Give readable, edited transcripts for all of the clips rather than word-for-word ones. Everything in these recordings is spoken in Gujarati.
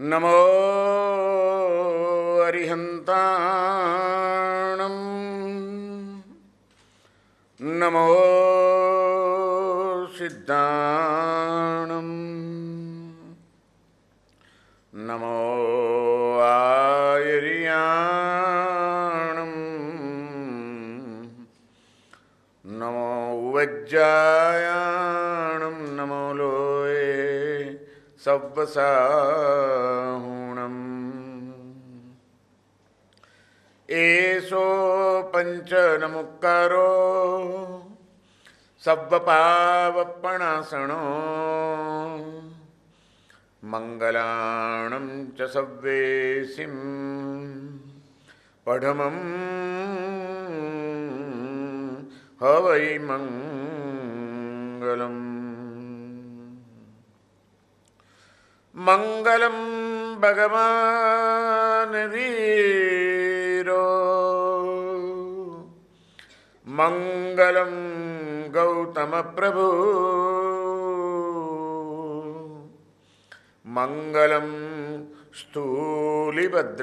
नमो अरिहन्ताणं नमो सिद्धाणं नमो आयर्याणं नमो वज्रायाणं नमो लोये सव्वसाहुणम् एषो पञ्चनमुक्कारो सव्वपावपणासनो मङ्गलाणं च सव्वेसिं पठमं हवै मङ्गलम् मंगलम भगवान वीरो मंगलम गौतम प्रभु मंगलम स्थूलिभद्राद्या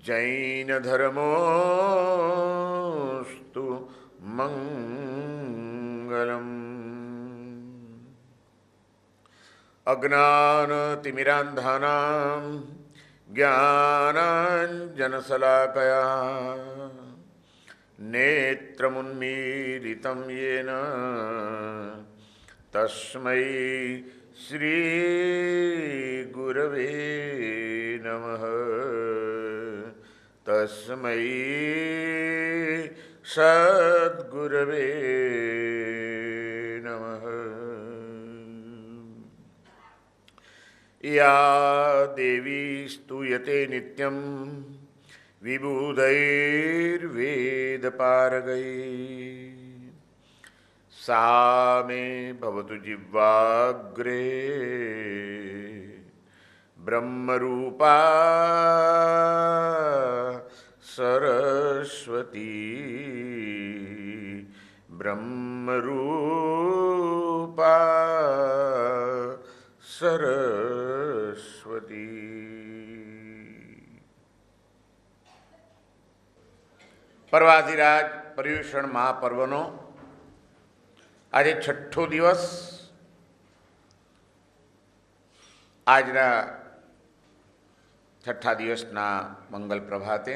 जैन धर्मोस्तु मंगलम अज्ञानतिमिरान्धानां ज्ञानाञ्जनशलाकया नेत्रमुन्मीलितं येन तस्मै श्रीगुरवे नमः। तस्मै सद्गुरवे नमः। या देवी स्तूयते नित्यं विबुधैर्वेदपारगैः सा मे भवतु जिह्वाग्रे ब्रह्मरूपा सरस्वती ब्रह्मरूपा सरस्वती। पर्वाधिराज पर्युषण महापर्वनो आज छठो दिवस। आजना छठा दिवसना मंगल प्रभाते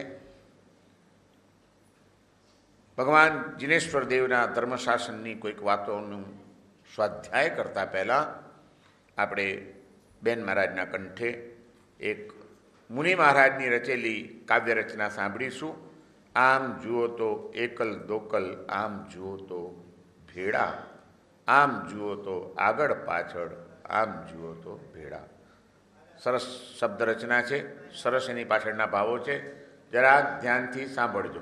भगवान जिनेश्वर देवना धर्मशासननी कोईक वातोनुं स्वाध्याय करता पहला આપણે બેન મહારાજના કંઠે એક મુનિ મહારાજની રચેલી કાવ્ય રચના સાંભળીશું। આમ જુઓ તો એકલ દોકલ, આમ જુઓ તો ભેળા, આમ જુઓ તો આગળ પાછળ, આમ જુઓ તો ભેળા। સરસ શબ્દ રચના છે, સરસ એની પાછળના ભાવો છે, જરા ધ્યાનથી સાંભળજો।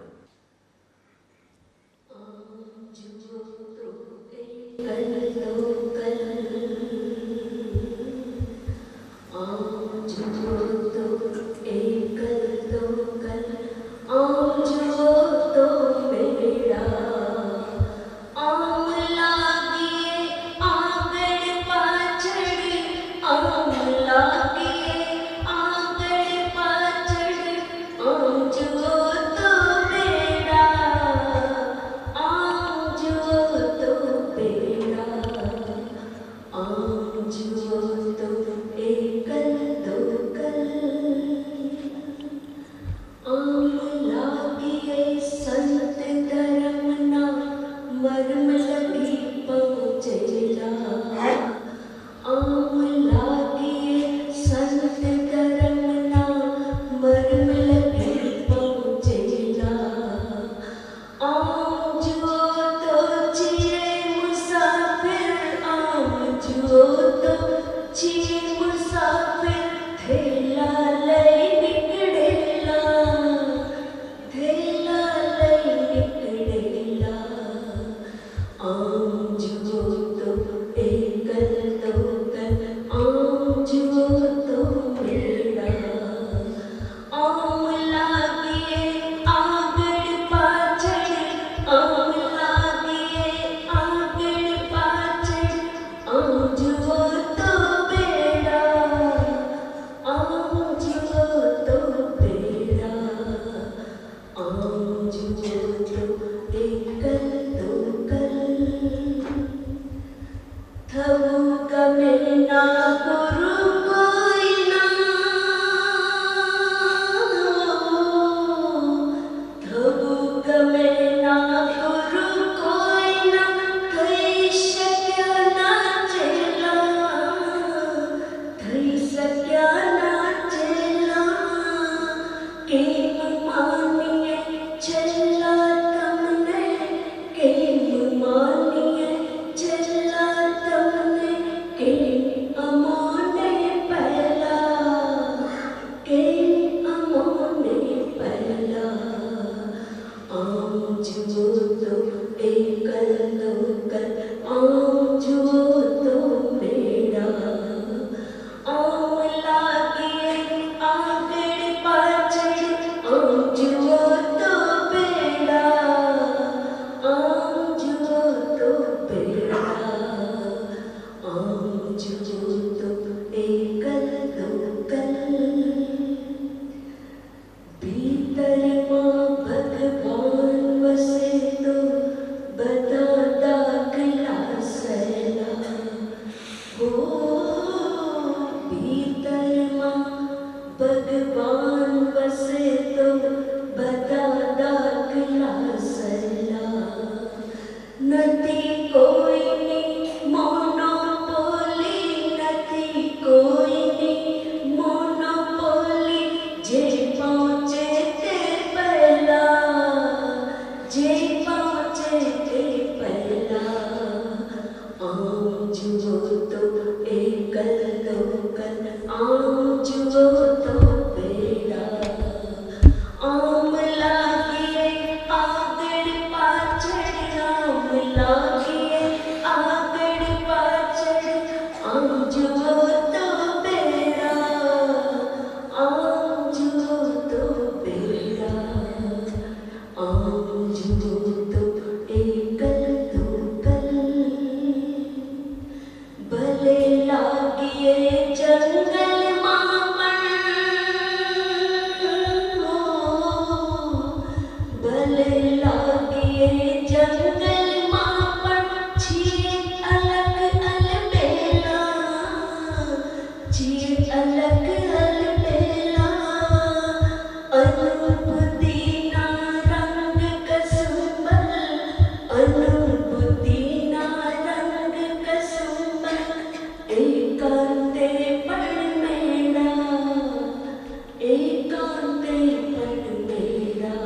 एकांते पट मेरा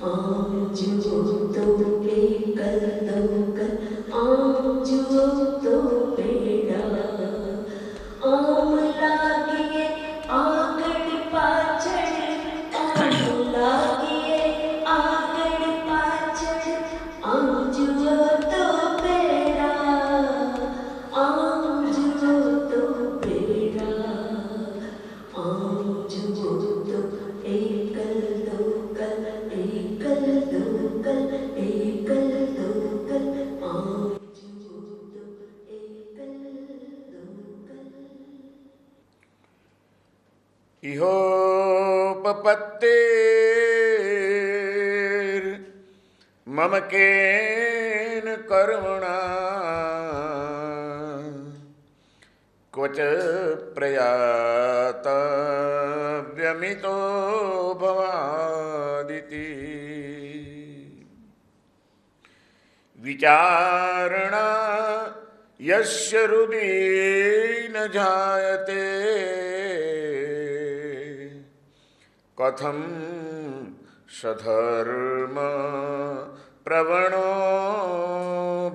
आम जुओ तो एकल दौकल आम जुओ तो पेड़ा आम लागिए आगड़ पाछड़ आम लागिए आगड़ पाछड़ आम जुओ तो पेड़ा आम जुओ तो पेड़ा आम जुओ तो एकल दौकल एकल दौकल एकल दौकल आम जुओ तो एकल दौकल इहोपपत्तेर् मम केन कर्मणा क्वच प्रयातव्यमितो भवादिति विचारणा यस्य हृदि न जायते कथं सधर्म प्रवणो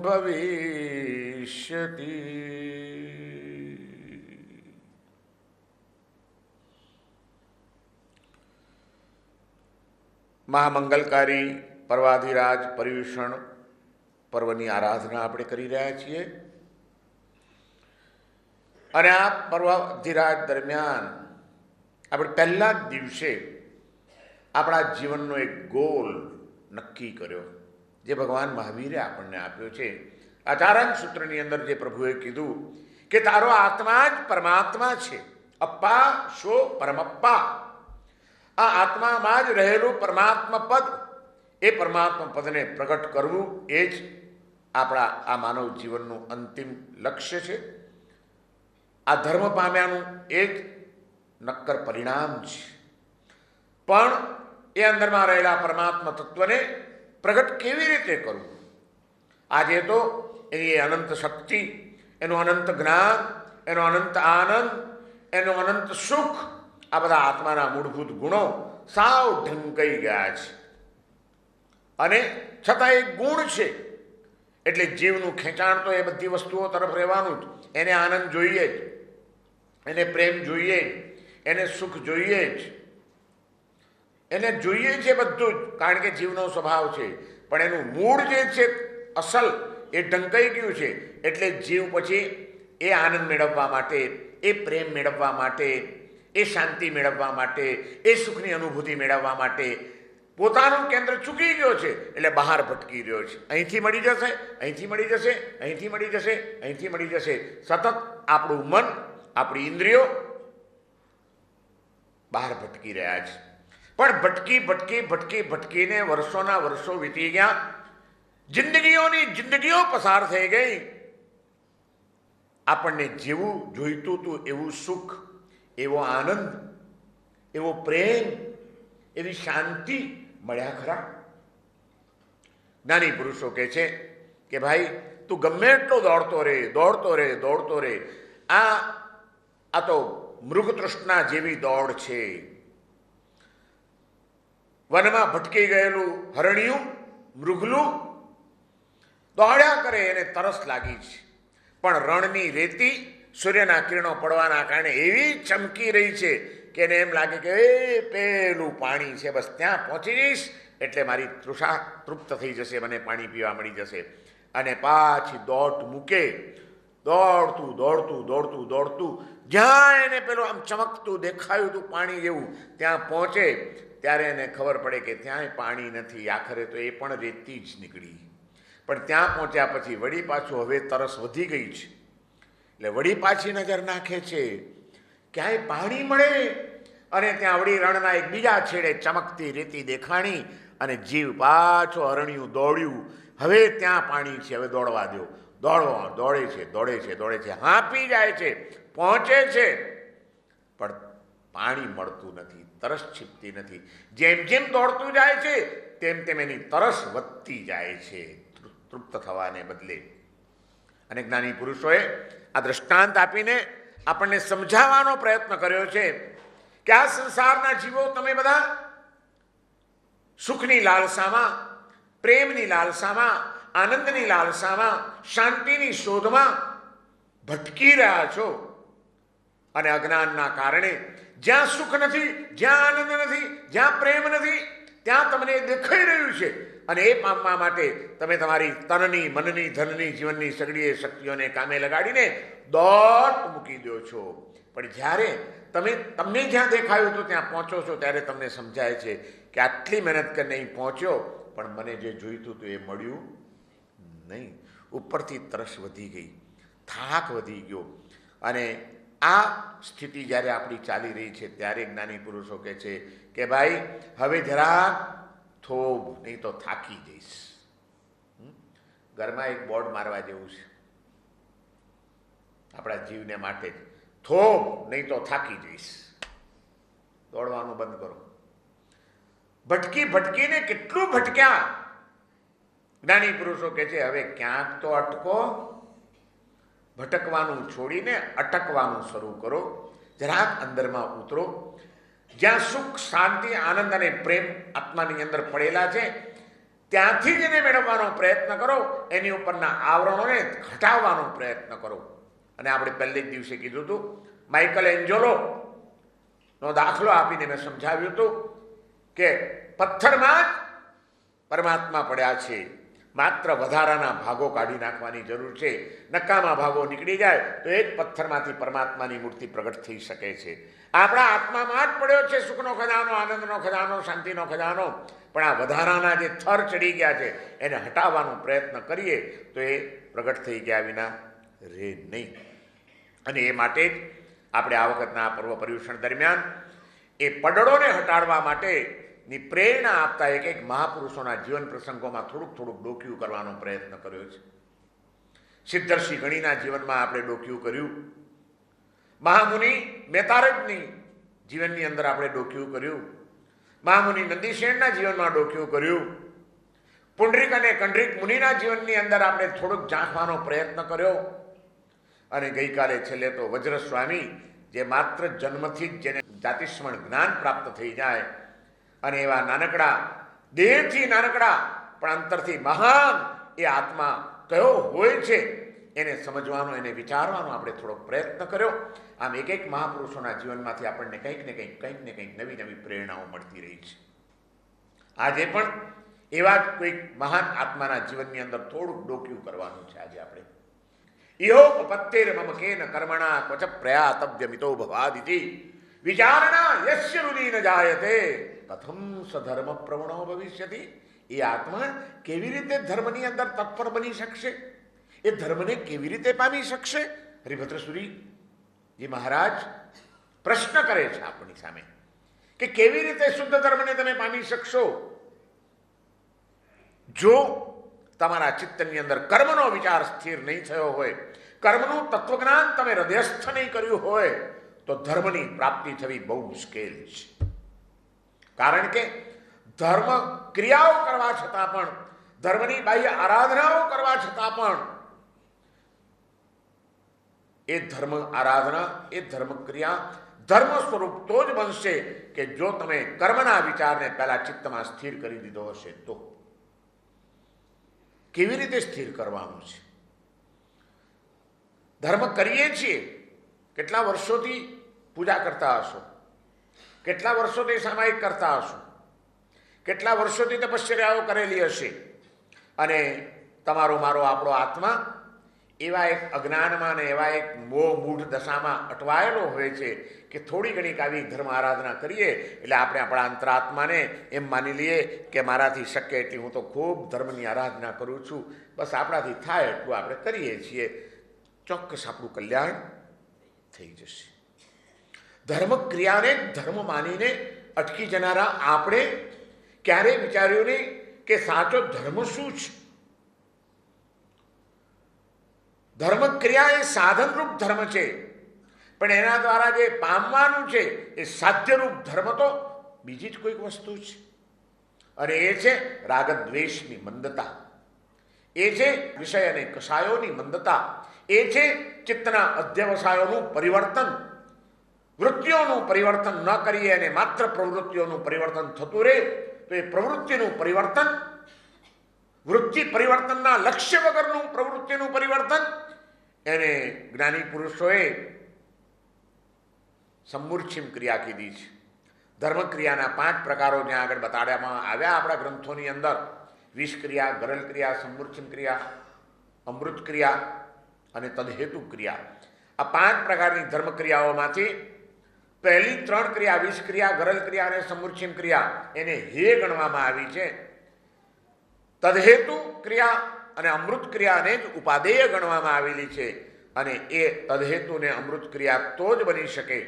भविष्यति। મહામંગલકારી પર્વાધિરાજ પર્યુષણ પર્વની આરાધના આપણે કરી રહ્યા છીએ અને આ પર્વાધિરાજ દરમિયાન આપણે પહેલા જ દિવસે આપણા જીવનનો એક ગોલ નક્કી કર્યો જે ભગવાન મહાવીરે આપણને આપ્યો છે. આ ચારણ સૂત્રની અંદર જે પ્રભુએ કીધું કે તારો આત્મા જ પરમાત્મા છે, અપ્પા શો પરમપ્પા. આ આત્મામાં જ રહેલું પરમાત્મા પદ, એ પરમાત્મા પદને પ્રગટ કરવું એ જ આપણા આ માનવ જીવનનું અંતિમ લક્ષ્ય છે. આ ધર્મ પામ્યાનું એ જ નક્કર પરિણામ છે. પણ એ અંદરમાં રહેલા પરમાત્મા તત્વને પ્રગટ કેવી રીતે કરવું? આજે તો એની અનંત શક્તિ, એનું અનંત જ્ઞાન, એનો અનંત આનંદ, એનું અનંત સુખ, આ બધા આત્માના મૂળભૂત ગુણો સાવ ઢંકાઈ ગયા છે. અને છતાં એક ગુણ છે એટલે જીવનું ખેંચાણ તો એ બધી વસ્તુઓ તરફ રહેવાનું જ. એને આનંદ જોઈએ જ, એને પ્રેમ જોઈએ જ, એને સુખ જોઈએ જ, એને જોઈએ છે બધું જ, કારણ કે જીવનો સ્વભાવ છે. પણ એનું મૂળ જે છે અસલ, એ ઢંકાઈ ગયું છે. એટલે જીવ પછી એ આનંદ મેળવવા માટે, એ પ્રેમ મેળવવા માટે, એ શાંતિ મેળવવા માટે, એ સુખની અનુભૂતિ મેળવવા માટે પોતાનું કેન્દ્ર ચૂકી ગયો છે. એટલે બહાર ભટકી રહ્યો છે. અહીંથી મળી જશે, અહીંથી મળી જશે, અહીંથી મળી જશે, અહીંથી મળી જશે. સતત આપણું મન, આપણી ઇન્દ્રિયો બહાર ભટકી રહ્યા છે. પણ ભટકી ભટકી ભટકી ભટકીને વર્ષોના વર્ષો વીતી ગયા, જિંદગીઓની જિંદગીઓ પસાર થઈ ગઈ. આપણને જેવું જોઈતું હતું એવું સુખ, એવો આનંદ, એવો પ્રેમ, એવી શાંતિ મળ્યા ખરા? જ્ઞાની પુરુષો કહે છે કે ભાઈ તું ગમે એટલો દોડતો રહે, દોડતો રહે, દોડતો રહે. આ તો મૃગ તૃષ્ણા જેવી દોડ છે. વનમાં ભટકી ગયેલું હરણિયું, મૃગલું દોડ્યા કરે, એને તરસ લાગી છે. પણ રણની રેતી સૂર્યના કિરણો પડવાના કારણે એવી ચમકી રહી છે કે એને એમ લાગે કે એ પેલું પાણી છે, બસ ત્યાં પહોંચી જઈશ એટલે મારી તૃષા તૃપ્ત થઈ જશે, મને પાણી પીવા મળી જશે. અને પાછી દોટ મૂકે, દોડતું દોડતું દોડતું દોડતું જ્યાં એને પેલું આમ ચમકતું દેખાયું હતું પાણી જેવું, ત્યાં પહોંચે ત્યારે એને ખબર પડે કે ત્યાંય પાણી નથી. આખરે તો એ પણ રેતી જ નીકળી. પણ ત્યાં પહોંચ્યા પછી વળી પાછું હવે તરસ વધી ગઈ છે એટલે વળી પાછી નજર નાખે છે ક્યાંય પાણી મળે. અને ત્યાં વળી રણના એક બીજા છેડે ચમકતી રેતી દેખાણી અને જીવ પાછો અરણ્યું દોડ્યું. હવે ત્યાં પાણી છે, હવે દોડવા દો. દોડે છે, દોડે છે, દોડે છે, હાંફી જાય છે, પહોંચે છે, પણ પાણી મળતું નથી, તરસ છીપતી નથી. જેમ જેમ દોડતું જાય છે તેમ તેમ એની તરસ વધતી જાય છે, તૃપ્ત થવાને બદલે. અને જ્ઞાની પુરુષોએ આ દ્રષ્ટાંત આપીને આપણને સમજાવવાનો પ્રયત્ન કર્યો છે કે આ સંસારના જીવો તમે બધા સુખની લાલસામાં, પ્રેમની લાલસામાં, આનંદની લાલસામાં, શાંતિની શોધમાં ભટકી રહ્યા છો. અને અજ્ઞાનના કારણે જ્યાં સુખ નથી, જ્યાં આનંદ નથી, જ્યાં પ્રેમ નથી, ત્યાં તમને દેખાઈ રહ્યું છે. અને એ પામવા માટે તમે તમારી તનની, મનની, ધનની, જીવનની સગડીએ શક્તિઓને કામે લગાડીને દોટ મૂકી દો છો. પણ જ્યારે તમને જ્યાં દેખાયું હતું ત્યાં પહોંચો છો ત્યારે તમને સમજાય છે કે આટલી મહેનત કરીને અહીં પહોંચ્યો, પણ મને જે જોઈતું હતું એ મળ્યું નહીં. ઉપરથી તરસ વધી ગઈ, થાક વધી ગયો. અને આ સ્થિતિ જ્યારે આપણી ચાલી રહી છે ત્યારે જ્ઞાની પુરુષો કહે છે કે ભાઈ હવે જરાક થોભ, નહીં તો થાકી જઈશ. ઘરમાં એક બોર્ડ મારવા જેવું છે આપણા જીવને માટે જ, થોભ, નહીં તો થાકી જઈશ. દોડવાનું બંધ કરો. ભટકી ભટકીને કેટલું ભટક્યા. જ્ઞાની પુરુષો કહે છે હવે ક્યાંક તો અટકો. ભટકવાનું છોડીને અટકવાનું શરૂ કરો. જરાક અંદરમાં ઉતરો. જ્યાં સુખ, શાંતિ, આનંદ અને પ્રેમ આત્માની અંદર પડેલા છે ત્યાંથી જ એને મેળવવાનો પ્રયત્ન કરો. એની ઉપરના આવરણોને હટાવવાનો પ્રયત્ન કરો. અને આપણે પહેલે જ દિવસે કીધું હતું, માઇકલ એન્જેલો નો દાખલો આપીને મેં સમજાવ્યું હતું કે પથ્થરમાં જ પરમાત્મા પડ્યા છે, માત્ર વધારાના ભાગો કાઢી નાખવાની જરૂર છે. નકામા ભાગો નીકળી જાય તો એક પથ્થરમાંથી પરમાત્માની મૂર્તિ પ્રગટ થઈ શકે છે. આપણા આત્મામાં જ પડ્યો છે સુખનો ખજાનો, આનંદનો ખજાનો, શાંતિનો ખજાનો. પણ આ વધારાના જે થર ચડી ગયા છે એને હટાવવાનો પ્રયત્ન કરીએ તો એ પ્રગટ થઈ ગયા વિના રહે નહીં. અને એ માટે જ આપણે આ વખતના પર્વ પર્યુષણ દરમિયાન એ પડળોને હટાડવા માટેની પ્રેરણા આપતા એક એક મહાપુરુષોના જીવન પ્રસંગોમાં થોડુંક થોડુંક ડોક્યું કરવાનો પ્રયત્ન કર્યો છે. સિદ્ધર્ષિ ગણીના જીવનમાં આપણે ડોક્યું કર્યું. મહામુનિ મેતારજની જીવનની અંદર આપણે ડોક્યું કર્યું. મહામુનિ નંદીશેણના જીવનમાં ડોક્યું કર્યું. પુંડરીક અને કંડરીક મુનિના જીવનની અંદર આપણે થોડુંક ઝાંખવાનો પ્રયત્ન કર્યો. અને ગઈકાલે છેલ્લે તો વજ્રસ્વામી, જે માત્ર જન્મથી જ જેને જાતિસ્મરણ જ્ઞાન પ્રાપ્ત થઈ જાય અને એવા નાનકડા દેહથી નાનકડા પણ અંતરથી મહાન એ આત્મા કયો હોય છે એને સમજવાનો, એને વિચારવાનો આપણે થોડોક પ્રયત્ન કર્યો. આમ એક એક મહાપુરુષોના જીવનમાંથી આપણને કંઈક ને કંઈક નવી નવી પ્રેરણાઓ મળતી રહી છે. આજે પણ એવા જ કોઈક મહાન આત્માના જીવનની અંદર થોડુંક ડોક્યું કરવાનું છે. આજે આપણે ઇહોપત્તેર મમ કેન કર્મણા ક્વચ પ્રયાતવ્ય મિતો ભવાદિતિ વિચારણા યસ્ય રુધિ ન જાયતે કથમ સધર્મ પ્રવણો ભવિષ્યતિ. એ આત્મા કેવી રીતે ધર્મની અંદર તત્પર બની શકશે? એ ધર્મને કેવી રીતે પામી શકશે? હરિભદ્રસુરીજી મહારાજ પ્રશ્ન કરે છે આપણી સામે કે કેવી રીતે શુદ્ધ ધર્મને તમે પામી શકશો જો તમારા ચિત્તની અંદર કર્મનો વિચાર સ્થિર નહીં થયો હોય, કર્મનું તત્વજ્ઞાન તમે હૃદયસ્થ નહીં કર્યું હોય તો ધર્મની પ્રાપ્તિ થવી બહુ મુશ્કેલ છે. કારણ કે ધર્મ ક્રિયાઓ કરવા છતાં પણ, ધર્મની બાહ્ય આરાધનાઓ કરવા છતાં પણ એ ધર્મ આરાધના, એ ધર્મ ક્રિયા ધર્મ સ્વરૂપ તો જ બનશે કે જો તમે કર્મના વિચારને પહેલા ચિત્તમાં સ્થિર કરી દીધો હશે તો. કેવી રીતે સ્થિર કરવાનું છે? ધર્મ કરીએ છીએ, કેટલા વર્ષોથી પૂજા કરતા હશો, કેટલા વર્ષોથી સામાયિક કરતા હશો, કેટલા વર્ષોથી તપશ્ચર્યાઓ કરેલી હશે. અને તમારો મારો આપણો આત્મા એવા એક અજ્ઞાનમાં ને એવા એક મોહ મૂઢ દશામાં અટવાયેલો હોય છે કે થોડી ઘણી આવી ધર્મ આરાધના કરીએ એટલે આપણે આપણા અંતરાત્માને એમ માની લઈએ કે મારાથી શક્ય એટલી હું તો ખૂબ ધર્મની આરાધના કરું છું, બસ આપણાથી થાય એટલું આપણે કરીએ છીએ, ચોક્કસ આપણું કલ્યાણ થઈ જશે. ધર્મ ક્રિયાને ધર્મ માનીને અટકી જનારા આપણે ક્યારેય વિચાર્યું નહીં કે સાચો ધર્મ શું છે. ધર્મ ક્રિયા એ સાધનરૂપ ધર્મ છે, પણ એના દ્વારા જે પામવાનું છે એ સાધ્યરૂપ ધર્મ તો બીજી જ કોઈક વસ્તુ છે. અને એ છે રાગદ્વેષની મંદતા, એ છે વિષય અને કષાયોની મંદતા, એ છે ચિત્તના અધ્યવસાયોનું પરિવર્તન. વૃત્તિઓનું પરિવર્તન ન કરીએ અને માત્ર પ્રવૃત્તિઓનું પરિવર્તન થતું રહે તો એ પ્રવૃત્તિનું પરિવર્તન, વૃત્તિ પરિવર્તનના લક્ષ્ય વગરનું પ્રવૃત્તિનું પરિવર્તન, એને જ્ઞાની પુરુષોએ સમૂર્છિમ ક્રિયા કીધી છે. ધર્મક્રિયાના 5 પ્રકારો જ્યાં આગળ બતાડવામાં આવ્યા આપણા ગ્રંથોની અંદર: વિષ ક્રિયા, ગરલ ક્રિયા, સમૂર્છિમ ક્રિયા, અમૃત ક્રિયા અને તદહેતુ ક્રિયા. આ 5 પ્રકારની ધર્મક્રિયાઓમાંથી પહેલી 3 ક્રિયા, વિષ ક્રિયા, ગરલ ક્રિયા અને સમૂર્છિમ ક્રિયા, એને હે ગણવામાં આવી છે. તદહેતુ ક્રિયા અને અમૃત ક્રિયાને જ ઉપાદેય ગણવામાં આવેલી છે. અને એ તદહેતુ ને અમૃત ક્રિયા તો જ બની શકે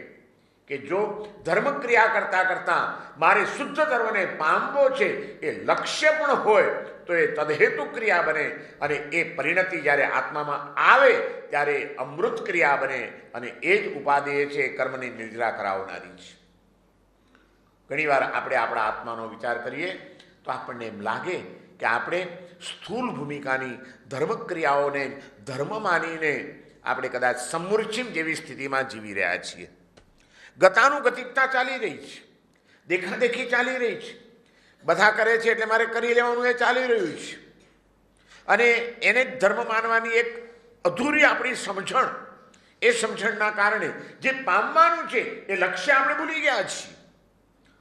કે જો ધર્મક્રિયા કરતાં કરતાં મારે શુદ્ધ ધર્મને પામવો છે એ લક્ષ્ય પણ હોય તો એ તદહેતુ ક્રિયા બને. અને એ પરિણતિ જ્યારે આત્મામાં આવે ત્યારે અમૃત ક્રિયા બને. અને એ જ ઉપાદેય છે, કર્મની નિદ્રા કરાવનારી છે. ઘણીવાર આપણે આપણા આત્માનો વિચાર કરીએ તો આપણને એમ લાગે કે આપણે સ્થૂળ ભૂમિકાની ધર્મક્રિયાઓને ધર્મ માનીને આપણે કદાચ સમૂર્છિમ જેવી સ્થિતિમાં જીવી રહ્યા છીએ. ગતાનુગતિકતા ચાલી રહી છે, દેખાદેખી ચાલી રહી છે, બધા કરે છે એટલે મારે કરી લેવાનું એ ચાલી રહ્યું છે. અને એને જ ધર્મ માનવાની એક અધૂરી આપણી સમજણ, એ સમજણના કારણે જે પામવાનું છે એ લક્ષ્ય આપણે ભૂલી ગયા છીએ.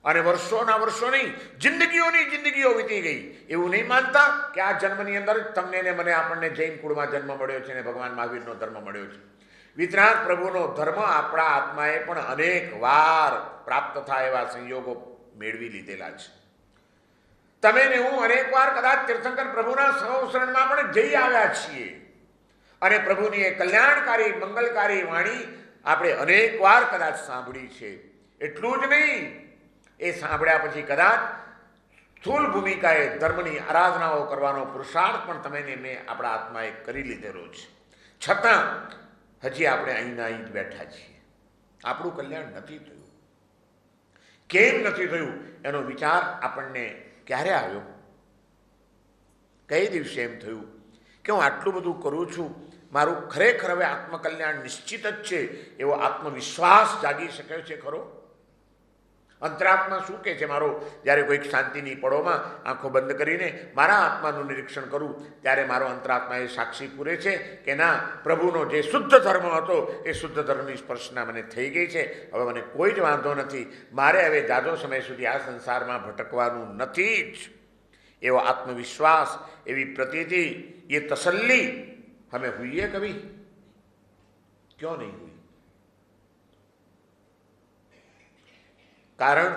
અને વર્ષોના વર્ષો નહીં, જિંદગીઓની જિંદગીઓ વીતી ગઈ. એવું નહીં માનતા કે આ જન્મની અંદર જ તમને ને મને આપણને જૈન કુળમાં જન્મ મળ્યો છે અને ભગવાન મહાવીરનો ધર્મ મળ્યો છે. વિતરાગ પ્રભુનો ધર્મ આપણા આત્માએ પણ અનેક વાર પ્રાપ્ત થાય એવા સંયોગો મેળવી લીધેલા છે. તમે ને હું અનેક વાર કદાચ તીર્થંકર પ્રભુના સંવત્સરણમાં પણ જઈ આવ્યા છીએ. અને પ્રભુની એ કલ્યાણકારી મંગલકારી વાણી આપણે અનેક વાર કદાચ સાંભળી છે. એટલું જ નહીં, એ સાંભળ્યા પછી કદાચ સ્થૂળ ભૂમિકાએ ધર્મની આરાધનાઓ કરવાનો પુરુષાર્થ પણ તમે ને મેં આપણા આત્માએ કરી લીધેલો છે. છતાં હજી આપણે અહીંના અહીં જ બેઠા છીએ. આપણું કલ્યાણ નથી થયું. કેમ નથી થયું એનો વિચાર આપણને ક્યારે આવ્યો? કઈ દિવસે એમ થયું કે હું આટલું બધું કરું છું, મારું ખરેખર હવે આત્મકલ્યાણ નિશ્ચિત જ છે એવો આત્મવિશ્વાસ જાગી શક્યો છે ખરો? અંતરાત્મા શું કહે છે મારો? જ્યારે કોઈક શાંતિની પળોમાં આંખો બંધ કરીને મારા આત્માનું નિરીક્ષણ કરું ત્યારે મારો અંતરાત્મા એ સાક્ષી પૂરે છે કે ના, પ્રભુનો જે શુદ્ધ ધર્મ હતો એ શુદ્ધ ધર્મની સ્પર્શના મને થઈ ગઈ છે. હવે મને કોઈ જ વાંધો નથી. મારે હવે જાજો સમય સુધી આ સંસારમાં ભટકવાનું નથી જ. એવો આત્મવિશ્વાસ, એવી પ્રતીતિ, એ તસલ્લી હમે હુઈએ કભી? ક્यों નહીં હુઈ? કારણ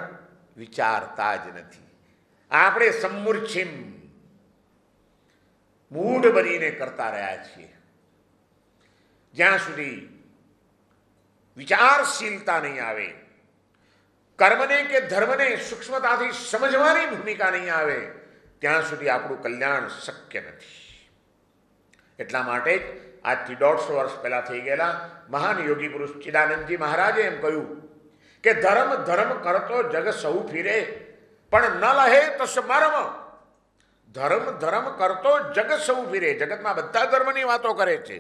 વિચારતા જ નથી. આપણે સમૂર્છિમ મૂઢ બનીને કરતા રહ્યા છીએ. જ્યાં સુધી વિચારશીલતા નહીં આવે, કર્મને કે ધર્મને સૂક્ષ્મતાથી સમજવાની ભૂમિકા નહીં આવે, ત્યાં સુધી આપણું કલ્યાણ શક્ય નથી. એટલા માટે જ આજથી 150 વર્ષ પહેલા થઈ ગયેલા મહાન યોગી પુરુષ ચિદાનંદજી મહારાજે એમ કહ્યું કે ધર્મ ધર્મ કરતો જગ સૌ ફીરે પણ ન લહે તસ મર્મ. ધર્મ ધર્મ કરતો જગ સૌ ફીરે. જગતમાં બધા ધર્મની વાતો કરે છે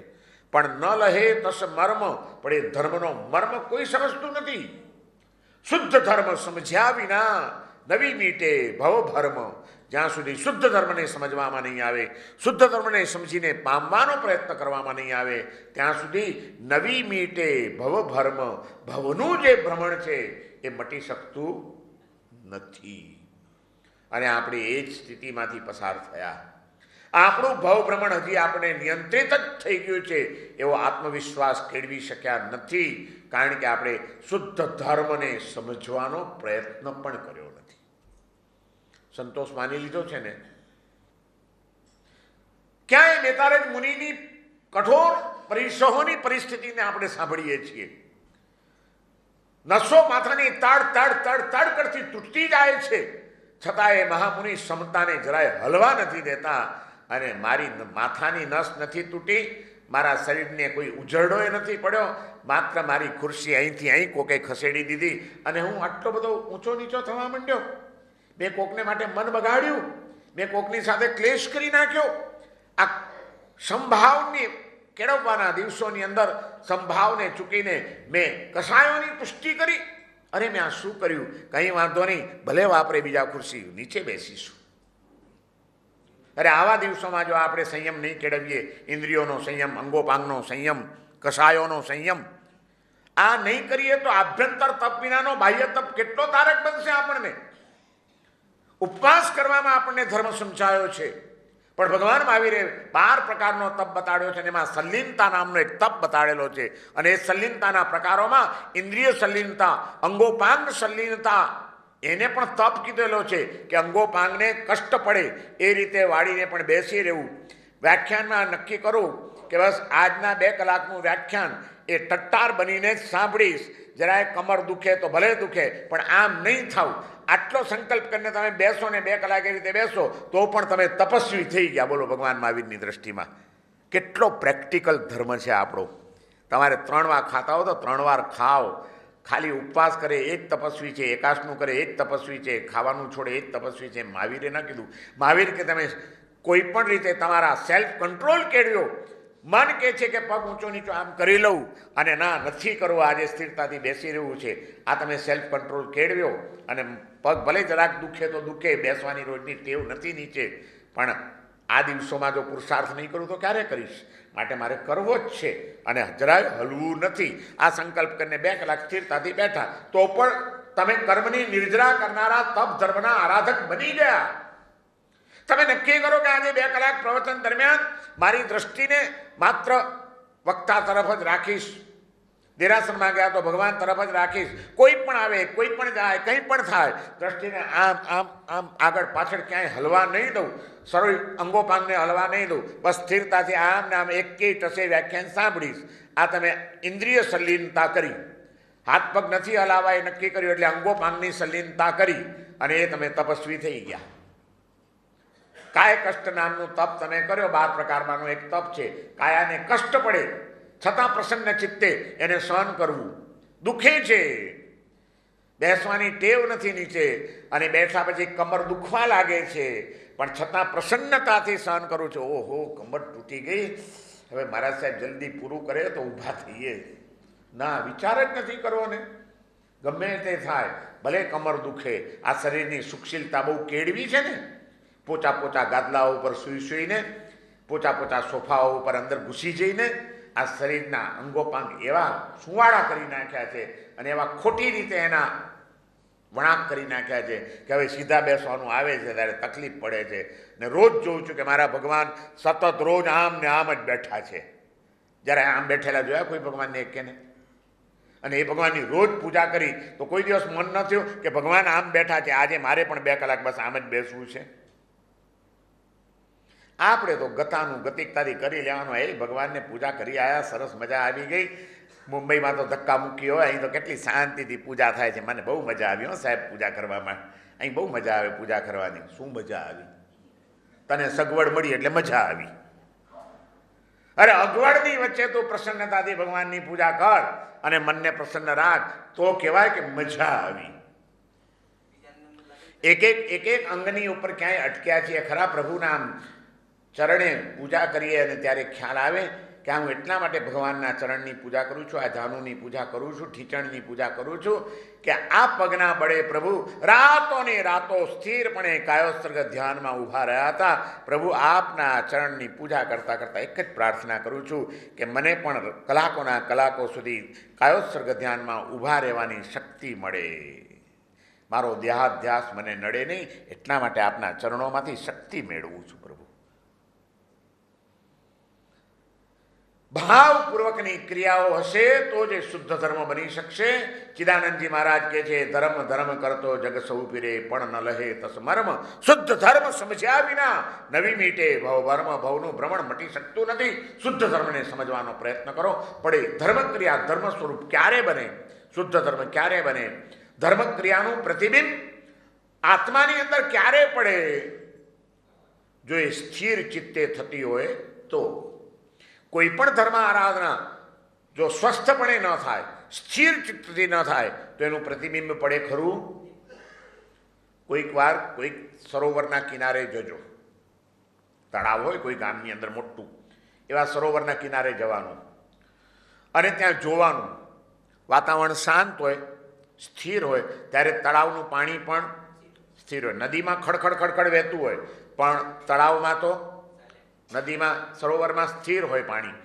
પણ ન લહે તસ મર્મ. પણ એ ધર્મનો મર્મ કોઈ સમજતું નથી. શુદ્ધ ધર્મ સમજ્યા વિના નવી મીટે ભવભર્મ. જ્યાં સુધી શુદ્ધ ધર્મને સમજવામાં નહીં આવે, શુદ્ધ ધર્મને સમજીને પામવાનો પ્રયત્ન કરવામાં નહીં આવે, ત્યાં સુધી નવી મીટે ભવભર્મ. ભવનું જે ભ્રમણ છે એ મટી શકતું નથી. અને આપણે એ જ સ્થિતિમાંથી પસાર થયા. આપણું ભવભ્રમણ હજી આપણે નિયંત્રિત જ થઈ ગયું છે એવો આત્મવિશ્વાસ કેળવી શક્યા નથી. કારણ કે આપણે શુદ્ધ ધર્મને સમજવાનો પ્રયત્ન પણ કર્યો નથી. સંતોષ માની લીધો છે ને. ક્યાંય મેતારેજ મુનિની કઠોર પરિસહોની પરિસ્થિતિને આપણે સાંભળીએ છીએ. નસો માથાની તાડ તાડ તાડ તાડ કરતી તૂટતી જાય છે, છતાં એ મહામુનિ ક્ષમતાને જરાય હલવા નથી દેતા. અને મારી માથાની નસ નથી તૂટી, મારા શરીરને કોઈ ઉજરડોય નથી પડ્યો, માત્ર મારી ખુરશી અહીંથી અહીં કોકે ખસેડી દીધી અને હું આટલો બધો ઊંચો નીચો થવા માંડ્યો. મેં કોકને માટે મન બગાડ્યું, મેં કોકની સાથે ક્લેશ કરી નાખ્યો. આ સંભાવની કેળવવાના દિવસોની અંદર સંભાવને ચૂકીને મેં કસાયોની પુષ્ટિ કરી. અરે મેં આ શું કર્યું? કંઈ વાંધો નહીં, ભલે વાપરે બીજા ખુરશી, નીચે બેસીશું. અરે આવા દિવસોમાં જો આપણે સંયમ નહીં કેળવીએ, ઇન્દ્રિયોનો સંયમ, અંગોપાંગનો સંયમ, કસાયોનો સંયમ, આ નહીં કરીએ તો આભ્યંતર તપ વિનાનો બાહ્ય તપ કેટલો તારક બનશે આપણને. ઉપવાસ કરવામાં આપણને ધર્મ સમજાયો છે, પણ ભગવાન મહાવીરે 12 પ્રકારનો તપ બતાડ્યો છે અને એમાં સલ્લીનતા નામનો એક તપ બતાડેલો છે. અને એ સલ્લીનતાના પ્રકારોમાં ઇન્દ્રિય સલ્લીનતા, અંગોપાંગ સલ્લીનતા, એને પણ તપ કીધેલો છે કે અંગોપાંગને કષ્ટ પડે એ રીતે વાળીને પણ બેસી રહેવું. વ્યાખ્યાનમાં નક્કી કરું કે બસ આજના 2 કલાકનું વ્યાખ્યાન એ ટટ્ટાર બનીને જ સાંભળીશ. જરાય કમર દુખે તો ભલે દુખે, પણ આમ નહીં થાવ. આટલો સંકલ્પ કરીને તમે બેસો ને 2 કલાક એ રીતે બેસો તો પણ તમે તપસ્વી થઈ ગયા. બોલો, ભગવાન મહાવીરની દ્રષ્ટિમાં કેટલો પ્રેક્ટિકલ ધર્મ છે આપણો. તમારે 3 વાર ખાતા હો તો 3 વાર ખાઓ. ખાલી ઉપવાસ કરે એ જ તપસ્વી છે, એકાશનું કરે એ જ તપસ્વી છે, ખાવાનું છોડે એ જ તપસ્વી છે. મહાવીરે ન કીધું. મહાવીર કે તમે કોઈ પણ રીતે તમારા સેલ્ફ કંટ્રોલ કેળવ્યો. મન કહે છે કે પગ ઊંચો નીચો આમ કરી લઉં અને ના, નથી કરવું, આજે સ્થિરતાથી બેસી રહેવું છે. આ તમે સેલ્ફ કંટ્રોલ કેળવ્યો અને પગ ભલે જરાક દુખે તો દુખે, બેસવાની રોજની ટેવ નથી નીચે, પણ આ દિવસોમાં જો પુરુષાર્થ નહીં કરું તો ક્યારે કરીશ? માટે મારે કરવો જ છે અને જરાય હલવું નથી. આ સંકલ્પ કરીને 2 કલાક સ્થિરતાથી બેઠા તો પણ તમે કર્મની નિર્જરા કરનારા તપ ધર્મના આરાધક બની ગયા. તમે નક્કી કરો કે આજે 2 કલાક પ્રવચન દરમિયાન મારી દ્રષ્ટિને માત્ર વક્તા તરફ જ રાખીશ. દેરાસરમાં ગયા તો ભગવાન તરફ જ રાખીશ. કોઈ પણ આવે, કોઈ પણ જાય, કંઈ પણ થાય, દ્રષ્ટિને આમ આમ આમ આગળ પાછળ ક્યાંય હલવા નહીં દઉં. સરળ અંગોપાંગને હલવા નહીં દઉં. બસ સ્થિરતાથી આમ ને આમ એકેય ટસે વ્યાખ્યાન સાંભળીશ. આ તમે ઇન્દ્રિય સલ્લીનતા કરી. હાથ પગ નથી હલાવા એ નક્કી કર્યું એટલે અંગોપાંગની સલ્લીનતા કરી અને એ તમે તપસ્વી થઈ ગયા. કાય કષ્ટ નામનું તપ તમે કર્યો. 12 પ્રકારમાંનું એક તપ છે. કાયાને કષ્ટ પડે છતાં પ્રસન્ન ચિત્તે એને સહન કરવું. દુખે છે, બેસવાની ટેવ નથી નીચે અને બેઠા પછી કમર દુખવા લાગે છે, પણ છતાં પ્રસન્નતાથી સહન કરું છું. ઓહો, કમર તૂટી ગઈ, હવે મારા સાહેબ જલ્દી પૂરું કરે તો ઊભા થઈએ. ના, વિચાર જ નથી કરવો ને. ગમે તે થાય, ભલે કમર દુખે. આ શરીરની સુખશીલતા બહુ કેળવી છે ને. પોચા પોચા ગાદલાઓ ઉપર સૂઈને, પોચા પોચા સોફાઓ ઉપર અંદર ઘૂસી જઈને આ શરીરના અંગોપાંગ એવા સુવાળા કરી નાખ્યા છે અને એવા ખોટી રીતે એના વણાક કરી નાખ્યા છે કે હવે સીધા બેસવાનું આવે છે ત્યારે તકલીફ પડે છે. ને રોજ જોઉં છું કે મારા ભગવાન સતત રોજ આમ ને આમ જ બેઠા છે. જ્યારે આમ બેઠેલા જોયા કોઈ ભગવાનને એકેને? અને એ ભગવાનની રોજ પૂજા કરી તો કોઈ દિવસ મન ન થયું કે ભગવાન આમ બેઠા છે, આજે મારે પણ 2 કલાક બસ આમ જ બેસવું છે. આપણે તો ગતાનું ગતિકતાથી કરી લેવાનું. એ ભગવાનને પૂજા કરી આવ્યા, સરસ મજા આવી ગઈ. મુંબઈમાં તો ધક્કા મૂકી હોય, અહીં તો કેટલી શાંતિથી પૂજા થાય છે. મને બહુ મજા આવી હો સાહેબ પૂજા કરવામાં. અહીં બહુ મજા આવે પૂજા કરવાની. શું મજા આવી? તને સગવડ મળી એટલે મજા આવી. અરે અગવડની વચ્ચે તું પ્રસન્નતાથી ભગવાનની પૂજા કર અને મનને પ્રસન્ન રાખ તો કહેવાય કે મજા આવી. એક એક અંગની ઉપર ક્યાંય અટક્યા છીએ ખરા? પ્રભુના ચરણે પૂજા કરીએ અને ત્યારે ખ્યાલ આવે કે હું એટલા માટે ભગવાનના ચરણની પૂજા કરું છું, આ જાનુની પૂજા કરું છું, ઠીચણની પૂજા કરું છું કે આ પગના બળે પ્રભુ રાતોને રાતો સ્થિરપણે કાયોત્સર્ગ ધ્યાનમાં ઊભા રહ્યા હતા. પ્રભુ આપના ચરણની પૂજા કરતાં કરતાં એક જ પ્રાર્થના કરું છું કે મને પણ કલાકોના કલાકો સુધી કાયોત્સર્ગ ધ્યાનમાં ઊભા રહેવાની શક્તિ મળે. મારો દેહાધ્યાસ મને નડે નહીં, એટલા માટે આપના ચરણોમાંથી શક્તિ મેળવું છું પ્રભુ. ભાવપૂર્વકની ક્રિયાઓ હશે તો જ શુદ્ધ ધર્મ બની શકશે. ચિદાનંદજી મહારાજ કહે છે, ધર્મ ધર્મ કરતો જગ સૌ પીરે પણ ન લહે તસ મર્મ. શુદ્ધ ધર્મ સમજ્યા વિના નવી મીટે ભવભર્મ. ભવનું ભ્રમણ મટી શકતું નથી. શુદ્ધ ધર્મને સમજવાનો પ્રયત્ન કરો. પડે ધર્મક્રિયા ધર્મ સ્વરૂપ ક્યારે બને? શુદ્ધ ધર્મ ક્યારે બને? ધર્મક્રિયાનું પ્રતિબિંબ આત્માની અંદર ક્યારે પડે? જો એ સ્થિર ચિત્તે થતી હોય તો. કોઈ પણ ધર્મ આરાધના જો સ્વસ્થપણે ન થાય, સ્થિર ચિત્તથી ન થાય તો એનું પ્રતિબિંબ પડે ખરું? કોઈક વાર કોઈક સરોવરના કિનારે જજો, તળાવ હોય કોઈ ગામની અંદર મોટું, એવા સરોવરના કિનારે જવાનું અને ત્યાં જોવાનું વાતાવરણ શાંત હોય, સ્થિર હોય, ત્યારે તળાવનું પાણી પણ સ્થિર હોય. નદીમાં ખડખડ ખડખડ વહેતું હોય, પણ તળાવમાં તો નદીમાં સરોવરમાં સ્થિર હોય પાણી.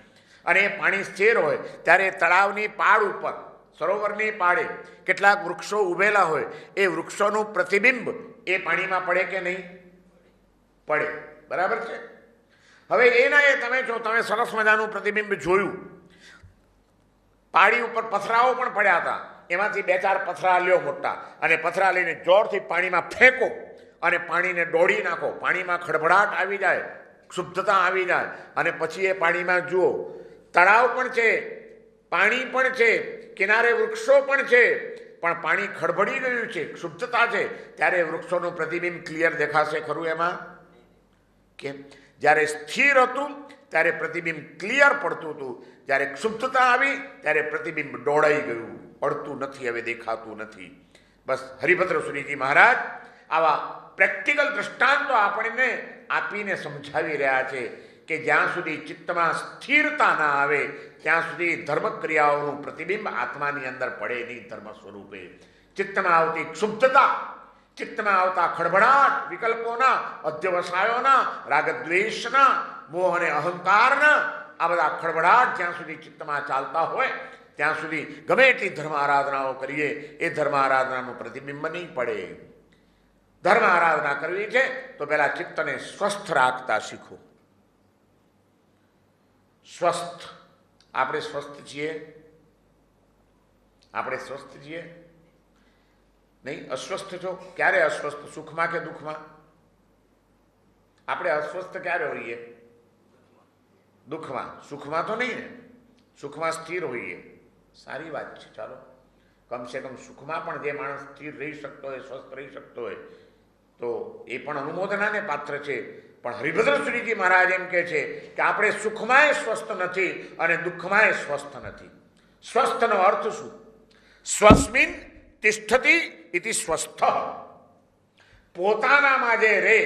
અને એ પાણી સ્થિર હોય ત્યારે તળાવની પાળ ઉપર, સરોવરની પાળે કેટલાક વૃક્ષો ઉભેલા હોય, એ વૃક્ષોનું પ્રતિબિંબ એ પાણીમાં પડે કે નહીં? પડે. બરાબર છે. હવે એના એ તમે સરસ મજાનું પ્રતિબિંબ જોયું. પાળી ઉપર પથરાઓ પણ પડ્યા હતા, એમાંથી 2-4 પથરા લ્યો મોટા, અને પથરા લઈને જોરથી પાણીમાં ફેંકો અને પાણીને ડોળી નાખો. પાણીમાં ખડભડાટ આવી જાય, શુદ્ધતા આવી જાય, અને પછી એ પાણીમાં જુઓ તળાવ પણ છે, પાણી પણ છે, કિનારે વૃક્ષો પણ છે, પણ પાણી ખડભડી ગયું છે, શુદ્ધતા છે, ત્યારે વૃક્ષોનું પ્રતિબિંબ ક્લિયર દેખાશે ખરું એમાં? કેમ? જ્યારે સ્થિર હતું ત્યારે પ્રતિબિંબ ક્લિયર પડતું હતું, જ્યારે ક્ષુબ્ધતા આવી ત્યારે પ્રતિબિંબ ડોળાઈ ગયું, પડતું નથી, હવે દેખાતું નથી. બસ હરિભદ્ર સુરીજી મહારાજ આવા પ્રેક્ટિકલ દ્રષ્ટાંતો આપણને આપીને સમજાવી રહ્યા છે કે જ્યાં સુધી ચિત્તમાં સ્થિરતા ના આવે ત્યાં સુધી ધર્મક્રિયાઓનું પ્રતિબિંબ આત્માની અંદર પડે નહીં ધર્મ સ્વરૂપે. ચિત્તમાં આવતી ક્ષુબ્ધતા, ચિત્તમાં આવતા ખડભડાટ, વિકલ્પોના, અધ્યવસાયોના, રાગદ્વેષના, મોહ અને અહંકારના આ બધા ખડભડાટ જ્યાં સુધી ચિત્તમાં ચાલતા હોય ત્યાં સુધી ગમે એટલી ધર્મ આરાધનાઓ કરીએ એ ધર્મ આરાધનાનું પ્રતિબિંબ નહીં પડે. ધર્મ આરાધના કરવી છે તો પહેલા ચિત્તને સ્વસ્થ રાખતા શીખો. સ્વસ્થ. આપણે સ્વસ્થ છીએ? આપણે સ્વસ્થ છીએ? નહીં, અસ્વસ્થ છો. ક્યારે અસ્વસ્થ? સુખમાં કે દુઃખમાં? આપણે અસ્વસ્થ ક્યારે હોઈએ? દુઃખમાં. સુખમાં તો નહીં ને? સુખમાં સ્થિર હોઈએ. સારી વાત છે. ચાલો, કમસે કમ સુખમાં પણ જે માણસ સ્થિર રહી શકતો હોય, સ્વસ્થ રહી શકતો હોય, તો એ પણ અનુમોદનાને પાત્ર છે. પણ હરિભદ્ર સુરીજી મહારાજ એમ કહે છે કે આપણે સુખમાંય સ્વસ્થ નથી અને દુઃખમાંય સ્વસ્થ નથી. સ્વસ્થનો અર્થ શું? સ્વસ્મિન તિષ્ઠતિ ઇતિ સ્વસ્થ. પોતાનામાં જે રે,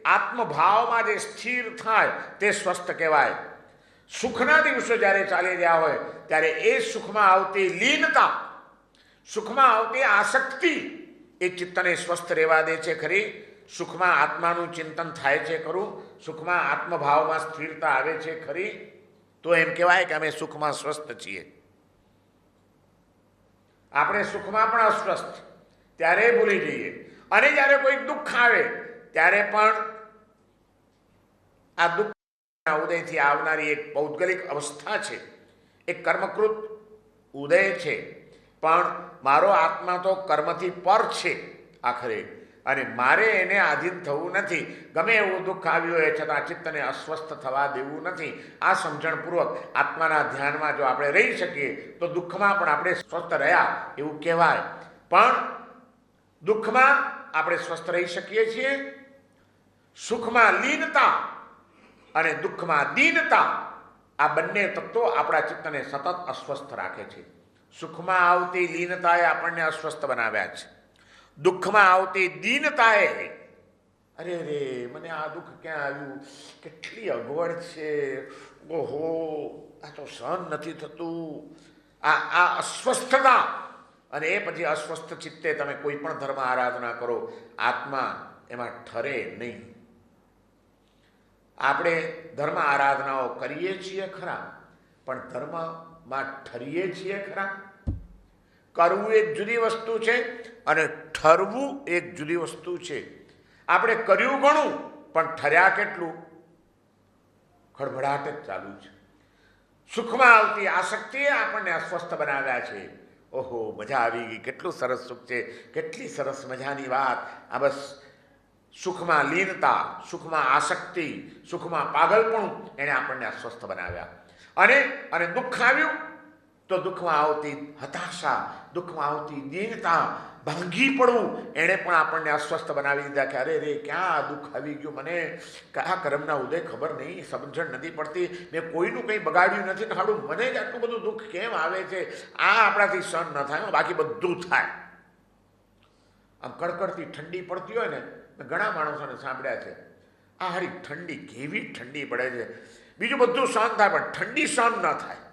આત્મભાવમાં જે સ્થિર થાય તે સ્વસ્થ કહેવાય. સુખના દિવસો જ્યારે ચાલી રહ્યા હોય ત્યારે એ સુખમાં આવતી લીનતા, સુખમાં આવતી આસક્તિ એ ચિત્તને સ્વસ્થ રહેવા દે છે ખરી? સુખમાં આત્માનું ચિંતન થાય છે ખરું? સુખમાં આત્મભાવમાં સ્થિરતા આવે છે ખરી? તો એમ કહેવાય કે અમે સુખમાં સ્વસ્થ છીએ. આપણે સુખમાં પણ અસ્વસ્થ ત્યારે ભૂલી જઈએ, અને જ્યારે કોઈ દુઃખ આવે ત્યારે પણ આ દુઃખ ઉદયથી આવનારી એક પૌદ્ગલિક અવસ્થા છે, એક કર્મકૃત ઉદય છે. પણ મારો આત્મા તો કર્મથી પર છે આખરે, અને મારે એને આધીન થવું નથી. ગમે એવું દુઃખ આવ્યું હોય છતાં ચિત્તને અસ્વસ્થ થવા દેવું નથી. આ સમજણપૂર્વક આત્માના ધ્યાનમાં જો આપણે રહી શકીએ તો દુઃખમાં પણ આપણે સ્વસ્થ રહ્યા એવું કહેવાય. પણ દુઃખમાં આપણે સ્વસ્થ રહી શકીએ છીએ. સુખમાં લીનતા અને દુઃખમાં દીનતા, આ બંને તત્વો આપણા ચિત્તને સતત અસ્વસ્થ રાખે છે. સુખમાં આવતી લીનતાએ આપણને અસ્વસ્થ બનાવ્યા છે. દુઃખમાં આવતી દીનતાએ, અરે રે મને આ દુઃખ ક્યાં આવ્યું, કેટલી અગવડ છે, ઓહો આ તો સહન નથી થતું, આ અસ્વસ્થતા. અને એ પછી અસ્વસ્થ ચિત્તે તમે કોઈ પણ ધર્મ આરાધના કરો, આત્મા એમાં ઠરે નહીં. આપણે ધર્મ આરાધનાઓ કરીએ છીએ ખરા, પણ ધર્મમાં ઠરીએ છીએ ખરા? કરવું એક જુદી વસ્તુ છે અને ઠરવું એક જુદી વસ્તુ છે. આપણે કર્યું ઘણું પણ ઠર્યા કેટલું? ખડભડાટ જ ચાલુ છે. સુખમાં આવતી આસક્તિએ આપણને અસ્વસ્થ બનાવ્યા છે. ઓહો મજા આવી ગઈ, કેટલું સરસ સુખ છે, કેટલી સરસ મજાની વાત. આ બસ સુખમાં લીનતા, સુખમાં આસક્તિ, સુખમાં પાગલપણું એણે આપણને અસ્વસ્થ બનાવ્યા. અને દુઃખ આવ્યું તો દુઃખમાં આવતી હતાશા, દુઃખમાં આવતી દીનતા, ભાંગી પડવું, એણે પણ આપણને અસ્વસ્થ બનાવી દીધા કે અરે રે ક્યાં આ દુઃખ આવી ગયું, મને કયા કર્મના ઉદય ખબર નહીં, સમજણ નથી પડતી, મેં કોઈનું કંઈ બગાડ્યું નથી, હાડું મને જ આટલું બધું દુઃખ કેમ આવે છે? આ આપણાથી સહન ન થાય, બાકી બધું થાય. આમ કડકડતી ઠંડી પડતી હોય ને, મેં ઘણા માણસોને સાંભળ્યા છે, આ હારી ઠંડી કેવી ઠંડી પડે છે, બીજું બધું સહન થાય પણ ઠંડી સહન ન થાય.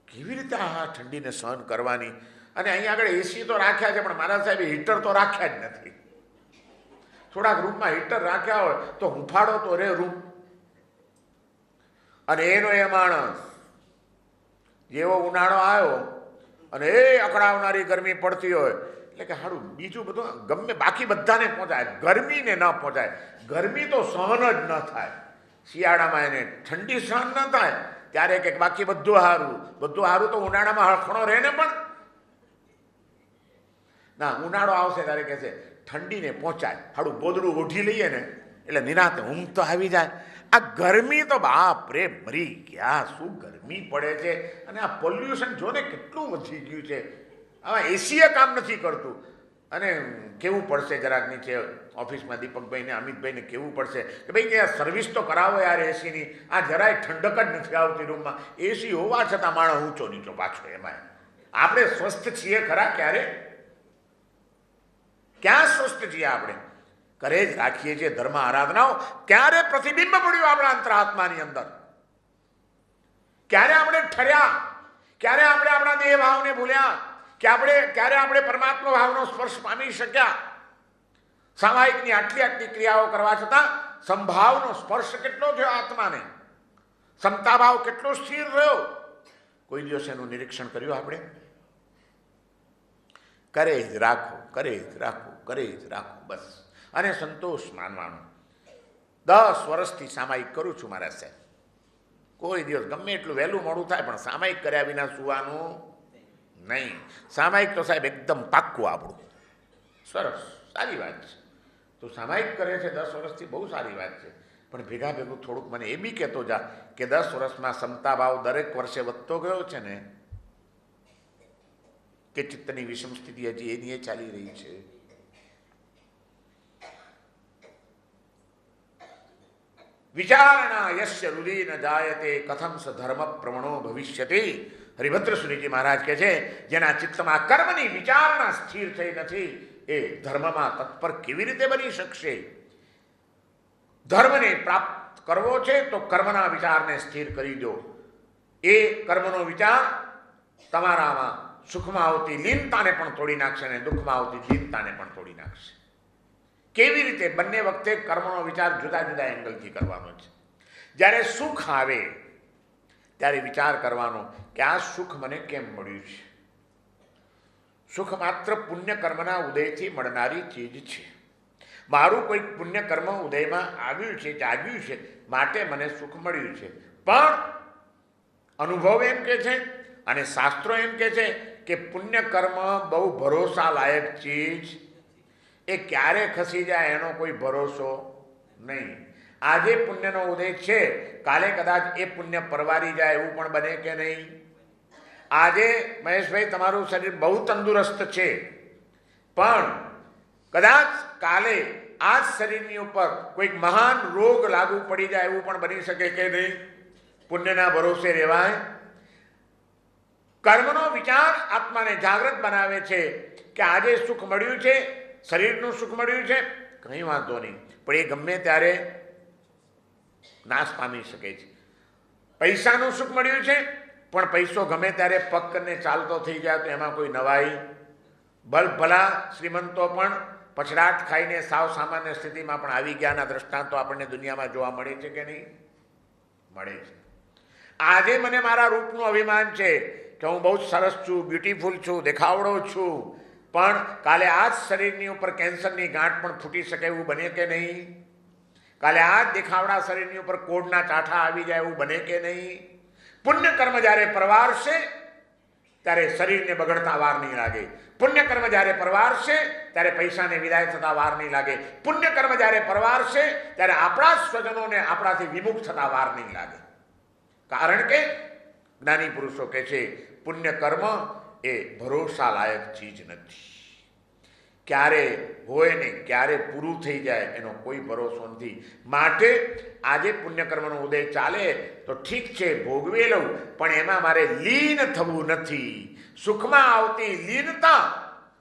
કેવી રીતે આ ઠંડીને સહન કરવાની? અને અહીંયા આગળ એસી તો રાખ્યા છે પણ મારા સાહેબે હીટર તો રાખ્યા જ નથી. થોડાક રૂમમાં હીટર રાખ્યા હોય તો હુંફાળો તો રે રૂમ. અને એનો એ માણસ જેવો ઉનાળો આવ્યો અને એ અકળાવનારી ગરમી પડતી હોય એટલે કે હાડું બીજું બધું ગમે બાકી બધાને પહોંચાય, ગરમીને ન પહોંચાય. ગરમી તો સહન જ ન થાય. શિયાળામાં એને ઠંડી સહન ન થાય ત્યારે કે બાકી બધું સારું તો ઉનાળામાં હળખણો રહે ને. પણ ના, ઉનાળો આવશે ત્યારે કહે છે ઠંડીને પહોંચાય, હાડું બોદડું ઓઢી લઈએ ને એટલે નિરાંતે ઊંઘ તો આવી જાય. આ ગરમી તો બાપ રે મરી ગયા, શું ગરમી પડે છે. અને આ પોલ્યુશન જો ને કેટલું વધી ગયું છે. આમાં એસીએ કામ નથી કરતું. અને કેવું પડશે જરાક નીચે ઓફિસમાં દીપકભાઈને અમિતભાઈને કેવું પડશે કે ભાઈ યાર સર્વિસ તો કરાવો યાર એસીની. આ જરાય ઠંડક જ નથી આવતી રૂમમાં. એસી હોવા છતાં માણસ ઊંચો નીચો પાછો. એમાં આપણે સ્વસ્થ છીએ ખરા? ક્યાં સ્વસ્થ છીએ આપણે? કરે જ રાખીએ છીએ ધર્મ આરાધનાઓ. ક્યારે પ્રતિબિંબ પડ્યું આપણા અંતરાત્માની અંદર? ક્યારે આપણે ઠર્યા? ક્યારે આપણે આપણા દેહ ભાવને ભૂલ્યા? ક્યારે આપણે પરમાત્મા ભાવનો સ્પર્શ પામી શક્યા? સામાયિકની આટલી ક્રિયાઓ કરવા છતાં સંભાવનો સ્પર્શ કેટલો થયો આત્માને? સમતા ભાવ કેટલો સ્થિર રહ્યો? કોઈ દિવસ એનું નિરીક્ષણ કર્યું આપણે? કરે જ રાખો બસ. અને સંતોષ માનવાનો. 10 વર્ષથી સામાયિક કરું છું મારા સાહેબ. કોઈ દિવસ ગમે એટલું વહેલું મોડું થાય પણ સામાયિક કર્યા વિના સુવાનું નહીં. સામાયિક તો સાહેબ એકદમ પાક્કું આપણું. સરસ, સારી વાત છે. તો સામાયિક કરે છે 10 વર્ષથી, બહુ સારી વાત છે. પણ ભેગું થોડુંક મને એ બી કહેતો જા કે 10 વર્ષમાં સમતા ભાવ દરેક વર્ષે વધતો ગયો છે ને, કે ચિત્તની વિષમ સ્થિતિ હજી એની એ ચાલી રહી છે? વિચારણા યસ્ય રુધિ ન જાયતે કથમ સ ધર્મ પ્રવણો ભવિષ્યતિ. હરિભદ્ર સુરીજી મહારાજ કહે છે જેના ચિત્તમાં કર્મની વિચારણા સ્થિર થઈ નથી એ ધર્મમાં તત્પર કેવી રીતે બની શકશે? ધર્મને પ્રાપ્ત કરવો છે તો કર્મના વિચારને સ્થિર કરી દો. એ કર્મનો વિચાર તમારામાં સુખમાં આવતી લીનતાને પણ તોડી નાખશે અને દુઃખમાં આવતી લીનતાને પણ તોડી નાખશે. કેવી રીતે? બંને વખતે કર્મનો વિચાર જુદા જુદા એંગલથી કરવાનો છે. જ્યારે સુખ આવે ત્યારે વિચાર કરવાનો કે આ સુખ મને કેમ મળ્યું છે? સુખ માત્ર પુણ્ય કર્મના ઉદયથી મળનારી ચીજ છે. મારું કોઈક પુણ્ય કર્મ ઉદયમાં આવ્યું છે, જાગ્યું છે, માટે મને સુખ મળ્યું છે. પણ અનુભવ એમ કે છે અને શાસ્ત્રો એમ કે છે કે પુણ્ય કર્મ બહુ ભરોસા લાયક ચીજ. એ ક્યારે ખસી જાય એનો કોઈ ભરોસો નહીં. આજે પુણ્યનો ઉદય છે, કાલે કદાચ એ પુણ્ય પરવારી જાય એવું પણ બને કે નહીં? આજે મહેશભાઈ તમારું શરીર બહુ તંદુરસ્ત છે, પણ કદાચ કાલે આ જ શરીરની ઉપર કોઈક મહાન રોગ લાગુ પડી જાય એવું પણ બની શકે કે નહીં? પુણ્યના ભરોસે રહેવાય? કર્મનો વિચાર આત્માને જાગૃત બનાવે છે કે આજે સુખ મળ્યું છે, શરીરનું સુખ મળ્યું છે, કંઈ વાંધો નહીં, પણ એ ગમે ત્યારે નાશ પામી શકે છે. પૈસાનું સુખ મળ્યું છે પણ પૈસો ગમે ત્યારે પગને ચાલતો થઈ જાય તો એમાં કોઈ નવાઈ? ભલા શ્રીમંતો પણ પછડાટ ખાઈને સાવ સામાન્ય સ્થિતિમાં પણ આવી ગયાના દ્રષ્ટાંતો આપણને દુનિયામાં જોવા મળે છે કે નહીં? મળે છે. આજે મને મારા રૂપનું અભિમાન છે કે હું બહુ સરસ છું, બ્યુટીફુલ છું, દેખાવડો છું, પણ કાલે આ જ શરીરની ઉપર કેન્સરની ગાંઠ પણ ફૂટી શકે એવું બને કે નહીં? કાલે આ જ દેખાવડા શરીરની ઉપર કોડના ચાઠા આવી જાય એવું બને કે નહીં? પુણ્ય કર્મ જ્યારે પરવારશે ત્યારે શરીરને બગડતા વાર નહીં લાગે. પુણ્ય કર્મ જ્યારે પરવારશે ત્યારે પૈસાને વિદાય થતા વાર નહીં લાગે. પુણ્ય કર્મ જ્યારે પરવારશે ત્યારે આપણા સ્વજનોને આપણાથી વિમુખ થતા વાર નહીં લાગે. કારણ કે જ્ઞાની પુરુષો કહે છે પુણ્ય કર્મ એ ભરોસા લાયક ચીજ નથી. ક્યારે હોય ને ક્યારે પૂરું થઈ જાય એનો કોઈ ભરોસો નથી. માટે આજે પુણ્યકર્મનો ઉદય ચાલે તો ઠીક છે, ભોગવી લઉં, પણ એમાં મારે લીન થવું નથી. સુખમાં આવતી લીનતા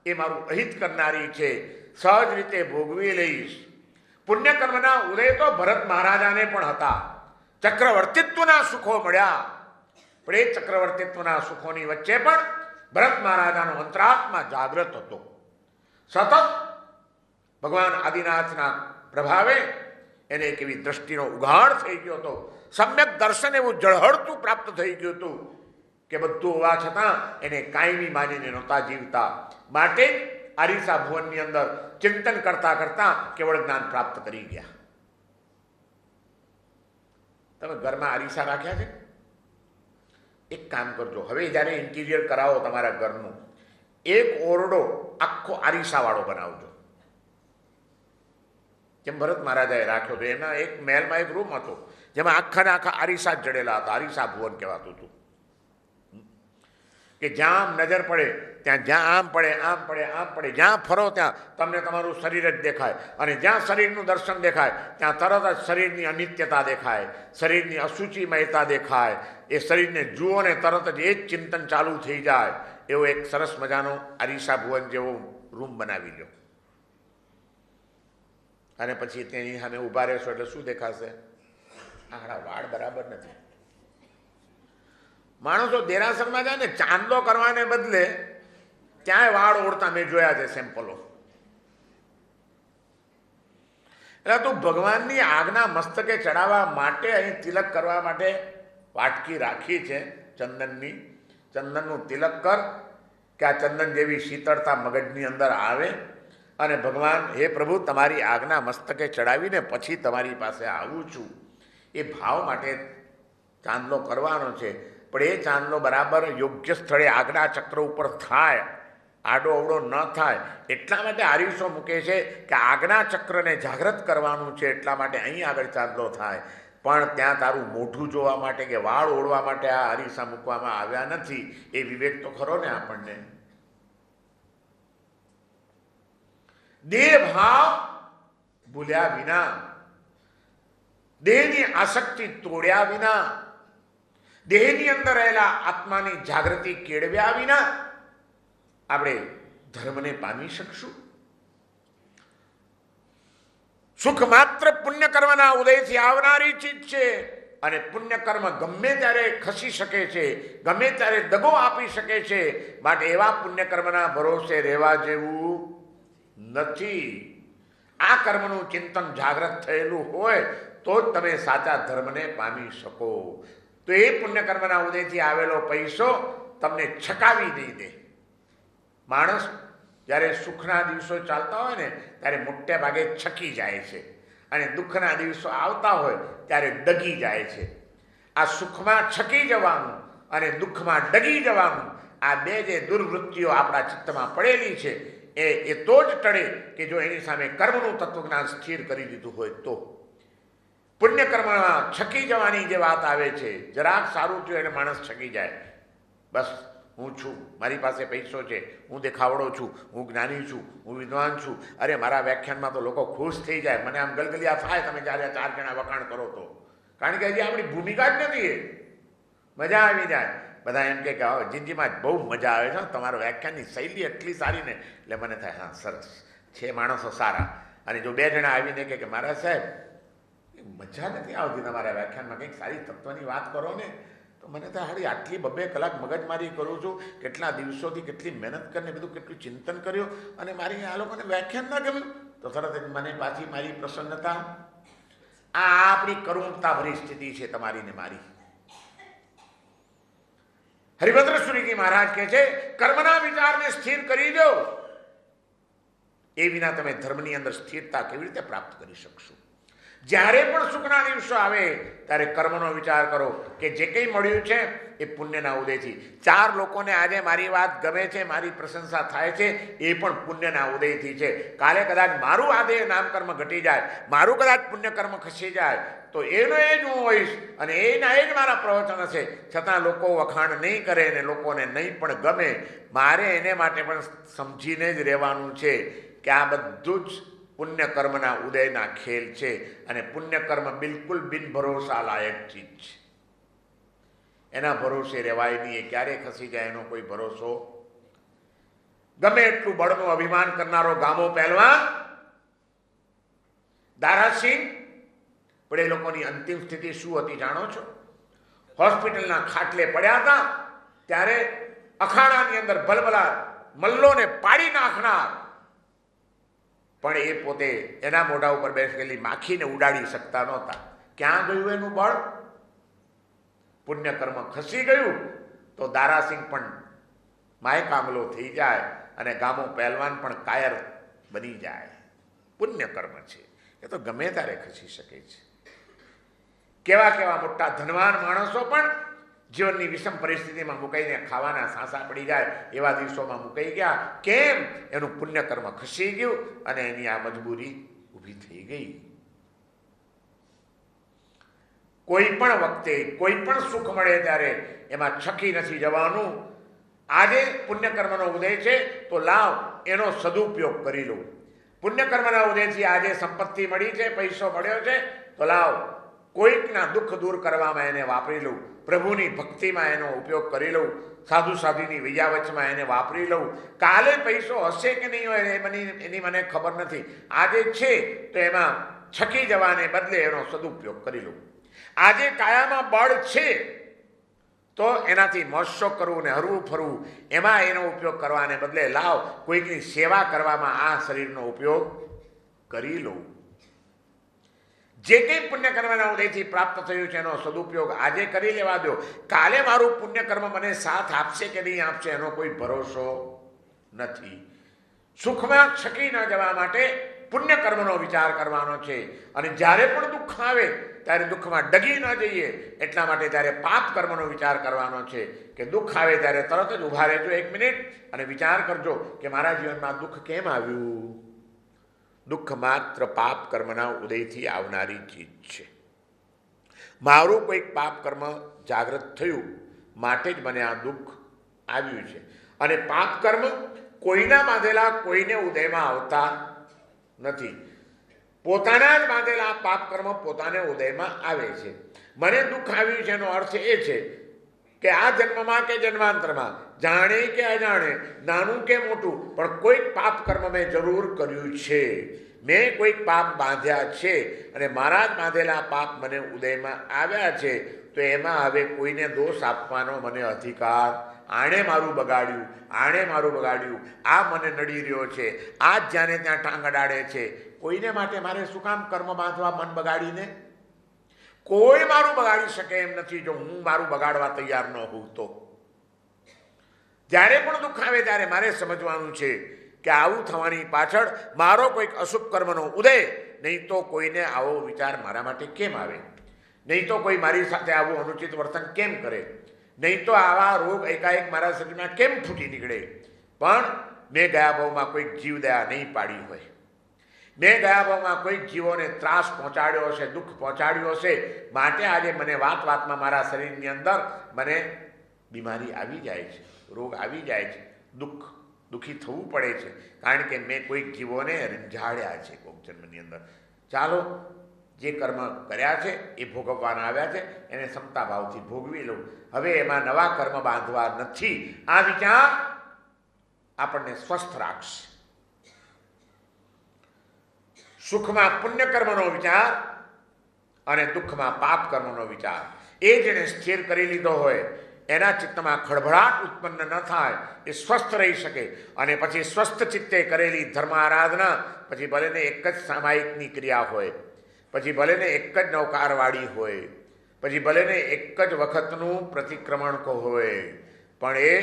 એ મારું અહિત કરનારી છે. સહજ રીતે ભોગવી લઈશ. પુણ્યકર્મના ઉદય તો ભરત મહારાજાને પણ હતા. ચક્રવર્તિત્વના સુખો મળ્યા, પણ એ ચક્રવર્તિત્વના સુખોની વચ્ચે પણ ભરત મહારાજાનો અંતરાત્મા જાગૃત હતો. સતત ભગવાન આદિનાથના પ્રભાવે એને એક એવી દ્રષ્ટિનો ઉઘાડ થઈ ગયો હતો, સમ્યક દર્શન એવું ઝળહળતું પ્રાપ્ત થઈ ગયું હતું કે બધું હોવા છતાં એને કાયમી માનીને નહોતા જીવતા. માટે આરીસા ભુવનની અંદર ચિંતન કરતા કરતા કેવળ જ્ઞાન પ્રાપ્ત કરી ગયા. તમે ઘરમાં આરીસા રાખ્યા છે? એક કામ કરજો, હવે જ્યારે ઇન્ટિરિયર કરાવો તમારા ઘરનું, એક ઓરડો આખો આરીસાવાળો બનાવજો. જેમ ભરત મહારાજાએ રાખ્યો હતો, એના એક મહેલમાં એક રૂમ હતો જેમાં આખા ને આખા આરીસા જ જડેલા હતા. આરીસા ભુવન કહેવાતું હતું કે જ્યાં આમ નજર પડે ત્યાં, જ્યાં આમ પડે આમ પડે આમ પડે, જ્યાં ફરો ત્યાં તમને તમારું શરીર જ દેખાય, અને જ્યાં શરીરનું દર્શન દેખાય ત્યાં તરત જ શરીરની અનિત્યતા દેખાય, શરીરની અશુચિમયતા દેખાય. એ શરીરને જુઓ ને તરત જ એ જ ચિંતન ચાલુ થઈ જાય. એવો એક સરસ મજાનો આરીસા ભુવન જેવો રૂમ બનાવી લો, અને પછી તેની સામે ઊભા રહેશો એટલે શું દેખાશે? આખડા વાળ બરાબર નથી. માણસો દેરાસરમાં જાય ને ચાંદલો કરવાને બદલે ત્યાંય વાળ ઓળતા મેં જોયા છે સેમ્પલો. એટલે તું ભગવાનની આજ્ઞા મસ્તકે ચડાવવા માટે અહીં તિલક કરવા માટે વાટકી રાખી છે ચંદનની. ચંદનનું તિલક કર કે આ ચંદન જેવી શીતળતા મગજની અંદર આવે, અને ભગવાન, હે પ્રભુ, તમારી આજ્ઞા મસ્તકે ચડાવીને પછી તમારી પાસે આવું છું, એ ભાવ માટે ચાંદલો કરવાનો છે. પણ એ ચાંદલો બરાબર યોગ્ય સ્થળે આજ્ઞા ચક્ર ઉપર થાય, આડો અવડો ન થાય. એટલા માટે આરીસો મૂકે છે કે આજ્ઞા ચક્રને જાગૃત કરવાનું છે, એટલા માટે અહીં આગળ ચાંદલો થાય. પણ ત્યાં તારું મોઢું જોવા માટે કે વાળ ઓળવા માટે આ આરીસા મૂકવામાં આવ્યા નથી. એ વિવેક તો ખરો ને આપણને. દેહ ભાવ ભૂલ્યા વિના, દેહની આસક્તિ તોડ્યા વિના, દેહની અંદર રહેલા આત્માની જાગૃતિ કેળવ્યા વિના આપણે ધર્મને પામી શકશું? સુખ માત્ર પુણ્યકર્મના ઉદયથી આવનારી ચીજ છે, અને પુણ્યકર્મ ગમે ત્યારે ખસી શકે છે, ગમે ત્યારે દગો આપી શકે છે. માટે એવા પુણ્યકર્મના ભરોસે રહેવા જેવું નથી. આ કર્મનું ચિંતન જાગૃત થયેલું હોય તો જ તમે સાચા ધર્મને પામી શકો. તો એ પુણ્યકર્મના ઉદયથી આવેલો પૈસો તમને છકાવી નહીં દે. માણસ જ્યારે સુખના દિવસો ચાલતા હોય ને ત્યારે મોટે ભાગે છકી જાય છે, અને દુઃખના દિવસો આવતા હોય ત્યારે ડગી જાય છે. આ સુખમાં છકી જવાનું અને દુઃખમાં ડગી જવાનું, આ બે જે દુર્વૃત્તિઓ આપણા ચિત્તમાં પડેલી છે એ તો જ ટળે કે જો એની સામે કર્મનું તત્વજ્ઞાન સ્થિર કરી દીધું હોય તો. પુણ્યકર્મમાં છકી જવાની જે વાત આવે છે, જરાક સારું થયું એટલે માણસ છકી જાય. બસ હું છું, મારી પાસે પૈસો છે, હું દેખાવડો છું, હું જ્ઞાની છું, હું વિદ્વાન છું, અરે મારા વ્યાખ્યાનમાં તો લોકો ખુશ થઈ જાય, મને આમ ગલગલિયા થાય તમે જ્યારે 4 જણા વખાણ કરો તો. કારણ કે હજી આપણી ભૂમિકા જ નથી. એ મજા આવી જાય. બધા એમ કે જિંદગીમાં બહુ મજા આવે છે, તમારો વ્યાખ્યાનની શૈલી એટલી સારી ને. એટલે મને થાય હા સરસ છે, માણસો સારા. અને જો 2 જણા આવીને કે મારા સાહેબ મજા નથી આવતી તમારા વ્યાખ્યાનમાં, કંઈક સારી તત્વની વાત કરો ને, તો મને તો હારી આટલી 2 કલાક મગજમારી કરું છું, કેટલા દિવસોથી કેટલી મહેનત કરીને બધું કેટલું ચિંતન કર્યું, અને મારી આ લોકોને વ્યાખ્યાન ના ગમ્યું તો તરત જ મને પાછી મારી પ્રસન્નતા. આ આપણી કરુણતા ભરી સ્થિતિ છે તમારી ને મારી. હરિભદ્ર સુરીજી મહારાજ કહે છે કર્મના વિચારને સ્થિર કરી દો, એ વિના તમે ધર્મની અંદર સ્થિરતા કેવી રીતે પ્રાપ્ત કરી શકશો? જ્યારે પણ સુખના દિવસો આવે ત્યારે કર્મનો વિચાર કરો કે જે કંઈ મળ્યું છે એ પુણ્યના ઉદયથી. 4 લોકોને આજે મારી વાત ગમે છે, મારી પ્રશંસા થાય છે, એ પણ પુણ્યના ઉદયથી છે. કાલે કદાચ મારું આ દેહ નામકર્મ ઘટી જાય, મારું કદાચ પુણ્યકર્મ ખસી જાય તો એનો એ જ હું હોઈશ, અને એના એ જ મારા પ્રવચન હશે. છતાં લોકો વખાણ નહીં કરે અને લોકોને નહીં પણ ગમે. મારે એને માટે પણ સમજીને જ રહેવાનું છે કે આ બધું જ પુણ્યકર્મના ઉદયના ખેલ છે, અને પુણ્યકર્મ બિલકુલ બિનભરોસા લાયક ચીજ છે. એના ભરોસે રહેવાય નહીં. એ ક્યારે ખસી જાય એનો કોઈ ભરોસો. ગમે એટલું બળનું અભિમાન કરનારો ગામો પહેલવાન દારાસિંહ પણ એ લોકોની અંતિમ સ્થિતિ શું હતી જાણો છો? હોસ્પિટલના ખાટલે પડ્યા હતા ત્યારે અખાણાની અંદર ભલભલા મલ્લોને પાડી નાખનાર, પણ એ પોતે એના મોઢા ઉપર બેસેલી માખીને ઉડાડી શકતા નહોતા. ક્યાં ગયું એનું બળ? પુણ્યકર્મ ખસી ગયું તો દારાસિંહ પણ માયકામલો થઈ જાય અને ગામો પહેલવાન પણ કાયર બની જાય. પુણ્યકર્મ છે એ તો ગમે ત્યારે ખસી શકે છે. કેવા કેવા મોટા ધનવાન માણસો પણ જીવનની વિષમ પરિસ્થિતિમાં મુકાઈને ખાવાના સાંસા પડી જાય એવા દિવસોમાં મુકાઈ ગયા. કેમ? એનું પુણ્યકર્મ ખસી ગયું અને એની આ મજબૂરી ઊભી થઈ ગઈ. કોઈ પણ વખતે કોઈ પણ સુખ મળે ત્યારે એમાં છકી નથી જવાનું. આજે પુણ્યકર્મનો ઉદય છે તો લાવ એનો સદુપયોગ કરી લો. પુણ્યકર્મના ઉદયથી આજે સંપત્તિ મળી છે, પૈસો મળ્યો છે તો લાવ કોઈકના દુઃખ દૂર કરવામાં એને વાપરી લઉં, પ્રભુની ભક્તિમાં એનો ઉપયોગ કરી લઉં, સાધુ સાધુની વૈયાવચમાં એને વાપરી લઉં. કાલે પૈસો હશે કે નહીં હોય એની મને ખબર નથી. આજે છે તો એમાં છકી જવાને બદલે એનો સદુપયોગ કરી લઉં. આજે કાયામાં બળ છે તો એનાથી મોજશોખ કરવું ને હરવું ફરવું એમાં એનો ઉપયોગ કરવાને બદલે લાવ કોઈકની સેવા કરવામાં આ શરીરનો ઉપયોગ કરી લઉં. જે કંઈ પુણ્યકર્મના ઉદયથી પ્રાપ્ત થયું છે એનો સદુપયોગ આજે કરી લેવા દો. કાલે મારું પુણ્યકર્મ મને સાથ આપશે કે નહીં આપશે એનો કોઈ ભરોસો નથી. સુખમાં છકી ન જવા માટે પુણ્યકર્મનો વિચાર કરવાનો છે. અને જ્યારે પણ દુઃખ આવે ત્યારે દુઃખમાં ડગી ન જઈએ એટલા માટે ત્યારે પાપ કર્મનો વિચાર કરવાનો છે કે દુઃખ આવે ત્યારે તરત જ ઊભા રહેજો 1 મિનિટ અને વિચાર કરજો કે મારા જીવનમાં દુઃખ કેમ આવ્યું. દુઃખ માત્ર પાપ કર્મના ઉદયથી આવનારી ચીજ છે. મારું કોઈક પાપ કર્મ જાગૃત થયું માટે જ મને આ દુઃખ આવ્યું છે. અને પાપ કર્મ કોઈના બાંધેલા કોઈને ઉદયમાં આવતા નથી. પોતાના જ બાંધેલા પાપ કર્મ પોતાને ઉદયમાં આવે છે. મને દુઃખ આવ્યું છે એનો અર્થ એ છે કે આ જન્મમાં કે જન્માંતરમાં જાણે કે અજાણે, નાનું કે મોટું, પણ કોઈક પાપ કર્મ મેં જરૂર કર્યું છે. મેં કોઈક પાપ બાંધ્યા છે અને મારા જ બાંધેલા પાપ મને ઉદયમાં આવ્યા છે. તો એમાં હવે કોઈને દોષ આપવાનો મને અધિકાર, આણે મારું બગાડ્યું, આણે મારું બગાડ્યું, આ મને નડી રહ્યો છે, આ જ જ્યાંને ત્યાં ટાંગ અડાડે છે, કોઈને માટે મારે શું કામ કર્મ બાંધવા મન બગાડીને? કોઈ મારું બગાડી શકે એમ નથી જો હું મારું બગાડવા તૈયાર ન હોઉં તો. જ્યારે પણ દુઃખ આવે ત્યારે મારે સમજવાનું છે કે આવું થવાની પાછળ મારો કોઈક અશુભ કર્મનો ઉદય, નહીં તો કોઈને આવો વિચાર મારા માટે કેમ આવે, નહીં તો કોઈ મારી સાથે આવું અનુચિત વર્તન કેમ કરે, નહીં તો આવા રોગ એકાએક મારા શરીરમાં કેમ ફૂટી નીકળે. પણ મેં ગયા ભાવમાં કોઈક જીવદયા નહીં પાડી હોય, મેં ગયા ભાવમાં કોઈક જીવોને ત્રાસ પહોંચાડ્યો હશે, દુઃખ પહોંચાડ્યું હશે, માટે આજે મને વાત વાતમાં મારા શરીરની અંદર મને બીમારી આવી જાય છે, રોગ આવી જાય છે, દુઃખી થવું પડે છે, કારણ કે મેં કોઈક જીવોને રીંઝાડ્યા છે કોઈક જન્મની અંદર. ચાલો જે કર્મ કર્યા છે એ ભોગવવાના આવ્યા છે એને ક્ષમતા ભાવથી ભોગવી લઉં. હવે એમાં નવા કર્મ બાંધવા નથી. આ વિચાર આપણને સ્વસ્થ રાખશે. સુખમાં પુણ્ય કર્મનો વિચાર અને દુઃખમાં પાપ કર્મનો વિચાર એ જેને સ્થિર કરી લીધો હોય એના ચિત્તમાં ખળભળાટ ઉત્પન્ન ન થાય, એ સ્વસ્થ રહી શકે. અને પછી સ્વસ્થ ચિત્તે કરેલી ધર્મ આરાધના પછી ભલેને એક જ સામાયિકની ક્રિયા હોય, પછી ભલેને એક જ નૌકારવાળી હોય, પછી ભલેને એક જ વખતનું પ્રતિક્રમણ હોય, પણ એ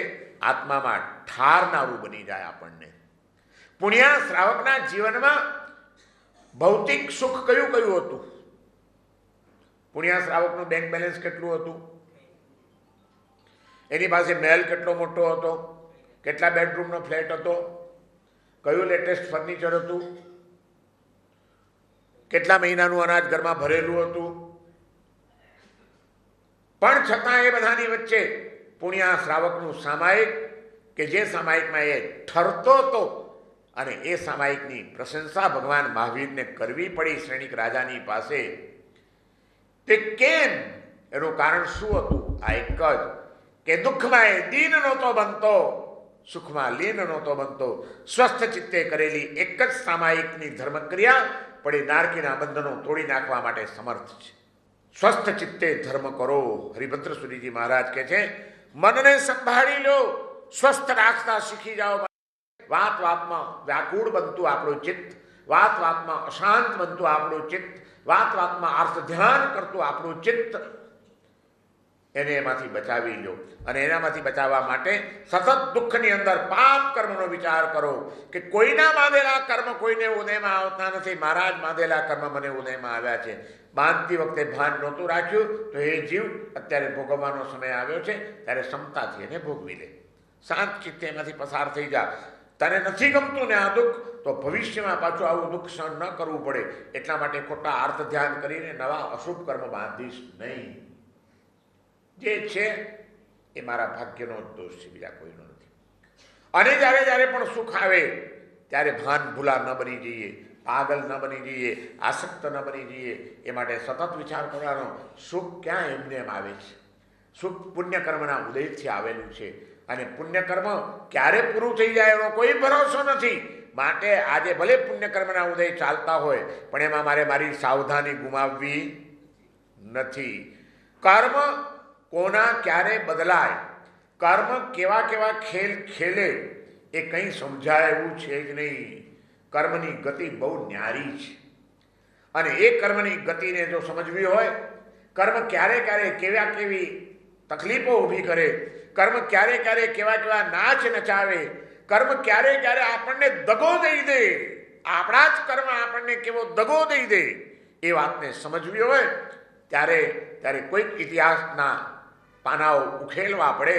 આત્મામાં ઠારનારું બની જાય આપણને. પુણ્યા શ્રાવકના જીવનમાં ભૌતિક સુખ કયું કયું હતું? પુણ્યા શ્રાવકનું બેંક બેલેન્સ કેટલું હતું? એની પાસે મહેલ કેટલો મોટો હતો? કેટલા બેડરૂમનો ફ્લેટ હતો? કયું લેટેસ્ટ ફર્નિચર હતું? કેટલા મહિનાનું અનાજ ઘરમાં ભરેલું હતું? પણ છતાં એ બધાની વચ્ચે પુણ્યા શ્રાવકનું સામાયિક કે જે સામાયિકમાં એ ઠરતો હતો અને એ સામાયિકની પ્રશંસા ભગવાન મહાવીરને કરવી પડી શ્રેણિક રાજાની પાસે. તે કેમ? એનું કારણ શું હતું? આ એક જ કે દુઃખમાં એ દીન નહોતો બનતો, સુખમાં લીન નહોતો બનતો. સ્વસ્થ ચિત્તે કરેલી એક જ સામાયિકની ધર્મક્રિયા પણ એ નારકીના બંધનો તોડી નાખવા માટે સમર્થ છે. સ્વસ્થ ચિત્તે ધર્મ કરો. હરિભદ્ર સુરીજી મહારાજ કહે છે, મનને સંભાળી લો, સ્વસ્થ રાખતા શીખી જાઓ. વાત વાતમાં વ્યાકુળ બનતું આપણું ચિત્ત, વાત વાતમાં અશાંત બનતું આપણું ચિત્ત, વાત વાતમાં અર્થ ધ્યાન કરતું આપણું ચિત્ત, એને એમાંથી બચાવી લો. અને એનામાંથી બચાવવા માટે સતત દુઃખની અંદર પાપ કર્મનો વિચાર કરો કે કોઈના બાંધેલા કર્મ કોઈને ઉદયમાં આવતા નથી. મહારાજ બાંધેલા કર્મ મને ઉદયમાં આવ્યા છે. બાંધતી વખતે ભાન નહોતું રાખ્યું તો એ જીવ અત્યારે ભોગવવાનો સમય આવ્યો છે, ત્યારે ક્ષમતાથી એને ભોગવી લે. શાંત ચિત્તે એમાંથી પસાર થઈ જા. તને નથી ગમતું ને આ દુઃખ, તો ભવિષ્યમાં પાછું આવું દુઃખ સહન ન કરવું પડે એટલા માટે ખોટા અર્થ ધ્યાન કરીને નવા અશુભ કર્મ બાંધીશ નહીં. જે છે એ મારા ભાગ્યનો જ દોષ છે, બીજા કોઈનો નથી. અને જ્યારે જ્યારે પણ સુખ આવે ત્યારે ભાન ભૂલા ન બની જઈએ, પાગલ ન બની જઈએ, આસક્ત ન બની જઈએ. એ માટે સતત વિચાર કરવાનો, સુખ ક્યાં એમને એમ આવે છે? સુખ પુણ્યકર્મના ઉદયથી આવેલું છે. અને પુણ્યકર્મ ક્યારે પૂરું થઈ જાય એનો કોઈ ભરોસો નથી. માટે આજે ભલે પુણ્યકર્મના ઉદય ચાલતા હોય, પણ એમાં મારી સાવધાની ગુમાવવી નથી. કર્મ કોના ક્યારે બદલાય, કર્મ કેવા કેવા ખેલ ખેલે એ કંઈ સમજાય એવું છે જ નહીં. કર્મની ગતિ બહુ ન્યારી છે. અને એ કર્મની ગતિને જો સમજવી હોય, કર્મ ક્યારે ક્યારે કેવા કેવી તકલીફો ઊભી કરે, કર્મ ક્યારે ક્યારે કેવા કેવા નાચ નચાવે, કર્મ ક્યારે ક્યારે આપણને દગો દઈ દે, આપણા જ કર્મ આપણને કેવો દગો દઈ દે, એ વાતને સમજવી હોય ત્યારે કોઈક ઇતિહાસના પાનાઓ ઉખેલવા પડે.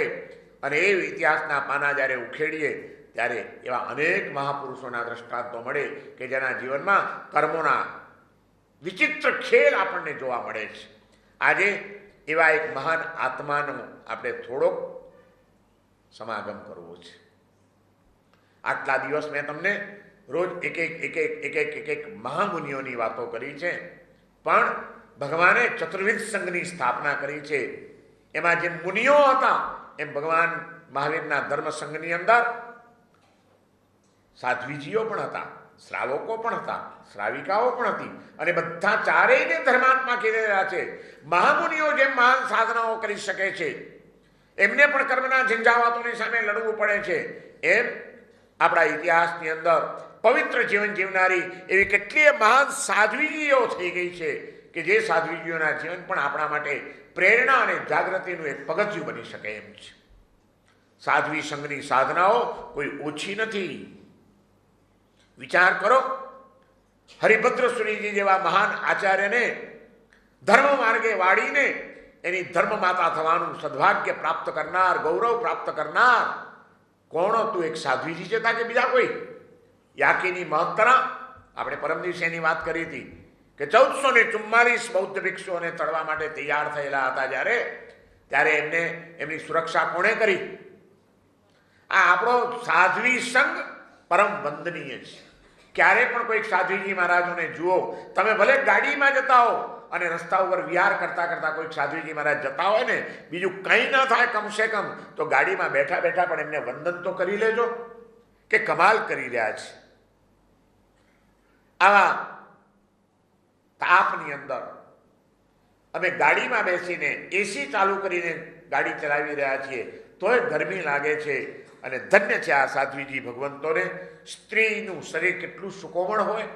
અને એ ઇતિહાસના પાના જ્યારે ઉખેડીએ ત્યારે એવા અનેક મહાપુરુષોના દ્રષ્ટાંતો મળે કે જેના જીવનમાં કર્મોના વિચિત્ર ખેલ આપણને જોવા મળે છે. આજે એવા એક મહાન આત્માનો આપણે થોડોક સમાગમ કરવો છે. આટલા દિવસ મેં તમને રોજ એક મહામુનિઓની વાતો કરી છે, પણ ભગવાને ચતુર્વિધ સંઘની સ્થાપના કરી છે. એમાં જેમ મુનિઓ હતા એમ ભગવાન મહાવીરના ધર્મ સંઘની અંદર સાધ્વીજીઓ પણ હતા, શ્રાવકો પણ હતા, શ્રાવિકાઓ પણ હતી. અને બધા ચારેયને ધર્માત્મા કહેલા છે. મહામુનિઓ જેમ મહાન સાધનાઓ કરી શકે છે, એમને પણ કર્મના ઝંઝાવાતોની સામે લડવું પડે છે, એમ આપણા ઇતિહાસની અંદર પવિત્ર જીવન જીવનારી એવી કેટલીય મહાન સાધ્વીજીઓ થઈ ગઈ છે કે જે સાધ્વીજીઓના જીવન પણ આપણા માટે પ્રેરણા અને જાગૃતિનું એક પગથિયું બની શકે એમ છે. સાધ્વી સંઘની સાધનાઓ કોઈ ઓછી નથી. વિચાર કરો, હરિભદ્ર સુરીજી જેવા મહાન આચાર્યને ધર્મ માર્ગે વાળીને એની ધર્મ માતા થવાનું સદભાગ્ય પ્રાપ્ત કરનાર, ગૌરવ પ્રાપ્ત કરનાર કોણ હતું? એક સાધ્વીજી હતા કે બીજા કોઈ? યાકીની મહત્તરા આપણે પરમ દિવસે એની વાત કરી હતી કે 1444 બૌદ્ધ ભિક્ષુઓને તળવા માટે તૈયાર થયેલા હતા ત્યારે એમની સુરક્ષા કોણે કરી? આ આપણો સાધ્વી સંઘ પરમ વંદનીય છે. ક્યારે પણ કોઈક સાધ્વીજી મહારાજોને જુઓ, તમે ભલે ગાડીમાં જતા હો અને રસ્તા ઉપર વિહાર કરતા કરતા કોઈક સાધ્વીજી મહારાજ જતા હોય ને, બીજું કંઈ ન થાય કમસે કમ તો ગાડીમાં બેઠા બેઠા પણ એમને વંદન તો કરી લેજો કે કમાલ કરી રહ્યા છે. આવા તાપની અંદર અમે ગાડીમાં બેસીને એસી ચાલુ કરીને ગાડી ચલાવી રહ્યા છીએ તોય ગરમી લાગે છે. અને ધન્ય છે આ સાધ્વીજી ભગવંતોને. સ્ત્રીનું શરીર કેટલું સુકોમળ હોય,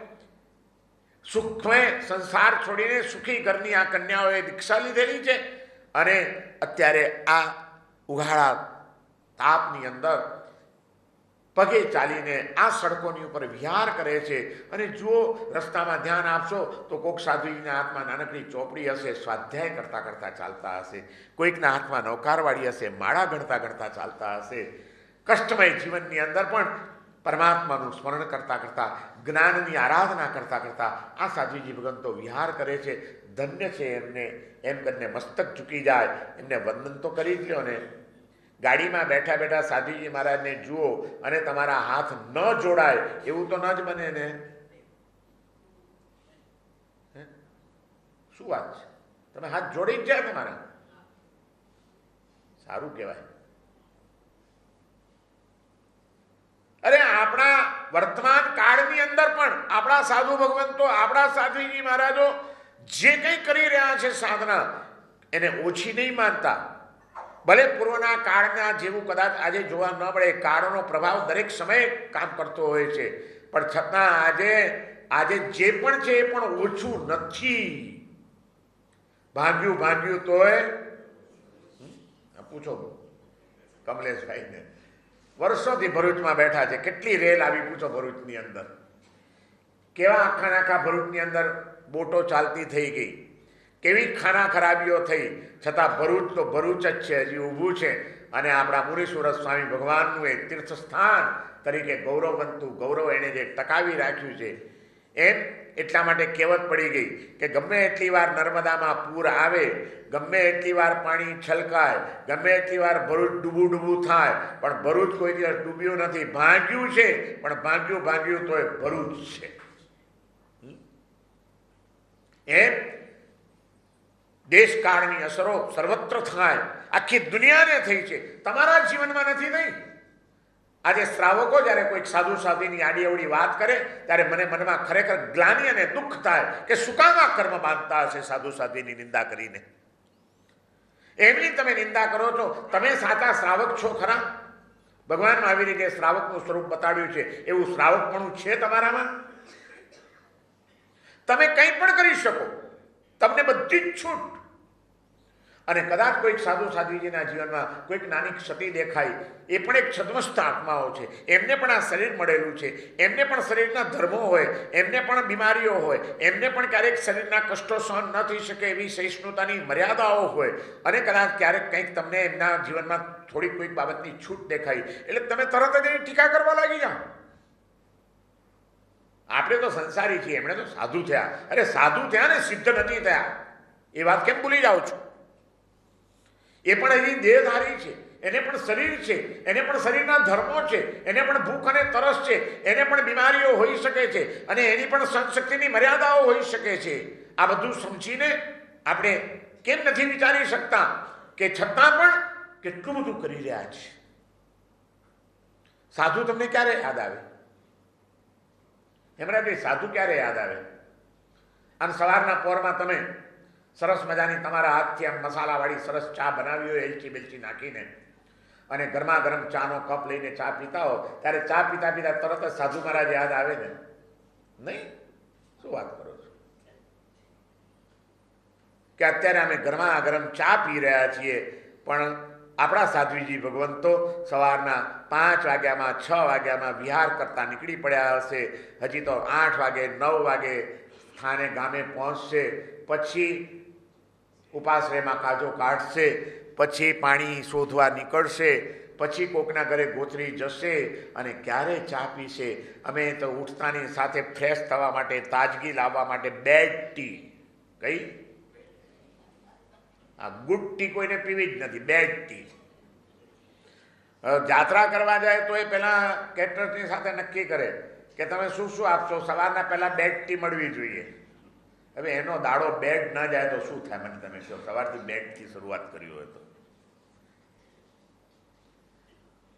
સુખમય સંસાર છોડીને સુખી ઘરની આ કન્યાઓએ દીક્ષા લીધેલી છે અને અત્યારે આ ઉઘાડા તાપની અંદર પગે ચાલીને આ સડકોની ઉપર વિહાર કરે છે. અને જુઓ, રસ્તામાં ધ્યાન આપશો તો કોઈક સાધ્વીજીના હાથમાં નાનકડી ચોપડી હશે, સ્વાધ્યાય કરતા કરતા ચાલતા હશે, કોઈકના હાથમાં નૌકારવાળી હશે, માળા ગણતા ગણતા ચાલતા હશે. કષ્ટમય જીવનની અંદર પણ પરમાત્માનું સ્મરણ કરતા કરતા, જ્ઞાનની આરાધના કરતા કરતા આ સાધ્વીજી ભગવંતો વિહાર કરે છે. ધન્ય છે એમને. એમ કરીને મસ્તક ઝૂકી જાય, એમને વંદન તો કરી જ લ્યો ને. ગાડીમાં બેઠા બેઠા સાધ્વીજી મહારાજને જુઓ અને તમારા હાથ ન જોડાય એવું તો ન જ બને ને. શું વાત છે? તમે હાથ જોડી જ જાય તમારા, સારું કહેવાય. અરે આપણા વર્તમાન કાળની અંદર અંદર પણ આપણા સાધુ ભગવંતો, આપણા સાધુજી મહારાજો જે કંઈ કરી રહ્યા છે સાધના, એને ઓછી નહીં માનતા. ભલે પૂર્વના કાળના જેવું કદાચ આજે જોવા ન મળે, કાળનો પ્રભાવ દરેક સમયે કામ કરતો હોય છે, પણ છતાં આજે જે પણ છે એ પણ ઓછું નથી. ભાગ્યું તોય પૂછો કમલેશભાઈને, વર્ષોથી ભરૂચમાં બેઠા છે, કેટલી રેલ આવી પૂછો ભરૂચની અંદર, કેવા આખા ભરૂચની અંદર બોટો ચાલતી થઈ ગઈ, કેવી ખાના ખરાબીઓ થઈ, છતાં ભરૂચ તો ભરૂચ જ છે, હજી ઊભું છે. અને આપણા મુનીશ્વર સ્વામી ભગવાનનું એ તીર્થસ્થાન તરીકે ગૌરવવંતું ગૌરવ એણે જે ટકાવી રાખ્યું છે, એમ એટલા માટે કહેવત પડી ગઈ કે ગમે એટલી વાર નર્મદામાં પૂર આવે, ગમે એટલી વાર પાણી છલકાય, ગમે એટલી વાર ભરૂચ ડૂબું થાય, પણ ભરૂચ કોઈ દિવસ ડૂબ્યું નથી. ભાગ્યું છે, પણ ભાગ્યું તોય ભરૂચ છે. એમ દેશકાળની અસરો સર્વત્ર થાય, આખી દુનિયાને થઈ છે, તમારા જીવનમાં નથી થઈ. આજે શ્રાવકો જ્યારે કોઈક સાધુ સાધુની આડી અવડી વાત કરે ત્યારે મને મનમાં ખરેખર ગ્લાનિ અને દુઃખ થાય કે શું કામ આ કર્મ બાંધતા હશે સાધુ સાધુની નિંદા કરીને. એમની તમે નિંદા કરો છો, તમે સાચા શ્રાવક છો ખરા? ભગવાન મહાવીરે જે શ્રાવકનું સ્વરૂપ બતાડ્યું છે એવું શ્રાવકપણું છે તમારામાં? તમે કંઈ પણ કરી શકો, તમને બધી જ છૂટ. અને કદાચ કોઈક સાધુ સાધુજીના જીવનમાં કોઈક નાની ક્ષતિ દેખાય, એ પણ એક છદ્મસ્ત આત્માઓ છે, એમને પણ આ શરીર મળેલું છે, એમને પણ શરીરના ધર્મો હોય, એમને પણ બીમારીઓ હોય, એમને પણ ક્યારેક શરીરના કષ્ટો સહન ન થઈ શકે એવી સહિષ્ણુતાની મર્યાદાઓ હોય. અને કદાચ ક્યારેક કંઈક તમને એમના જીવનમાં થોડીક કોઈક બાબતની છૂટ દેખાય એટલે તમે તરત જ એની ટીકા કરવા લાગી જાઓ. આપણે તો સંસારી છીએ, એમણે તો સાધુ થયા. અરે સાધુ થયા ને સિદ્ધ નથી થયા, એ વાત કેમ ભૂલી જાઓ છો? એ પણ એની દેહધારી છે, એને પણ શરીર છે, એને પણ શરીરના ધર્મો છે, એને પણ ભૂખ અને તરસ છે, એને પણ બીમારીઓ હોઈ શકે છે, અને એની પણ સહનશક્તિની મર્યાદાઓ હોઈ શકે છે. આ બધું સમજીને આપણે કેમ નથી વિચારી શકતા કે છતાં પણ કેટલું બધું કરી રહ્યા છે. સાધુ તમને ક્યારે યાદ આવે? હેમરાજભાઈ, સાધુ ક્યારે યાદ આવે? અને સવારના પોરમાં તમે સરસ મજાની તમારા હાથથી આમ મસાલાવાળી સરસ ચા બનાવી હોય, એલચી બેલચી નાખીને, અને ગરમા ગરમ ચાનો કપ લઈને ચા પીતા હો, ત્યારે ચા પીતા પીતા તરત જ સાધુ મહારાજ યાદ આવે ને? નહીં? શું વાત કરો છો કે અત્યારે અમે ગરમા ગરમ ચા પી રહ્યા છીએ, પણ આપણા સાધ્વીજી ભગવંતો સવારના 5 વાગ્યામાં 6 વાગ્યામાં વિહાર કરતા નીકળી પડ્યા હશે. હજી તો 8 વાગે 9 વાગે સ્થાને ગામે પહોંચશે, પછી ઉપાશ્રયમાં કાજો કાઢશે, પછી પાણી શોધવા નીકળશે, પછી કોકના ઘરે ગોતરી જશે અને ક્યારે ચા પીશે. અમે તો ઉઠતાની સાથે ફ્રેશ થવા માટે, તાજગી લાવવા માટે બેડ ટી, કઈ આ ગુડ ટી કોઈને પીવી જ નથી, બેડ ટી. જાત્રા કરવા જાય તો એ પહેલાં કેટરરની સાથે નક્કી કરે કે તમે શું શું આપશો, સવારના પહેલાં બેડ ટી મળવી જોઈએ. હવે એનો દાડો બેડ ન જાય તો શું થાય મને તમે કહો? સવારથી બેડથી શરૂઆત કરી હોય તો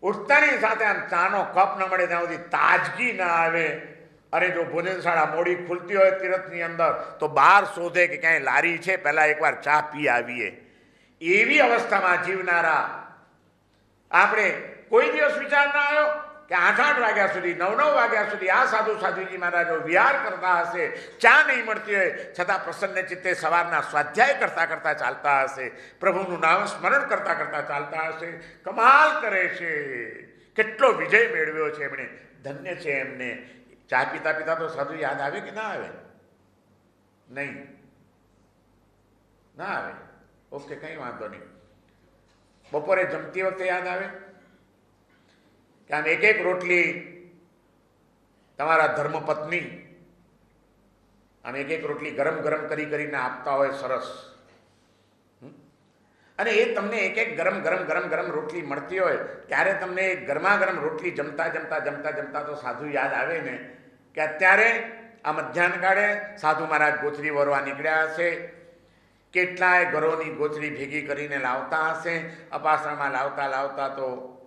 ઉઠતાની સાથે આમ ચાનો કપ ન મળે ત્યાં સુધી તાજગી ના આવે. અને જો ભોજનશાળા મોડી ખુલતી હોય તીરથની અંદર તો બહાર શોધે કે ક્યાંય લારી છે, પહેલાં એકવાર ચા પી આવીએ. એવી અવસ્થામાં જીવનારા આપણે કોઈ દિવસ વિચાર ના આવ્યો કે 8-8 વાગ્યા સુધી, 9-9 વાગ્યા સુધી આ સાધુ સાધુજી મહારાજો વિહાર કરતા હશે, ચા નહીં મળતી હોય છતાં પ્રસન્ન ચિત્તે સવારના સ્વાધ્યાય કરતા કરતા ચાલતા હશે, પ્રભુનું નામ સ્મરણ કરતા કરતા ચાલતા હશે. કમાલ કરે છે, કેટલો વિજય મેળવ્યો છે એમણે, ધન્ય છે એમને. ચા પીતા પીતા તો સાધુ યાદ આવે કે ના આવે? નહીં, ના આવે. ઓકે, કંઈ વાંધો નહીં. બપોરે જમતી વખતે યાદ આવે કે આમ એક એક રોટલી તમારા ધર્મપત્ની આમ એક એક રોટલી ગરમ ગરમ કરીને આપતા હોય સરસ, અને એ તમને એક એક ગરમ ગરમ રોટલી મળતી હોય ત્યારે તમને ગરમા ગરમ રોટલી જમતા તો સાધુ યાદ આવે ને કે અત્યારે આ મધ્યાહન કાળે સાધુ મહારાજ ગોથરી વરવા નીકળ્યા હશે, કેટલાય ઘરોની ગોથરી ભેગી કરીને લાવતા હશે, અપાસણમાં લાવતા તો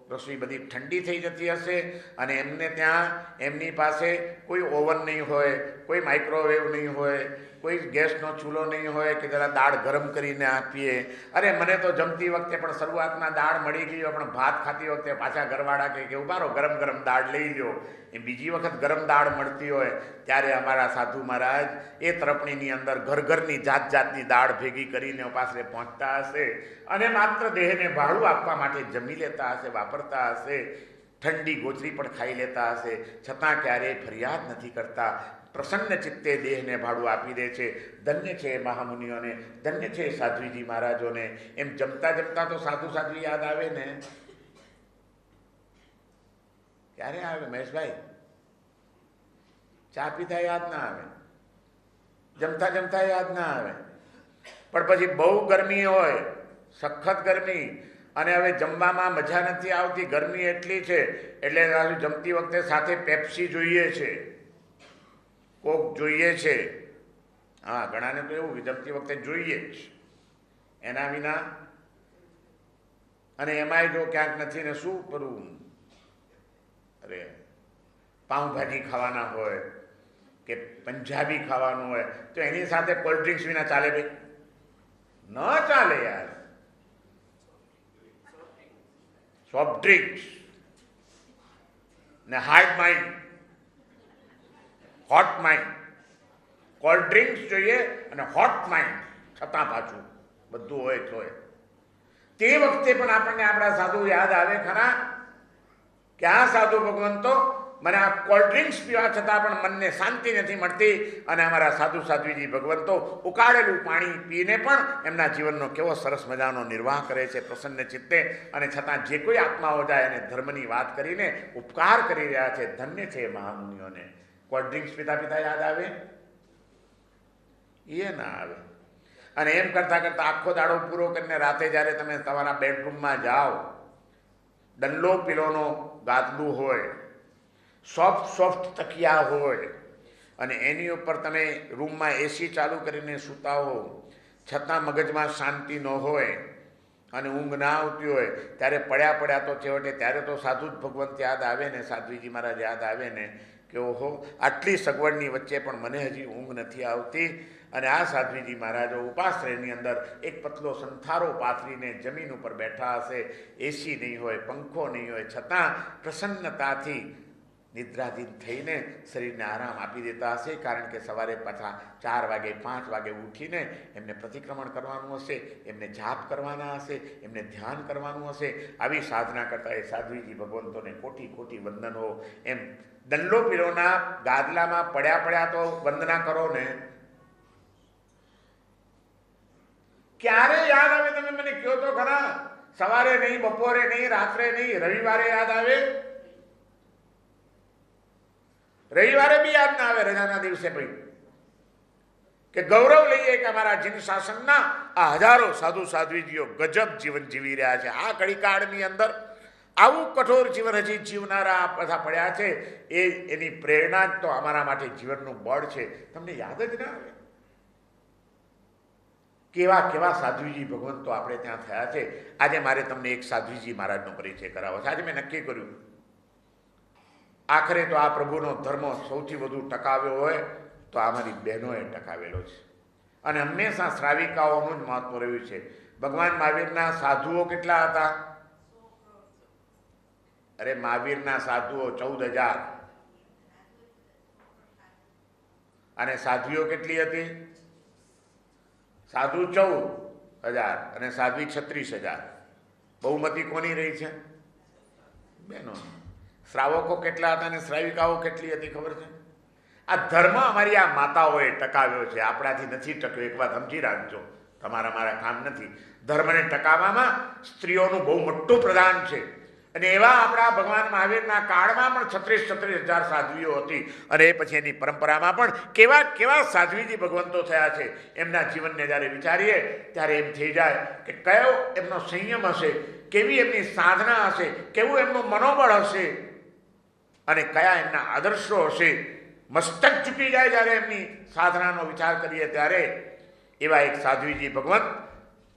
રસોઈ બધી ઠંડી થઈ જતી હશે અને એમને ત્યાં એમની પાસે કોઈ ઓવન નહીં હોય, કોઈ માઇક્રોવેવ નહીં હોય, કોઈ ગેસનો ચૂલો નહીં હોય કે જરા દાળ ગરમ કરીને આપીએ. અરે મને તો જમતી વખતે પણ શરૂઆતમાં દાળ મળી ગઈ હોય પણ ભાત ખાતી વખતે પાછા ઘરવાળા કે ઉભારો ગરમ ગરમ દાળ લઈ લો. એ બીજી વખત ગરમ દાળ મળતી હોય ત્યારે અમારા સાધુ મહારાજ એ તરફણીની અંદર ઘર ઘરની જાત જાતની દાળ ભેગી કરીને પાસે પહોંચતા હશે અને માત્ર દેહને ભાડું આપવા માટે જમી લેતા હશે, વાપરતા હશે, ઠંડી ગોચરી પણ ખાઈ લેતા હશે, છતાં ક્યારેય ફરિયાદ નથી કરતા. પ્રસન્ન ચિત્તે દેહને ભાડું આપી દે છે. ધન્ય છે એ મહામુનિઓને, ધન્ય છે સાધ્વીજી મહારાજોને. એમ જમતા જમતા તો સાધુ સાધ્વી યાદ આવે ને. ક્યારે આવે મહેશભાઈ? ચા પીતા યાદ ના આવે, જમતા જમતા યાદ ના આવે, પણ પછી બહુ ગરમી હોય, સખત ગરમી, અને હવે જમવામાં મજા નથી આવતી, ગરમી એટલી છે એટલે જમતી વખતે સાથે પેપ્સી જોઈએ છે, કોક જોઈએ છે. હા, ઘણાને તો એવું કે જમતી વખતે જોઈએ જ, એના વિના. અને એમાંય જો ક્યાંક નથી ને શું કરવું, અરે પાઉંભાજી ખાવાના હોય કે પંજાબી ખાવાનું હોય તો એની સાથે કોલ્ડ ડ્રિંક્સ વિના ચાલે ભાઈ? ન ચાલે યાર. સોફ્ટ ડ્રિંક્સ ને hard mind, hot mind. Cold drinks જોઈએ અને હોટ માઇન્ડ, છતાં પાછું બધું હોય તોય. તે વખતે પણ આપણને આપણા સાધુ યાદ આવે ખરા કે આ સાધુ ભગવંતો મને આ કોલ્ડ ડ્રિંક્સ પીવા છતાં પણ મનને શાંતિ નથી મળતી, અને અમારા સાધુ સાધ્વીજી ભગવંતો ઉકાળેલું પાણી પીને પણ એમના જીવનનો કેવો સરસ મજાનો નિર્વાહ કરે છે પ્રસન્ન ચિત્તે. અને છતાં જે કોઈ આત્માઓ જાય અને ધર્મની વાત કરીને ઉપકાર કરી રહ્યા છે. ધન્ય છે એ મહામુનિઓને. કોલ્ડ ડ્રિંક્સ પીતા પીતા યાદ આવે? એ ના આવે. અને એમ કરતાં કરતાં આખો દાડો પૂરો કરીને રાતે જ્યારે તમે તમારા બેડરૂમમાં જાઓ, ડલ્લો પીલોનો ગાદલું હોય, સોફ્ટ તકિયા હોય, અને એની ઉપર તમે રૂમમાં એસી ચાલુ કરીને સૂતા હો, છતાં મગજમાં શાંતિ ન હોય અને ઊંઘ ના આવતી હોય, ત્યારે પડ્યા તો છેવટે ત્યારે તો સાધુ જ ભગવંત યાદ આવે ને, સાધ્વીજી મહારાજ યાદ આવે ને કે ઓહો, આટલી સગવડની વચ્ચે પણ મને હજી ઊંઘ નથી આવતી. અને આ સાધ્વીજી મહારાજો ઉપાશ્રયની અંદર એક પતલો સંથારો પાથરીને જમીન ઉપર બેઠા હશે, એસી નહીં હોય, પંખો નહીં હોય, છતાં પ્રસન્નતાથી નિદ્રાધીન થઈને શરીરને આરામ આપી દેતા હશે. કારણ કે સવારે પાછા 4 વાગે 5 વાગે ઉઠીને એમને પ્રતિક્રમણ કરવાનું હશે, એમને જાપ કરવાના હશે, એમને ધ્યાન કરવાનું હશે. આવી સાધના કરતા એ સાધ્વીજી ભગવંતોને કોટી કોટી વંદનો. એમ દલ્લો પીરોના ગાદલામાં પડ્યા તો વંદના કરો ને. ક્યારે યાદ આવે તમે મને કહો તો ખરા? સવારે નહીં, બપોરે નહીં, રાત્રે નહીં, રવિવારે યાદ આવે? રવિવારે બી યાદ ના આવે, રજાના દિવસે ભાઈ, કે ગૌરવ લઈએ કે અમારા જીન શાસનના આ હજારો સાધુ સાધ્વીજીઓ ગજબ જીવન જીવી રહ્યા છે. આ કળીકાળની અંદર આવું કઠોર જીવન હજી જીવનારા બધા પડ્યા છે. એની પ્રેરણા જ તો અમારા માટે જીવનનું બળ છે. તમને યાદ જ ના આવે? કેવા સાધ્વીજી ભગવંતો આપણે ત્યાં થયા છે. આજે મારે તમને એક સાધ્વીજી મહારાજનો પરિચય કરાવવો છે. આજે મેં નક્કી કર્યું, આખરે તો આ પ્રભુનો ધર્મ સૌથી વધુ ટકાવ્યો હોય તો આ મારી બહેનોએ ટકાવેલો છે. અને હંમેશા શ્રાવિકાઓનું જ મહત્વ રહ્યું છે. ભગવાન મહાવીરના સાધુઓ કેટલા હતા? અરે મહાવીરના સાધુઓ 14,000 અને સાધ્વીઓ કેટલી હતી? સાધુ 14,000 અને સાધ્વી 36,000. બહુમતી કોની રહી છે? બહેનો. શ્રાવકો કેટલા હતા અને શ્રાવિકાઓ કેટલી હતી ખબર છે? આ ધર્મ અમારી આ માતાઓએ ટકાવ્યો છે, આપણાથી નથી ટક્યો. એક વાત સમજી રાખજો, તમારા મારા કામ નથી. ધર્મને ટકાવવામાં સ્ત્રીઓનું બહુ મોટું પ્રદાન છે. અને એવા આપણા ભગવાન મહાવીરના કાળમાં પણ 36,000 સાધ્વીઓ હતી. અને એ પછી એની પરંપરામાં પણ કેવા સાધ્વીજી ભગવંતો થયા છે. એમના જીવનને જ્યારે વિચારીએ ત્યારે એમ થઈ જાય કે કયો એમનો સંયમ હશે, કેવી એમની સાધના હશે, કેવું એમનું મનોબળ હશે, અને કયા એમના આદર્શો હશે. મસ્તક ઝૂકી જાય જ્યારે એમની સાધનાનો વિચાર કરીએ ત્યારે. એવા એક સાધ્વીજી ભગવંત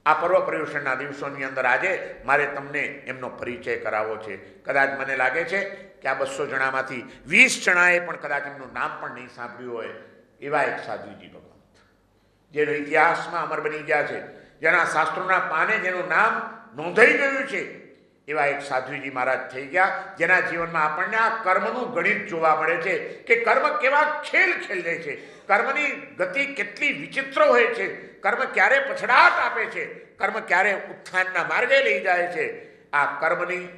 આ પર્વ પર્યુષણના દિવસોની અંદર આજે મારે તમને એમનો પરિચય કરાવવો છે. કદાચ મને લાગે છે કે આ 200 જણામાંથી 20 જણાએ પણ કદાચ એમનું નામ પણ નહીં સાંભળ્યું હોય એવા એક સાધ્વીજી ભગવંત, જેનો ઇતિહાસમાં અમર બની ગયા છે, જેના શાસ્ત્રોના પાને જેનું નામ નોંધાઈ ગયું છે, એવા એક સાધ્વીજી મહારાજ થઈ ગયા, જેના જીવનમાં આપણને આ કર્મનું ગણિત જોવા મળે છે કે કર્મ કેવા ખેલ ખેલે છે, કર્મની ગતિ કેટલી વિચિત્ર હોય છે, કર્મ ક્યારે પછડાટ આપે છે, કર્મ ક્યારે ઉત્થાનના માર્ગે લઈ જાય છે. આ કર્મની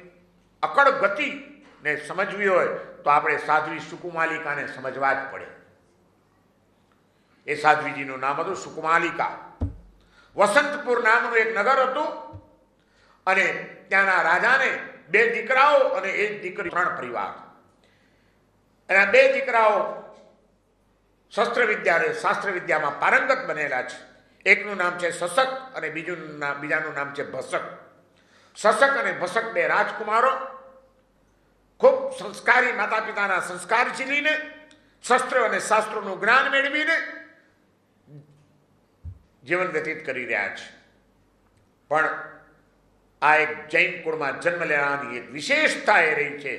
અકળ ગતિને સમજવી હોય તો આપણે સાધ્વી સુકુમાલિકાને સમજવા જ પડે. એ સાધ્વીજીનું નામ હતું સુકુમાલિકા. વસંતપુર નામનું એક નગર હતું અને ત્યાંના રાજાને 2 દીકરાઓ અને 1 દીકરી, 3 પરિવાર. એના 2 દીકરાઓ શસ્ત્ર વિદ્યા શાસ્ત્ર વિદ્યામાં પારંગત બનેલા છે. એકનું નામ છે સસક અને બીજાનું નામ છે ભસક. સસક અને ભસક 2 રાજકુમારો ખૂબ સંસ્કારી માતા પિતાના સંસ્કાર ઝીલીને શસ્ત્ર અને શાસ્ત્રોનું જ્ઞાન મેળવીને જીવન વ્યતીત કરી રહ્યા છે. પણ આ એક જૈન કુળમાં જન્મ લેવાની એક વિશેષતા એ રહી છે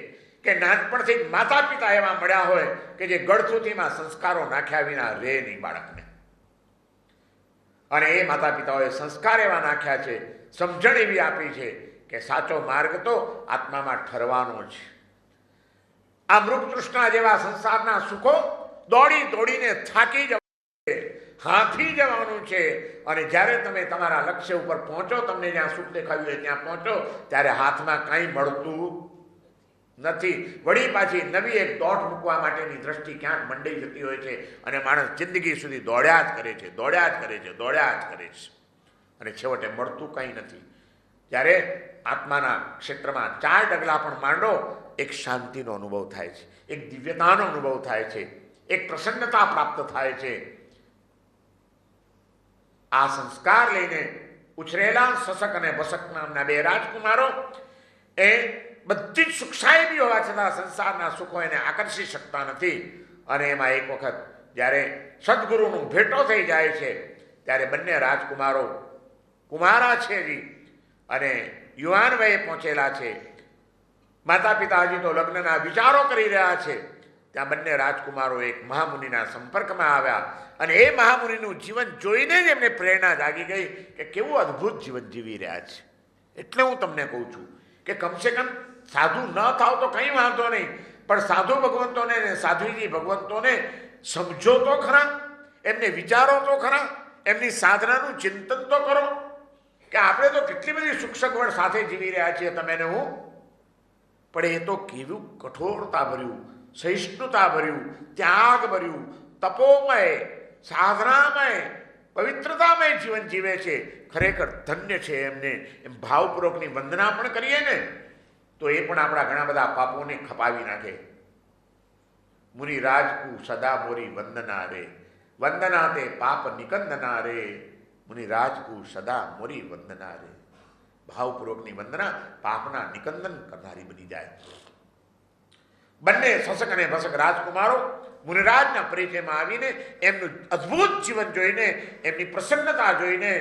કે નાનપણથી માતા પિતા એવા મળ્યા હોય કે જે ગળથુથીમાં સંસ્કારો નાખ્યા વિના રહે નહીં બાળકને. અને એ માતા પિતાઓએ સંસ્કાર એવા નાખ્યા છે, સમજણ એવી આપી છે કે સાચો માર્ગ તો આત્મામાં ઠરવાનો છે. આ મૃગ તૃષ્ણા જેવા સંસારના સુખો દોડી દોડીને થાકી જવા, હાંફી જવાનું છે. અને જ્યારે તમે તમારા લક્ષ્ય ઉપર પહોંચો, તમને જ્યાં સુખ દેખાયું હોય ત્યાં પહોંચો, ત્યારે હાથમાં કાંઈ મળતું નથી. વળી પાછી નવી એક દોટ મૂકવા માટેની દ્રષ્ટિ ક્યાંક મંડાઈ જતી હોય છે અને માણસ જિંદગી સુધી દોડ્યા જ કરે છે, દોડ્યા જ કરે છે, દોડ્યા જ કરે છે અને છેવટે મળતું કંઈ નથી. જ્યારે આત્માના ક્ષેત્રમાં 4 ડગલા પણ માંડો, એક શાંતિનો અનુભવ થાય છે, એક દિવ્યતાનો અનુભવ થાય છે, એક પ્રસન્નતા પ્રાપ્ત થાય છે. આ સંસ્કાર લઈને ઉછરેલા સસક અને ભસક નામના 2 રાજકુમારો એ બધી જ સુખસાહેબી હોવા છતાં સંસારના સુખો એને આકર્ષી શકતા નથી. અને એમાં એક વખત જ્યારે સદગુરુનું ભેટો થઈ જાય છે ત્યારે બંને રાજકુમારો કુમારા છે અને યુવાન વયે પહોંચેલા છે. માતા પિતા હજી તો લગ્નના વિચારો કરી રહ્યા છે. ત્યાં બંને રાજકુમારો એક મહામુનિના સંપર્કમાં આવ્યા અને એ મહામુનિનું જીવન જોઈને જ એમને પ્રેરણા જાગી ગઈ કે કેવું અદ્ભુત જીવન જીવી રહ્યા છે. એટલે હું તમને કહું છું કે કમસે કમ સાધુ ન થાવ તો કંઈ વાંધો નહીં, પણ સાધુ ભગવંતોને ને સાધ્વીજી ભગવંતોને સમજો તો ખરા, એમને વિચારો તો ખરા, એમની સાધનાનું ચિંતન તો કરો કે આપણે તો કેટલી બધી સુખ સગવડ સાથે જીવી રહ્યા છીએ તમે ને હું, પણ એ તો કેવું કઠોરતા ભર્યું, સહિષ્ણુતા ભર્યું, ત્યાગ ભર્યું, તપોમય, સાધનામય, પવિત્રતામય જીવન જીવે છે. ખરેખર ધન્ય છે એમને. એમ ભાવપૂર્વકની વંદના પણ કરીએ ને તો એ પણ આપણા ઘણા બધા પાપોને ખપાવી નાખે. મુનિ રાજકુ સદા મોરી વંદના રે, વંદના તે પાપ નિકંદના રે, મુનિ રાજકુ સદા મોરી વંદના રે. ભાવપૂર્વકની વંદના પાપના નિકંદન કરનારી બની જાય. બંને સસક અને ભસક રાજકુમારો મુનિરાજના પરિચયમાં આવીને એમનું અદ્ભુત જીવન જોઈને, એમની પ્રસન્નતા જોઈને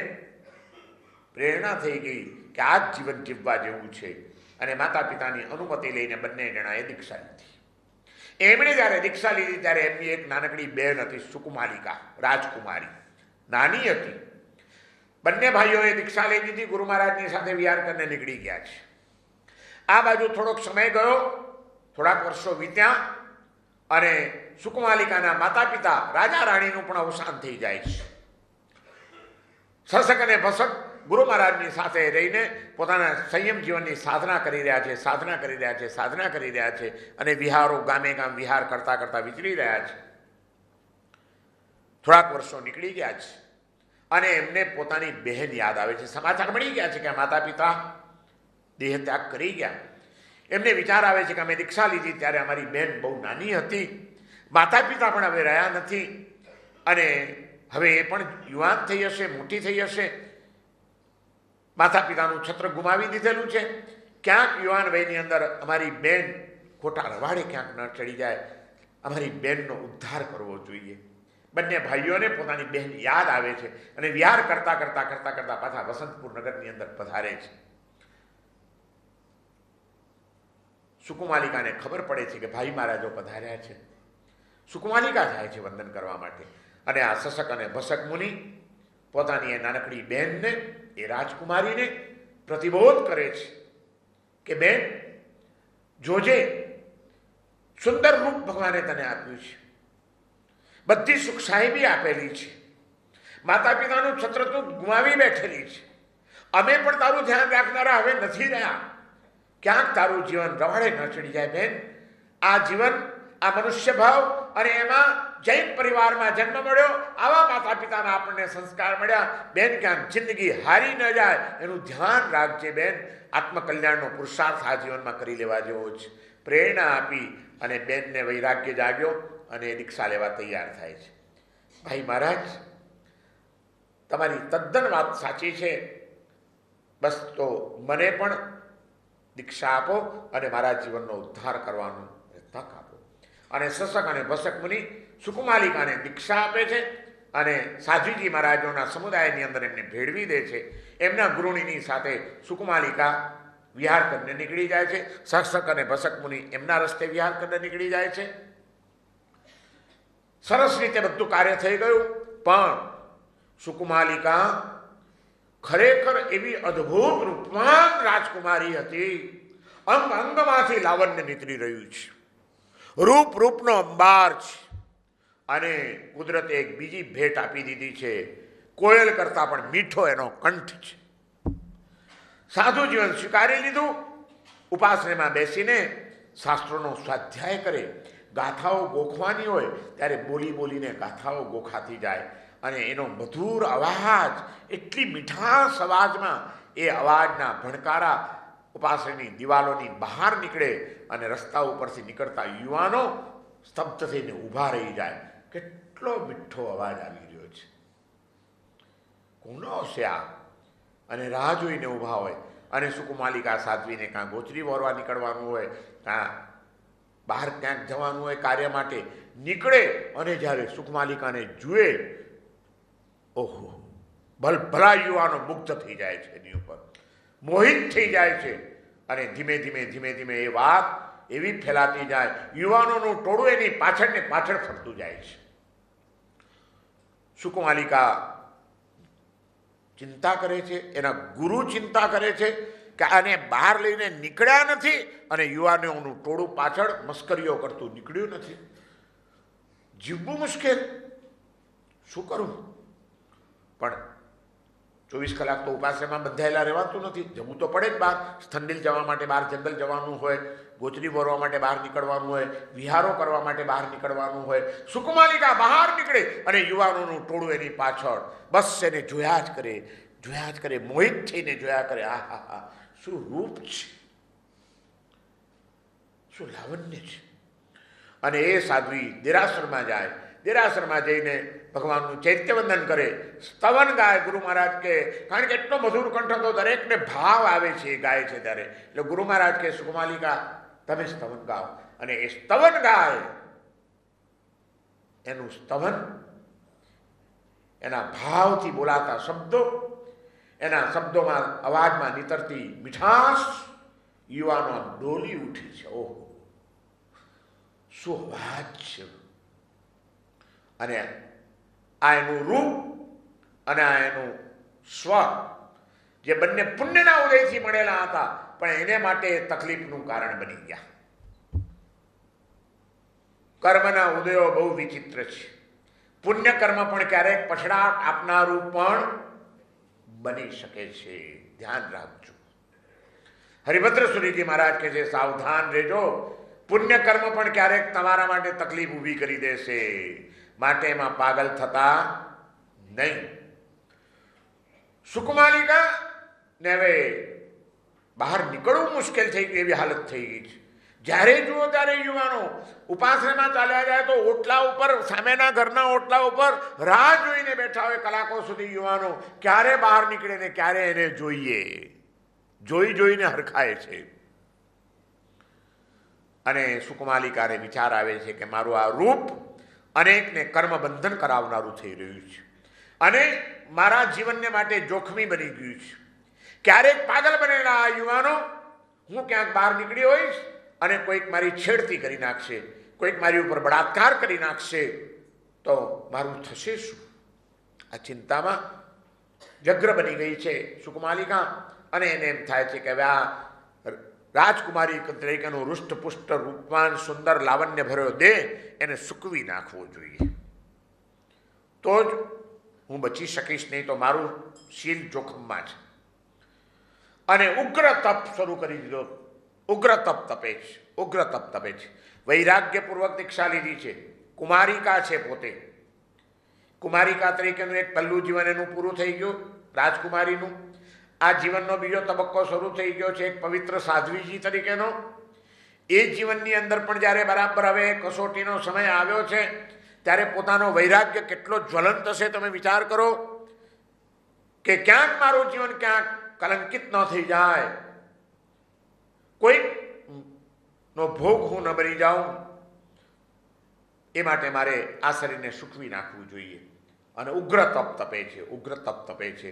પ્રેરણા થઈ ગઈ કે આ જ જીવન જીવવા જેવું છે. અને માતા પિતાની અનુમતિ લઈને બંને જણાએ દીક્ષા લીધી. એમણે જ્યારે દીક્ષા લીધી ત્યારે એમની એક નાનકડી બહેન હતી, સુકુમાલિકા, રાજકુમારી, નાની હતી. બંને ભાઈઓએ દીક્ષા લઈ લીધી, ગુરુ મહારાજની સાથે વિહાર કરીને નીકળી ગયા છે. આ બાજુ થોડોક સમય ગયો, થોડાક વર્ષો વીત્યા અને સુકુમાલિકાના માતા પિતા રાજા રાણીનું પણ અવસાન થઈ જાય છે. સસક અને ભસક ગુરુ મહારાજની સાથે રહીને પોતાના સંયમ જીવનની સાધના કરી રહ્યા છે, સાધના કરી રહ્યા છે, સાધના કરી રહ્યા છે અને વિહારો ગામે ગામ વિહાર કરતા કરતા વિચરી રહ્યા છે. થોડાક વર્ષો નીકળી ગયા છે અને એમને પોતાની બહેન યાદ આવે છે. સમાચાર મળી ગયા છે કે માતા પિતા દેહ ત્યાગ કરી ગયા. એમને વિચાર આવે છે કે અમે દીક્ષા લીધી ત્યારે અમારી બહેન બહુ નાની હતી, માતા પિતા પણ હવે રહ્યા નથી અને હવે એ પણ યુવાન થઈ હશે, મોટી થઈ હશે, માતા પિતાનું છત્ર ગુમાવી દીધેલું છે. ક્યાંક યુવાન વયની અંદર અમારી બેન ખોટા રવાડે ક્યાંક ન ચડી જાય, અમારી બેનનો ઉદ્ધાર કરવો જોઈએ. બંને ભાઈઓને પોતાની બહેન યાદ આવે છે અને વિહાર કરતા કરતા કરતા કરતા પાછા વસંતપુર નગરની અંદર પધારે છે. સુકુમાલિકાને ખબર પડે છે કે ભાઈ મહારાજો પધાર્યા છે. સુકુમાલિકા જાય છે વંદન કરવા માટે અને આ સસક અને ભસક મુનિ પોતાની એ નાનકડી બહેનને, એ રાજકુમારીને પ્રતિબોધ કરે છે કે બેન, જોજે, સુંદર રૂપ ભગવાને તને આપ્યું છે, બધી સુખ સાહેબી આપેલી છે, માતા પિતાનું છત્ર તું ગુમાવી બેઠેલી છે, અમે પણ તારું ધ્યાન રાખનારા હવે નથી રહ્યા, ક્યાંક તારું જીવન રવાડે ન ચડી જાય બેન. આ જીવન, આ મનુષ્ય ભાવ અને એમાં જૈન પરિવારમાં જન્મ મળ્યો, આવા માતા પિતાના આપણને સંસ્કાર મળ્યા બેન, ક્યાંક જિંદગી હારી ન જાય એનું ધ્યાન રાખજે બેન. આત્મકલ્યાણનો પુરુષાર્થ આ જીવનમાં કરી લેવા જેવો છે. પ્રેરણા આપી અને બેનને વૈરાગ્ય જાગ્યો અને દીક્ષા લેવા તૈયાર થાય છે. ભાઈ મહારાજ, તમારી તદ્દન વાત સાચી છે, બસ તો મને પણ દીક્ષા આપો અને મારા જીવનનો ઉદ્ધાર કરવાનો તક આપો. અને સસક અને ભસક મુનિ સુકુમાલિકાને દીક્ષા આપે છે અને સાધ્વીજી મહારાજોના સમુદાયની અંદર એમને ભેળવી દે છે. એમના ગૃહિણીની સાથે સુકુમાલિકા વિહાર કરીને નીકળી જાય છે. સસક અને ભસક મુનિ એમના રસ્તે વિહાર કરીને નીકળી જાય છે. સરસ રીતે બધું કાર્ય થઈ ગયું, પણ સુકુમાલિકા ખરેખર એવી અદ્ભુત રૂપવાન રાજકુમારી હતી. અંગ અંગમાંથી લાવણ્ય નીતરી રહ્યું છે, રૂપ રૂપનો અંબાર છે. અને કુદરતે એક બીજી ભેટ આપી દીધી છે, કોયલ કરતા પણ મીઠો એનો કંઠ છે. સાધુ જીવન સ્વીકારી લીધું, ઉપાસનામાં બેસીને શાસ્ત્રોનો સ્વાધ્યાય કરે. ગાથાઓ ગોખવાની હોય ત્યારે બોલી બોલીને ગાથાઓ ગોખાતી જાય અને એનો મધુર અવાજ, એટલી મીઠાશ અવાજમાં એ અવાજના ભણકારા ઉપાસનાની દિવાલોની બહાર નીકળે અને રસ્તા ઉપરથી નીકળતા યુવાનો સ્તબ્ધ થઈને ઊભા રહી જાય. કેટલો મીઠો અવાજ આવી રહ્યો છે, કોનો હશે આ? અને રાહ જોઈને ઊભા હોય. અને સુકુમાલિકા સાધ્વીને કાં ગોચરી વોરવા નીકળવાનું હોય, કાં બહાર ક્યાંક જવાનું હોય કાર્ય માટે નીકળે અને જ્યારે સુકુમાલિકાને જુએ, ઓહો, ભલા યુવાનો મુગ્ધ થઈ જાય છે, એની ઉપર મોહિત થઈ જાય છે. અને ધીમે ધીમે ધીમે ધીમે એ વાત એવી ફેલાતી જાય, યુવાનોનું ટોળું એની પાછળ ને પાછળ ફરતું જાય છે. સુકુમાલિકા ચિંતા કરે છે, એના ગુરુ ચિંતા કરે છે કે આને બહાર લઈને નીકળ્યા નથી અને યુવાનોનું ટોળું પાછળ મસ્કરીઓ કરતું નીકળ્યું નથી. જીવવું મુશ્કેલ, શું કરું? પણ 24 કલાક તો ઉપાસનામાં બંધાયેલા રહેવાતું નથી, જવું તો પડે જ બહાર. સ્થંડિલ જવા માટે બહાર જંગલ જવાનું હોય, ગોચરી ભરવા માટે બહાર નીકળવાનું હોય, વિહારો કરવા માટે બહાર નીકળવાનું હોય. સુકુમાલિકા બહાર નીકળે અને યુવાનોનું ટોળું એની પાછળ બસ એને જોયા જ કરે, જોયા જ કરે, મોહિત થઈને જોયા કરે. આ હા હા, શું રૂપ છે, શું લાવણ્ય છે. અને એ સાધ્વી દેરાસરમાં જાય. દેરાસરમાં જઈને ભગવાનનું ચૈત્યવંદન કરે, સ્તવન ગાય. ગુરુ મહારાજ કે, કારણ કે એટલો મધુર કંઠ હતો, દરેકને ભાવ આવે છે એ ગાય છે ત્યારે. એટલે ગુરુ મહારાજ કે, સુકુમાલિકા તમે સ્તવન ગાઓ. અને એ સ્તવન ગાય, એનું સ્તવન, એના ભાવથી બોલાતા શબ્દો, એના શબ્દોમાં અવાજમાં નીતરતી મીઠાશ, યુવાનો ડોલી ઉઠી છે. ઓહો, શું અવાજ છે! અને આ એનું રૂપ અને આ એનું સ્વર, જે બંને પુણ્યના ઉદયથી મળેલા હતા, પણ એને માટે તકલીફનું કારણ બની ગયા. કર્મના ઉદયો બહુ વિચિત્ર છે. પુણ્ય કર્મ પણ ક્યારેક પછડાટ આપનારું પણ બની શકે છે. ધ્યાન રાખજો. હરિભદ્ર સુરીજી મહારાજ કહે છે, સાવધાન રહેજો, પુણ્ય કર્મ પણ ક્યારેક તમારા માટે તકલીફ ઊભી કરી દેશે, માટે એમાં પાગલ થતા નહીં. સુકુમાલિકા ને હવે બહાર નીકળવું મુશ્કેલ થઈ ગયું, એવી હાલત થઈ ગઈ છે. જ્યારે જુઓ ત્યારે યુવાનો ઉપાસનામાં ચાલ્યા જાય તો ઓટલા ઉપર, સામેના ઘરના ઓટલા ઉપર રાહ જોઈને બેઠા હોય કલાકો સુધી યુવાનો, ક્યારે બહાર નીકળે ને ક્યારે એને જોઈએ. જોઈને હરખાય છે. અને સુકુમાલિકાને વિચાર આવે છે કે મારું આ રૂપ અનેકને કર્મબંધન કરાવનારું થઈ રહ્યું છે અને મારા જીવનને માટે જોખમી બની ગયું છે. ક્યારેક પાગલ બનેલા આ યુવાનો, હું ક્યાંક બહાર નીકળી હોઈશ અને કોઈક મારી છેડતી કરી નાખશે, કોઈક મારી ઉપર બળાત્કાર કરી નાખશે, તો મારું થશે શું? આ ચિંતામાં વ્યગ્ર બની ગઈ છે સુકુમાલિકા અને એને એમ થાય છે કે હવે આ રાજકુમારી તરીકેનું રૂષ્ટપુષ્ટ રૂપવાન સુંદર લાવણ્ય ભર્યો દેહ એને સૂકવી નાખવો જોઈએ, તો જ હું બચી શકીશ, નહીં તો મારું શીલ જોખમમાં છે. અને ઉગ્ર તપ શરૂ કરી દીધો. ઉગ્ર તપ તપે છે, ઉગ્ર તપ તપે છે. વૈરાગ્યપૂર્વક દીક્ષા લીધી છે. કુમારિકા છે પોતે. કુમારિકા તરીકેનું એક પહેલું જીવન એનું પૂરું થઈ ગયું રાજકુમારીનું. આ જીવનનો બીજો તબક્કો શરૂ થઈ ગયો છે એક પવિત્ર સાધ્વીજી તરીકેનો. એ જીવનની અંદર પણ જ્યારે બરાબર હવે કસોટીનો સમય આવ્યો છે ત્યારે પોતાનો વૈરાગ્ય કેટલો જ્વલંત હશે તમે વિચાર કરો કે ક્યાંક મારું જીવન ક્યાંક કલંકિત ન થઈ જાય, કોઈનો ભોગ હું ન બની જાઉં, એ માટે મારે આ શરીરને સૂકવી નાખવું જોઈએ. અને ઉગ્ર તપ તપે છે, ઉગ્ર તપ તપે છે,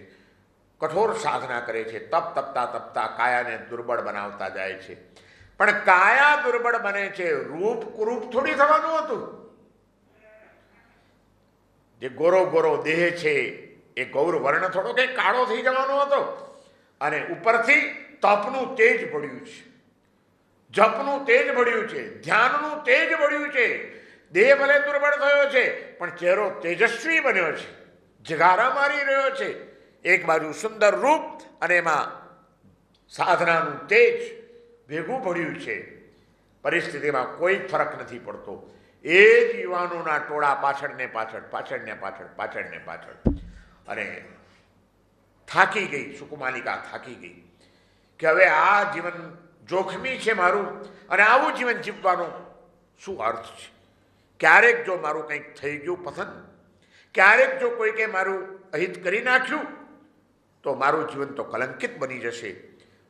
કઠોર સાધના કરે છે. તપ તપતા તપતા કાયાને દુર્બળ બનાવતા જાય છે. પણ કાયા દુર્બળ બને છે, રૂપ કુરૂપ થોડી થવાનું હતું. જે ગોરો ગોરો દેહ છે એ ગૌર વર્ણ થોડો કંઈ કાળો થઈ જવાનો હતો. અને ઉપરથી તપનું તેજ ભળ્યું છે, જપનું તેજ ભળ્યું છે, ધ્યાનનું તેજ ભળ્યું છે. દેહ ભલે દુર્બળ થયો છે પણ ચહેરો તેજસ્વી બન્યો છે, જગારા મારી રહ્યો છે. એક બાજુ સુંદર રૂપ અને એમાં સાધનાનું તેજ ભેગું ભળ્યું છે. પરિસ્થિતિમાં કોઈ ફરક નથી પડતો. એ જ યુવાનોના ટોળા પાછળને પાછળ, પાછળને પાછળ, પાછળને પાછળ. અને થાકી ગઈ સુકુમાલિકા, થાકી ગઈ કે હવે આ જીવન જોખમી છે મારું, અને આવું જીવન જીવવાનો શું અર્થ છે? ક્યારેક જો મારું કંઈક થઈ ગયું પસંદ, ક્યારેક જો કોઈકે મારું અહિત કરી નાખ્યું તો મારું જીવન તો કલંકિત બની જશે.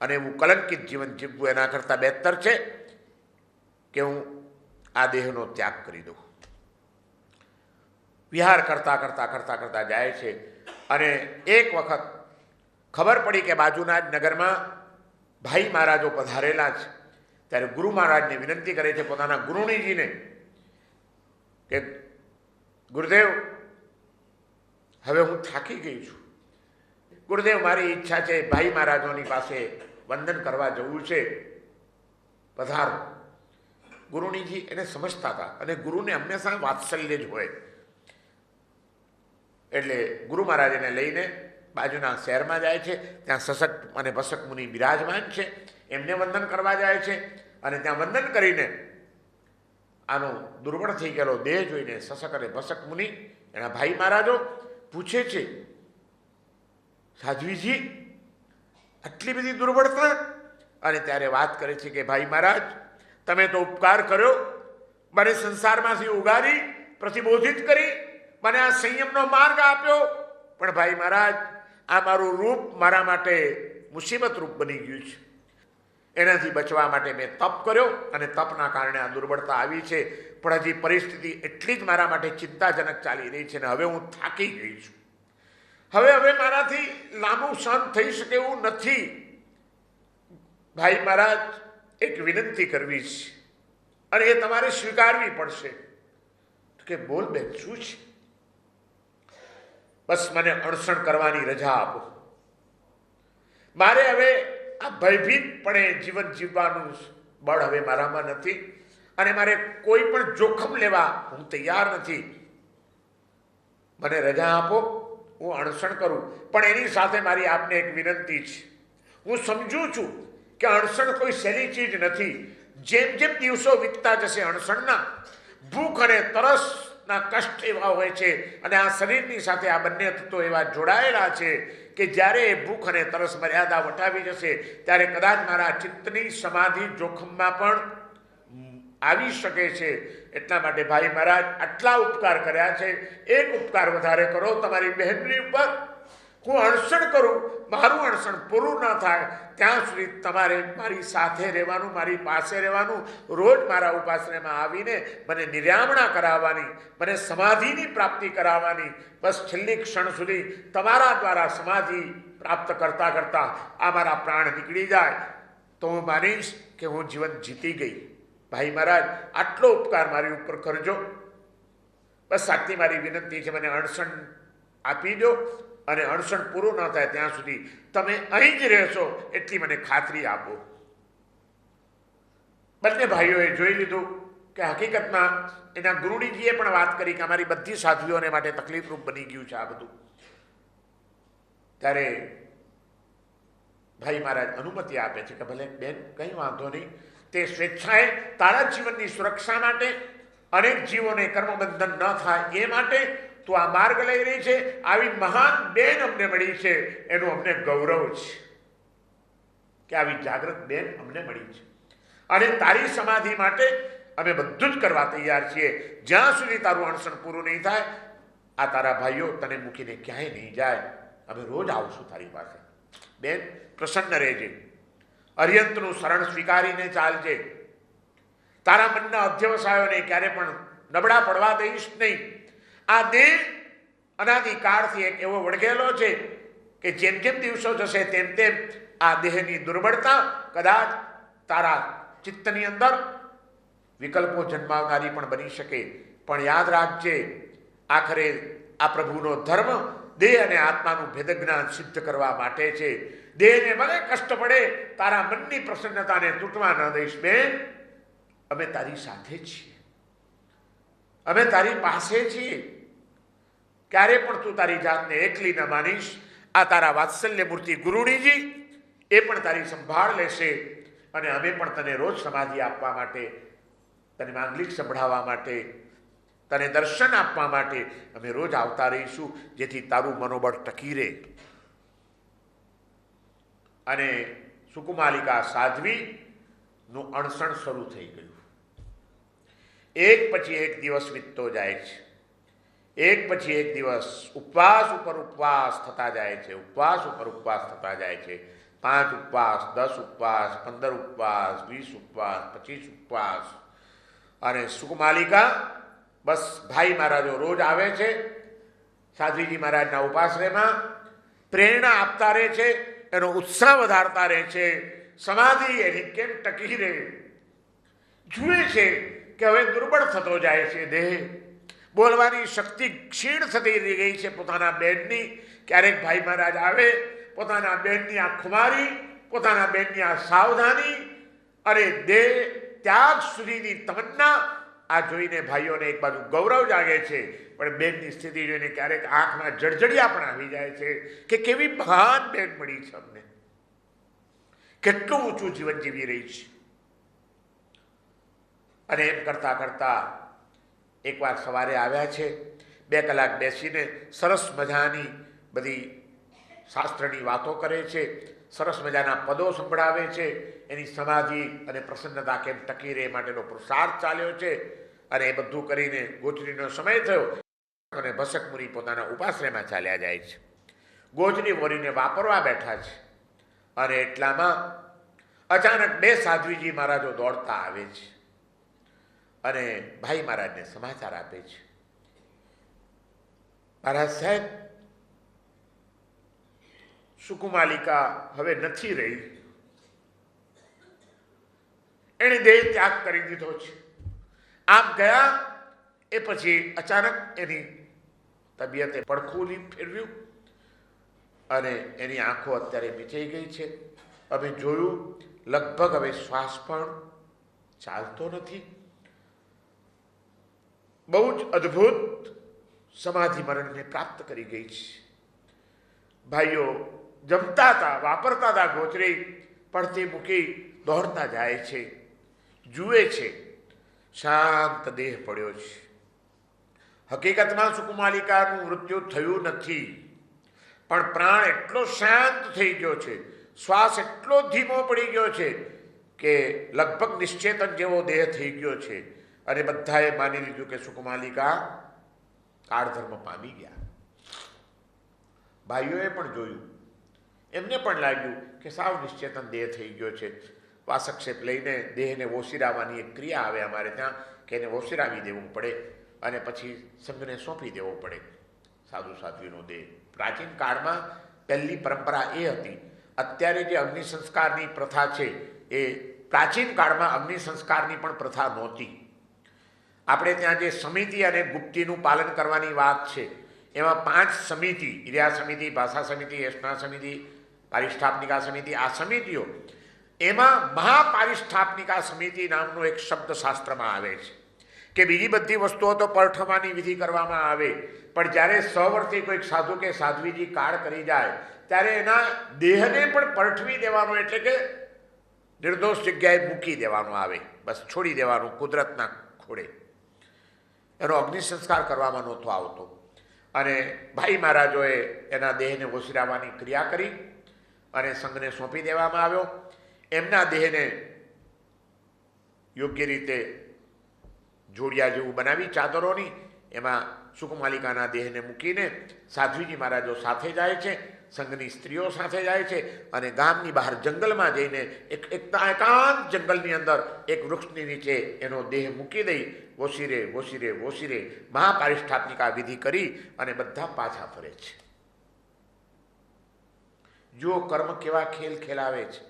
અને એવું કલંકિત જીવન જીવવું એના કરતાં બહેતર છે કે હું આ દેહનો ત્યાગ કરી દઉં. વિહાર કરતા કરતા કરતા કરતા જાય છે અને એક વખત ખબર પડી કે બાજુના જ નગરમાં ભાઈ મહારાજો પધારેલા છે. ત્યારે ગુરુ મહારાજને વિનંતી કરે છે પોતાના ગુરુણીજીને કે ગુરુદેવ, હવે હું થાકી ગઈ છું. ગુરુદેવ, મારી ઈચ્છા છે ભાઈ મહારાજોની પાસે વંદન કરવા જવું છે, પધારો. ગુરુણીજી એને સમજતા હતા અને ગુરુને હંમેશા વાત્સલ્ય જ હોય. એટલે ગુરુ મહારાજ એને લઈને બાજુના શહેરમાં જાય છે. ત્યાં સશક અને ભસક મુનિ બિરાજમાન છે, એમને વંદન કરવા જાય છે. અને ત્યાં વંદન કરીને આનો દુર્બળ થઈ ગયેલો દેહ જોઈને સશક અને ભસક મુનિ, એના ભાઈ મહારાજો પૂછે છે, સાધ્વીજી આટલી બધી દુર્બળતા? અને ત્યારે વાત કરે છે કે ભાઈ મહારાજ, તમે તો ઉપકાર કર્યો, મને સંસારમાંથી ઉગારી, પ્રતિબોધિત કરી, મને આ સંયમનો માર્ગ આપ્યો, પણ ભાઈ મહારાજ, આ મારું રૂપ મારા માટે મુસીબત રૂપ બની ગયું છે. એનાથી બચવા માટે મેં તપ કર્યો અને તપના કારણે આ દુર્બળતા આવી છે. પણ હજી પરિસ્થિતિ એટલી જ મારા માટે ચિંતાજનક ચાલી રહી છે ને હવે હું થાકી ગઈ છું. હવે મારાથી લાંબુ સહન થઈ શકે એવું નથી. ભાઈ મહારાજ, એક વિનંતી કરવી છે અને એ તમારે સ્વીકારવી પડશે. કે બોલ બેન, શું છે? બસ મને અણસણ કરવાની રજા આપો. મારે હવે આ ભયભીતપણે જીવન જીવવાનું બળ હવે મારામાં નથી અને મારે કોઈ પણ જોખમ લેવા હું તૈયાર નથી. મને રજા આપો, હું અણસણ કરું. પણ એની સાથે મારી આપને એક વિનંતી છે. હું સમજું છું કે અણસણ કોઈ સહેલી ચીજ નથી. જેમ જેમ દિવસો વીતતા જશે અણસણના, ભૂખ અને તરસના કષ્ટ એવા હોય છે અને આ શરીરની સાથે આ બંને તત્વો એવા જોડાયેલા છે કે જ્યારે એ ભૂખ અને તરસ મર્યાદા વટાવી જશે ત્યારે કદાચ મારા ચિત્તની સમાધિ જોખમમાં પણ આવી શકે છે. એટલા માટે ભાઈ મહારાજ, આટલા ઉપકાર કર્યા છે, એક ઉપકાર વધારે કરો તમારી બહેનની ઉપર. હું અણસણ કરું, મારું અણસણ પૂરું ન થાય ત્યાં સુધી તમારે મારી સાથે રહેવાનું, મારી પાસે રહેવાનું, રોજ મારા ઉપાસનામાં આવીને મને નિર્યામણા કરાવવાની, મને સમાધિની પ્રાપ્તિ કરાવવાની. બસ છેલ્લી ક્ષણ સુધી તમારા દ્વારા સમાધિ પ્રાપ્ત કરતા કરતા આ મારા પ્રાણ નીકળી જાય તો હું માનીશ કે હું જીવન જીતી ગઈ. ભાઈ મહારાજ, આટલો ઉપકાર મારી ઉપર કરજો. બસ આટલી મારી વિનંતી છે. મને અણસણ આપી દો અને અણસણ પૂરું ન થાય ત્યાં સુધી તમે અહીં જ રહેશો એટલી મને ખાતરી આપો. બંને ભાઈઓએ જોઈ લીધું કે હકીકતમાં એના ગુરુડીજીએ પણ વાત કરી કે અમારી બધી સાધ્વીઓને માટે તકલીફરૂપ બની ગયું છે આ બધું. ત્યારે ભાઈ મહારાજ અનુમતિ આપે છે કે ભલે બેન, કંઈ વાંધો નહીં. તે સ્વેચ્છાએ તારા જીવનની સુરક્ષા માટે, અનેક જીવોને કર્મબંધન ન થાય એ માટે તું આ માર્ગ લઈ રહી છે. આવી મહાન બેન અમને મળી છે એનું અમને ગૌરવ છે કે આવી જાગૃત બેન અમને મળી છે. અને તારી સમાધિ માટે અમે બધું જ કરવા તૈયાર છીએ. જ્યાં સુધી તારું અણસણ પૂરું નહીં થાય આ તારા ભાઈઓ તને મૂકીને ક્યાંય નહીં જાય. અમે રોજ આવશું તારી પાસે. બેન, પ્રસન્ન રહેજે, અર્યંતનું શરણ સ્વીકારીને ચાલજે. તારા મનના અધ્યવસાયોને ક્યારે પણ નબળા પડવા દઈશ નહીં. આ દેહ અનાદિકાળથી એક એવો વળગેલો છે કે જેમ જેમ દિવસો જશે તેમ તેમ આ દેહની દુર્બળતા કદાચ તારા ચિત્તની અંદર વિકલ્પો જન્માવનારી પણ બની શકે. પણ યાદ રાખજે, આખરે આ પ્રભુનો ધર્મ દેહ અને આત્માનું ભેદજ્ઞાન સિદ્ધ કરવા માટે છે. દેહને ભલે કષ્ટ પડે, તારા મનની પ્રસન્નતાને તૂટવા ન દઈશ. બેન, અમે તારી સાથે છીએ, અમે તારી પાસે છીએ. ક્યારે પણ તું તારી જાતને એકલી ન માનીશ. આ તારા વાત્સલ્ય મૂર્તિ ગુરુડીજી એ પણ તારી સંભાળ લેશે અને અમે પણ તને રોજ સમાધિ આપવા માટે, તને માંગલિક સંભળાવવા માટે, તને દર્શન આપવા માટે અમે રોજ આવતા રહીશું, જેથી તારું મનોબળ ટકી રહે. અને સુકુમાલિકા સાધ્વીનું અણસણ શરૂ થઈ ગયું. એક પછી એક દિવસ વીતતો જાય છે. એક પછી એક દિવસ ઉપવાસ ઉપર ઉપવાસ થતા જાય છે. ઉપવાસ ઉપર ઉપવાસ થતા જાય છે. 5 ઉપવાસ, 10 ઉપવાસ, 15 ઉપવાસ, 20 ઉપવાસ, 25 ઉપવાસ. અને સુકુમાલિકા બસ ભાઈ મહારાજો રોજ આવે છે સાધ્વીજી મહારાજના ઉપાશ્રયમાં, પ્રેરણા આપતા રહે છે, એનો ઉત્સાહ વધારતા રહે છે. સમાધિ એની કેમ ટકી રહે જુએ છે કે હવે દુર્બળ થતો જાય છે દેહ. બોલવાની શક્તિ ક્ષીણ થતી રહી ગઈ છે પોતાના બેનની. ક્યારેક ભાઈ મહારાજ આવે, પોતાના બેનની આ ખુમારી, પોતાના બેનની આ સાવધાની અને દેહ ત્યાગ સુધીની તમન્ના, આ જોઈને ભાઈઓને એક બાજુ ગૌરવ જાગે છે, પણ બેનની સ્થિતિ જોઈને ક્યારેક આંખમાં જળજળિયા પણ આવી જાય છે કે કેવી મહાન બેન મળી છે અમને, કેટલું ઊંચું જીવન જીવી રહી છે. અને એમ કરતા કરતા એકવાર સવારે આવ્યા છે, 2 કલાક બેસીને સરસ મજાની બધી શાસ્ત્રની વાતો કરે છે, સરસ મજાના પદો સંભળાવે છે. એની સમાધિ અને પ્રસન્નતા કેમ ટકી રહે માટેનો પુરુષાર્થ ચાલ્યો છે. અને એ બધું કરીને ગોચરીનો સમય થયો અને ભસક મુનિ પોતાના ઉપાશ્રયમાં ચાલ્યા જાય છે. ગોચરી વરીને વાપરવા બેઠા છે અને એટલામાં અચાનક 2 સાધ્વીજી મહારાજો દોડતા આવે છે અને ભાઈ મહારાજને સમાચાર આપે છે, મહારાજ સાહેબ, સુકુમાલિકા હવે નથી રહી, એણે દેહ ત્યાગ કરી દીધો છે. આપ ગયા એ પછી અચાનક એની તબિયતે પડખું ફેરવ્યું અને એની આંખો અત્યારે મીચાઈ ગઈ છે. અમે જોયું, લગભગ હવે શ્વાસ પણ ચાલતો નથી. બહુ જ અદ્ભુત સમાધિ મરણને પ્રાપ્ત કરી ગઈ છે. ભાઈઓ જમતા હતા, વાપરતા હતા ગોચરી, પડતી મૂકી દોડતા જાય છે. જુએ છે, શાંત દેહ પડ્યો છે. હકીકતમાં સુકુમાલિકાનું મૃત્યુ થયું નથી, પણ પ્રાણ એટલો શાંત થઈ ગયો છે, શ્વાસ એટલો ધીમો પડી ગયો છે કે લગભગ નિશ્ચેતન જેવો દેહ થઈ ગયો છે. અને બધાએ માની લીધું કે સુકુમાલિકા કાળધર્મ પામી ગયા. ભાઈઓએ પણ જોયું, એમને પણ લાગ્યું કે સાવ નિશ્ચેતન દેહ થઈ ગયો છે. વાસક્ષેપ લઈને દેહને ઓસિરાવવાની એક ક્રિયા આવે અમારે ત્યાં, કે એને ઓસિરાવી દેવું પડે અને પછી સંઘને સોંપી દેવો પડે સાધુ સાધ્વીનો દેહ. પ્રાચીન કાળમાં પહેલી પરંપરા એ હતી. અત્યારે જે અગ્નિ સંસ્કારની પ્રથા છે એ પ્રાચીન કાળમાં અગ્નિ સંસ્કારની પણ પ્રથા નહોતી. આપણે ત્યાં જે સમિતિ અને ગુપ્તીનું પાલન કરવાની વાત છે એમાં 5 સમિતિ, ઇર્યા સમિતિ, ભાષા સમિતિ, એષ્ણા સમિતિ, પારિષ્ઠાપનિકા સમિતિ, આ સમિતિઓ, એમાં મહાપારિષ્ઠાપનિકા સમિતિ નામનો એક શબ્દ શાસ્ત્રમાં આવે છે કે બીજી બધી વસ્તુઓ તો પરઠવાની વિધિ કરવામાં આવે, પણ જ્યારે સવર્તી કોઈક સાધુ કે સાધ્વીજી કાળ કરી જાય ત્યારે એના દેહને પણ પરઠવી દેવાનો, એટલે કે નિર્દોષ જગ્યાએ મૂકી દેવાનો આવે, બસ છોડી દેવાનું કુદરતના ખોળે. એનો અગ્નિ સંસ્કાર કરવામાં નહોતો આવતો. અને ભાઈ મહારાજોએ એના દેહને ઓસરાવવાની ક્રિયા કરી અને સંઘને સોંપી દેવામાં આવ્યો. એમના દેહને યોગ્ય રીતે જોડિયા જેવું બનાવી ચાદરોની, એમાં સુકમાલિકાના દેહને મૂકીને સાધ્વીજી મહારાજો સાથે જાય છે, સંઘની સ્ત્રીઓ સાથે જાય છે અને ગામની બહાર જંગલમાં જઈને એકાંત જંગલની અંદર એક વૃક્ષની નીચે એનો દેહ મૂકી દઈ ઓસિરે ઓસિરે ઓસિરે મહાપારિષ્ઠાપનિકા વિધિ કરી અને બધા પાછા ફરે છે. જો કર્મ કેવા ખેલ ખેલાવે છે.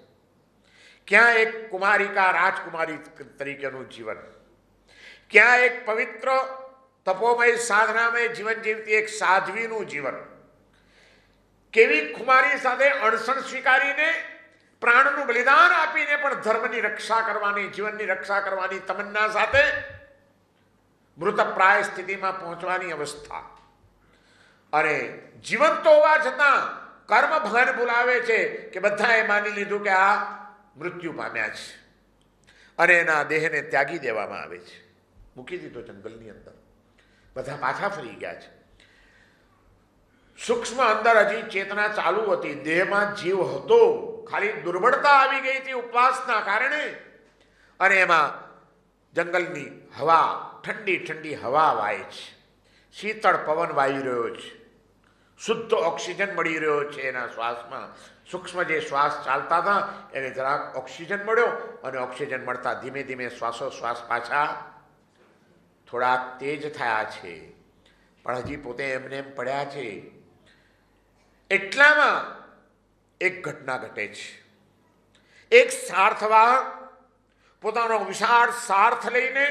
ક્યાં એક કુમારિકા રાજકુમારી તરીકેનું જીવન, ક્યાં એક પવિત્ર તપોમય સાધનામય જીવન જીવતી એક સાધ્વીનું જીવન, કેવી કુમારી સાથે અણસણ સ્વીકારીને પ્રાણનું બલિદાન આપીને પણ ધર્મની રક્ષા કરવાની, જીવનની રક્ષા કરવાની તમન્ના સાથે મૃતપ્રાય સ્થિતિમાં પહોંચવાની અવસ્થા. અને જીવંત હોવા છતાં કર્મ ભાન બોલાવે છે કે બધાએ માની લીધું કે આ મૃત્યુ પામ્યા છે અને એના દેહને ત્યાગી દેવામાં આવે છે. મૂકી દીધો જંગલની અંદર, બધા પાછા ફરી ગયા છે. સૂક્ષ્મ અંદર હજી ચેતના ચાલુ હતી, દેહમાં જીવ હતો, ખાલી દુર્બળતા આવી ગઈ હતી ઉપવાસના કારણે. અને એમાં જંગલની હવા, ઠંડી ઠંડી હવા વાય છે, શીતળ પવન વાઈ રહ્યો છે, શુદ્ધ ઓક્સિજન મળી રહ્યો છે એના શ્વાસમાં. સૂક્ષ્મ જે શ્વાસ ચાલતા હતા એને જરાક ઓક્સિજન મળ્યો અને ઓક્સિજન મળતા ધીમે ધીમે શ્વાસોશ્વાસ પાછા થોડાક તેજ થયા છે, પણ હજી પોતે એમને એમ પડ્યા છે. એટલામાં એક ઘટના ઘટે છે. એક સાર્થવાહ પોતાનો વિશાળ સાર્થ લઈને,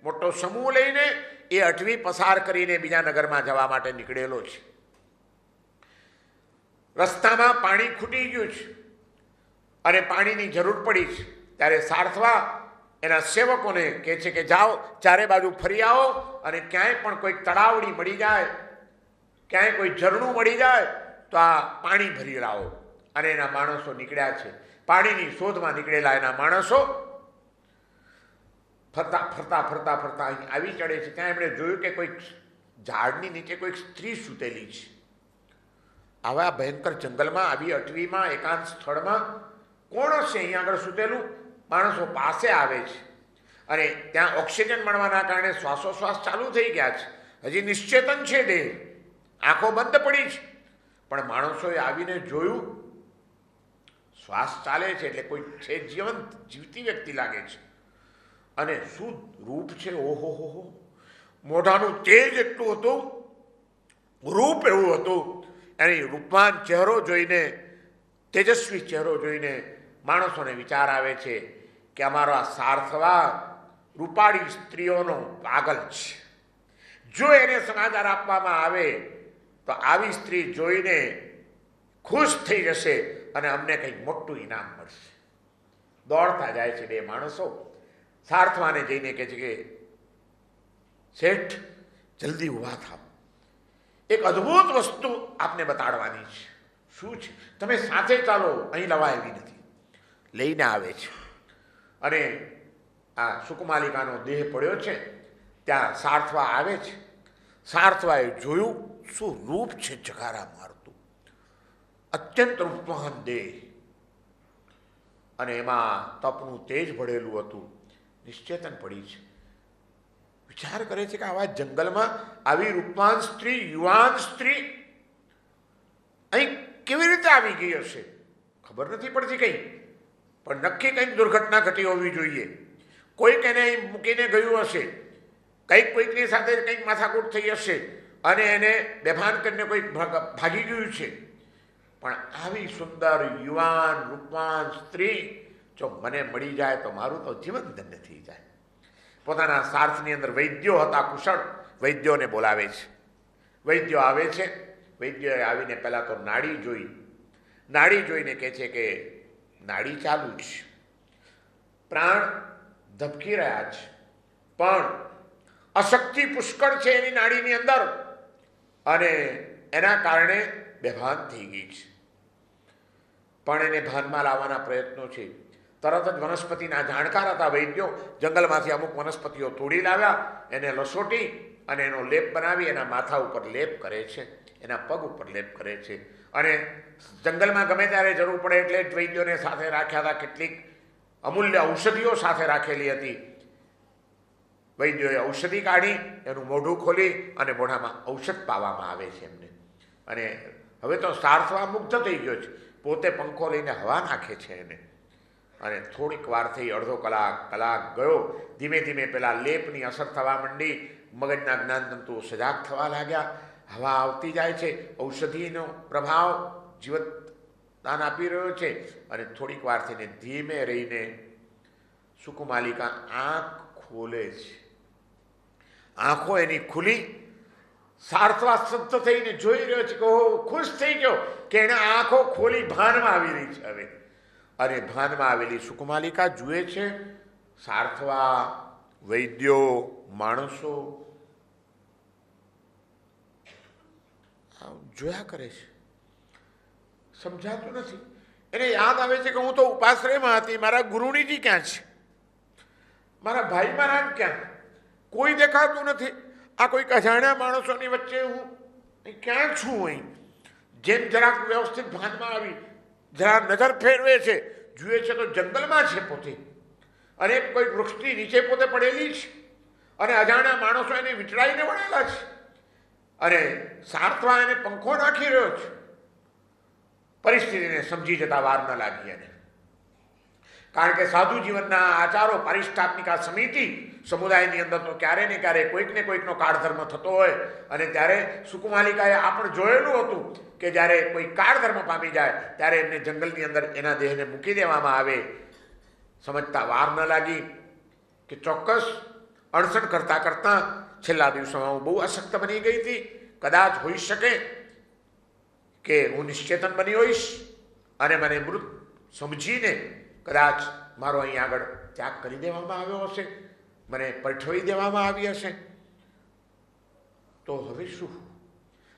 મોટો સમૂહ લઈને એ અટવી પસાર કરીને બીજા નગરમાં જવા માટે નીકળેલો છે. રસ્તામાં પાણી ખૂટી ગયું છે અને પાણીની જરૂર પડી છે. ત્યારે સાર્થવા એના સેવકોને કહે છે કે જાઓ, ચારે બાજુ ફરી આવો અને ક્યાંય પણ કોઈ તળાવડી મળી જાય, ક્યાંય કોઈ ઝરણું મળી જાય તો આ પાણી ભરી લાવો. અને એના માણસો નીકળ્યા છે. પાણીની શોધમાં નીકળેલા એના માણસો ફરતા ફરતા ફરતા ફરતા અહીં આવી ચડે છે. ત્યાં એમણે જોયું કે કોઈક ઝાડની નીચે કોઈક સ્ત્રી સૂતેલી છે. આવા ભયંકર જંગલમાં, આવી અટવીમાં, એકાંત સ્થળમાં કોણ હશે અહીંયા આગળ સૂતેલું? માણસો પાસે આવે છે અને ત્યાં ઓક્સિજન મળવાના કારણે શ્વાસોશ્વાસ ચાલુ થઈ ગયા છે. હજી નિશ્ચેતન છે દેહ, આંખો બંધ પડી છે, પણ માણસોએ આવીને જોયું શ્વાસ ચાલે છે એટલે કોઈ છે, જીવંત જીવતી વ્યક્તિ લાગે છે. અને શું રૂપ છે! ઓહો હો! મોઢાનું તેજ એટલું હતું, રૂપ એવું હતું. એની રૂપવાન ચહેરો જોઈને, તેજસ્વી ચહેરો જોઈને માણસોને વિચાર આવે છે કે અમારો આ સાર્થવા રૂપાળી સ્ત્રીઓનો પાગલ છે. જો એને સમાચાર આપવામાં આવે તો આવી સ્ત્રી જોઈને ખુશ થઈ જશે અને અમને કંઈક મોટું ઇનામ મળશે. દોડતા જાય છે બે માણસો. સાર્થવાને જઈને કહે છે કે શેઠ, જલ્દી ઊભા થાવ, એક અદ્ભુત વસ્તુ આપને બતાડવાની છે. શું છે? તમે સાથે ચાલો, અહીં લવા એવી નથી. લઈને આવે છે અને આ સુકમાલિકાનો દેહ પડ્યો છે ત્યાં સાર્થવા આવે છે. સાર્થવાએ જોયું, શું રૂપ છે જગારા મારતું, અત્યંત રૂપવાન દેહ અને એમાં તપનું તેજ ભળેલું હતું. નિશ્ચેતન પડી છે. વિચાર કરે છે કે આવા જંગલમાં આવી રૂપવાન સ્ત્રી, યુવાન સ્ત્રી, અહીં કેવી રીતે આવી ગઈ હશે ખબર નથી પડતી કંઈ, પણ નક્કી કંઈક દુર્ઘટના ઘટી હોવી જોઈએ. કોઈક એને અહીં મૂકીને ગયું હશે, કંઈક કોઈકની સાથે કંઈક માથાકૂટ થઈ હશે અને એને બેભાન કરીને કોઈક ભાગી ગયું છે. પણ આવી સુંદર યુવાન રૂપવાન સ્ત્રી જો મને મળી જાય તો મારું તો જીવન ધન્ય થઈ જાય. પોતાના સાર્થની અંદર વૈદ્યો હતા, કુશળ વૈદ્યોને બોલાવે છે. વૈદ્યો આવે છે. વૈદ્યોએ આવીને પહેલાં તો નાડી જોઈ. નાડી જોઈને કહે છે કે નાડી ચાલુ છે, પ્રાણ ધબકી રહ્યા છે, પણ અશક્તિ પુષ્કળ છે એની નાડીની અંદર અને એના કારણે બેભાન થઈ ગઈ છે. પણ એને ભાનમાં લાવવાના પ્રયત્નો છે. તરત જ વનસ્પતિના જાણકાર હતા વૈદ્યો, જંગલમાંથી અમુક વનસ્પતિઓ તોડી લાવ્યા, એને લસોટી અને એનો લેપ બનાવી એના માથા ઉપર લેપ કરે છે, એના પગ ઉપર લેપ કરે છે. અને જંગલમાં ગમે ત્યારે જરૂર પડે એટલે જ વૈદ્યોને સાથે રાખ્યા હતા. કેટલીક અમૂલ્ય ઔષધિઓ સાથે રાખેલી હતી. વૈદ્યોએ ઔષધિ કાઢી, એનું મોઢું ખોલી અને મોઢામાં ઔષધ પાવામાં આવે છે એમને. અને હવે તો સાર્થવા મુગ્ધ થઈ ગયો છે, પોતે પંખો લઈને હવા નાખે છે એને. અને થોડીક વાર થઈ, અડધો કલાક ગયો. ધીમે ધીમે પેલા લેપની અસર થવા માંડી, મગજના જ્ઞાનતંતુઓ સજાગ થવા લાગ્યા, હવા આવતી જાય છે, ઔષધિનો પ્રભાવ જીવતદાન આપી રહ્યો છે. અને થોડીક વાર થઈને ધીમે રહીને સુકુમાલિકા આંખ ખોલે છે. આંખો એની ખુલી. સાર્થવા સત્ત થઈને જોઈ રહ્યો છે કે ઓહો, ખુશ થઈ ગયો કે એને આંખો ખોલી ભાનમાં આવી રહી છે હવે. અને ભાનમાં આવેલી સુકુમાલિકા જુએ છે સાર્થવા, વૈદ્યો, માણસો જોયા કરે છે. સમજાતું નથી. એને યાદ આવે છે કે હું તો ઉપાશ્રયમાં હતી, મારા ગુરુણીજી ક્યાં છે, મારા ભાઈ મહારાજ ક્યાં, કોઈ દેખાતું નથી. આ કોઈક અજાણ્યા માણસોની વચ્ચે હું ક્યાં છું? અહીં જેમ જરાક વ્યવસ્થિત ભાનમાં આવી, જરા નજર ફેરવે છે, જુએ છે તો જંગલમાં છે પોતે, અને કોઈ વૃક્ષની નીચે પોતે પડેલી છે, અને અજાણ્યા માણસો એને વીંટળાઈને વળેલા છે, અને સાર્થવા એને પંખો નાખી રહ્યો છે. પરિસ્થિતિને સમજી જતા વાર ન લાગી એને. કારણ કે સાધુ જીવનના આચારો, પારિષ્ટાત્મિકા સમિતિ સમુદાયની અંદર તો ક્યારે ને ક્યારે કોઈક ને કોઈકનો કાળધર્મ થતો હોય. અને ત્યારે સુકુમાલિકાએ આ પણ જોયેલું હતું કે જ્યારે કોઈ કાળધર્મ પામી જાય ત્યારે એમને જંગલની અંદર એના દેહને મૂકી દેવામાં આવે. સમજતા વાર ન લાગી કે ચોક્કસ અણસણ કરતાં કરતાં છેલ્લા દિવસોમાં હું બહુ અશક્ત બની ગઈ હતી. કદાચ હોઈ શકે કે હું નિશ્ચેતન બની હોઈશ અને મને મૃત સમજીને કદાચ મારો અહીં આગળ ત્યાગ કરી દેવામાં આવ્યો હશે, મને પઠવી દેવામાં આવી હશે. તો હવે શું?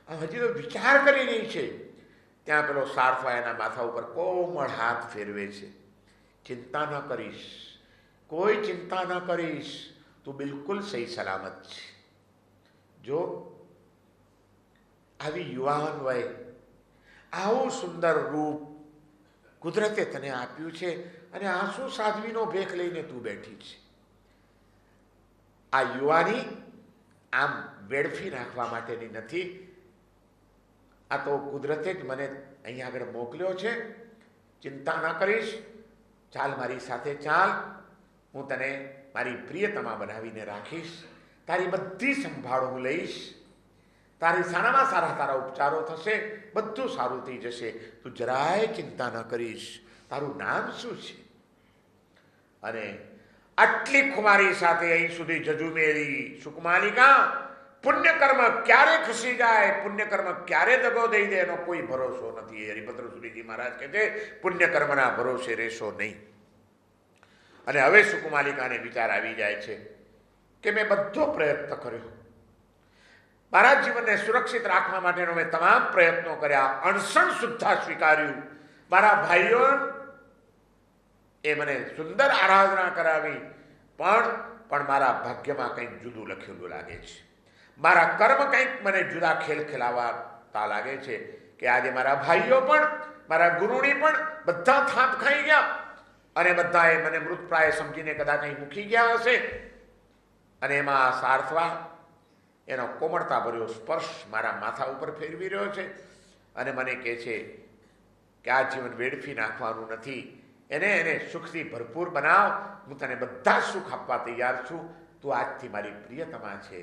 હજી તો વિચાર કરી રહી છે. ત્યાં પેલો સાર્થવા એના માથા ઉપર કોમળ હાથ ફેરવે છે. ચિંતા ન કરીશ, કોઈ ચિંતા ન કરીશ, તું બિલકુલ સહી સલામત છે. જો આવી યુવાન વય, આવું સુંદર રૂપ કુદરતે તને આપ્યું છે, અને આંસુ સાધ્વીનો ભેખ લઈને તું બેઠી છે. આ યુવાની આમ વેડફી નાખવા માટેની નથી. આ તો કુદરતે જ મને અહીં આગળ મોકલ્યો છે. ચિંતા ન કરીશ, ચાલ મારી સાથે ચાલ. હું તને મારી પ્રિયતમા બનાવીને રાખીશ. તારી બધી સંભાળ હું લઈશ. તારી સારામાં સારા તારા ઉપચારો થશે, બધું સારું થઈ જશે. તું જરાય ચિંતા ન કરીશ. તારું નામ શું છે? અને આટલી ખુમારી સાથે અહીં સુધી જજુમેલી સુકુમાલિકા પુણ્યકર્મ ક્યારે ખસી જાય, પુણ્યકર્મ ક્યારે દગો દઈ દે એનો કોઈ ભરોસો નથી. હરિભદ્ર સુરીજી મહારાજ કહે છે પુણ્યકર્મના ભરોસે રહેશો નહીં. અને હવે સુકુમાલિકાને વિચાર આવી જાય છે કે મેં બધો પ્રયત્ન કર્યો, મારા જીવનને સુરક્ષિત રાખવા માટેનો મેં તમામ પ્રયત્નો કર્યા, અણસણ સુદ્ધા સ્વીકાર્યું. મારા ભાઈઓ એ મને સુંદર આરાધના કરાવી, પણ મારા ભાગ્યમાં કંઈક જુદું લખેલું લાગે છે. મારા કર્મ કંઈક મને જુદા ખેલ ખેલાવાતા લાગે છે કે આજે મારા ભાઈઓ પણ, મારા ગુરુણી પણ બધા થાપ ખાઈ ગયા, અને બધાએ મને મૃતપ્રાય સમજીને કદાચ અહીં મૂકી ગયા હશે. અને એમાં સાર્થવા એનો કોમળતા ભર્યો સ્પર્શ મારા માથા ઉપર ફેરવી રહ્યો છે. અને મને કહે છે કે આ જીવન વેડફી નાખવાનું નથી, એને સુખથી ભરપૂર બનાવ, હું તને બધા સુખ આપવા તૈયાર છું, તું આજથી મારી પ્રિયતમા છે.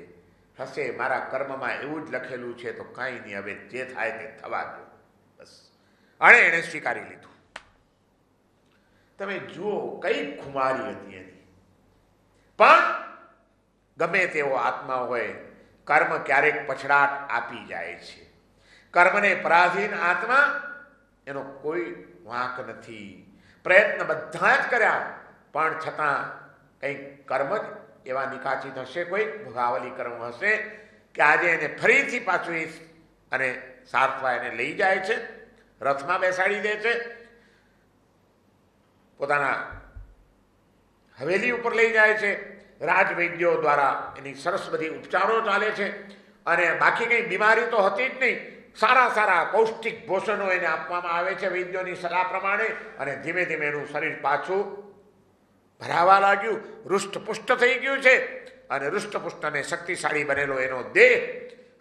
હશે મારા કર્મમાં એવું જ લખેલું છે તો કાંઈ નહીં, હવે જે થાય તે થવા દો, બસ. અને એણે સ્વીકારી લીધું. તમે જુઓ કઈ ખુમારી હતી એની. પણ ગમે તેવો આત્મા હોય, કર્મ ક્યારેક પછડાટ આપી જાય છે. કર્મને પરાધીન આત્મા એનો કોઈ વાંક નથી. પ્રયત્ન બધા જ કર્યા, પણ છતાં કંઈક કર્મ જ એવા નિકાચિત હશે, કોઈ ભોગાવલી કર્મ હશે કે આજે એને ફરીથી પાછું અને સારથવા એને લઈ જાય છે, રથમાં બેસાડી દે છે, પોતાના હવેલી ઉપર લઈ જાય છે. રાજવૈદ્યો દ્વારા એની સરસ બધી ઉપચારો ચાલે છે, અને બાકી કંઈ બીમારી તો હતી જ નહીં. સારા સારા પૌષ્ટિક ભોજનો એને આપવામાં આવે છે વૈદ્યોની સલાહ પ્રમાણે, અને ધીમે ધીમે એનું શરીર પાછું ભરાવા લાગ્યું, હૃષ્ટપુષ્ટ થઈ ગયું છે. અને હૃષ્ટપુષ્ટ અને શક્તિશાળી બનેલો એનો દેહ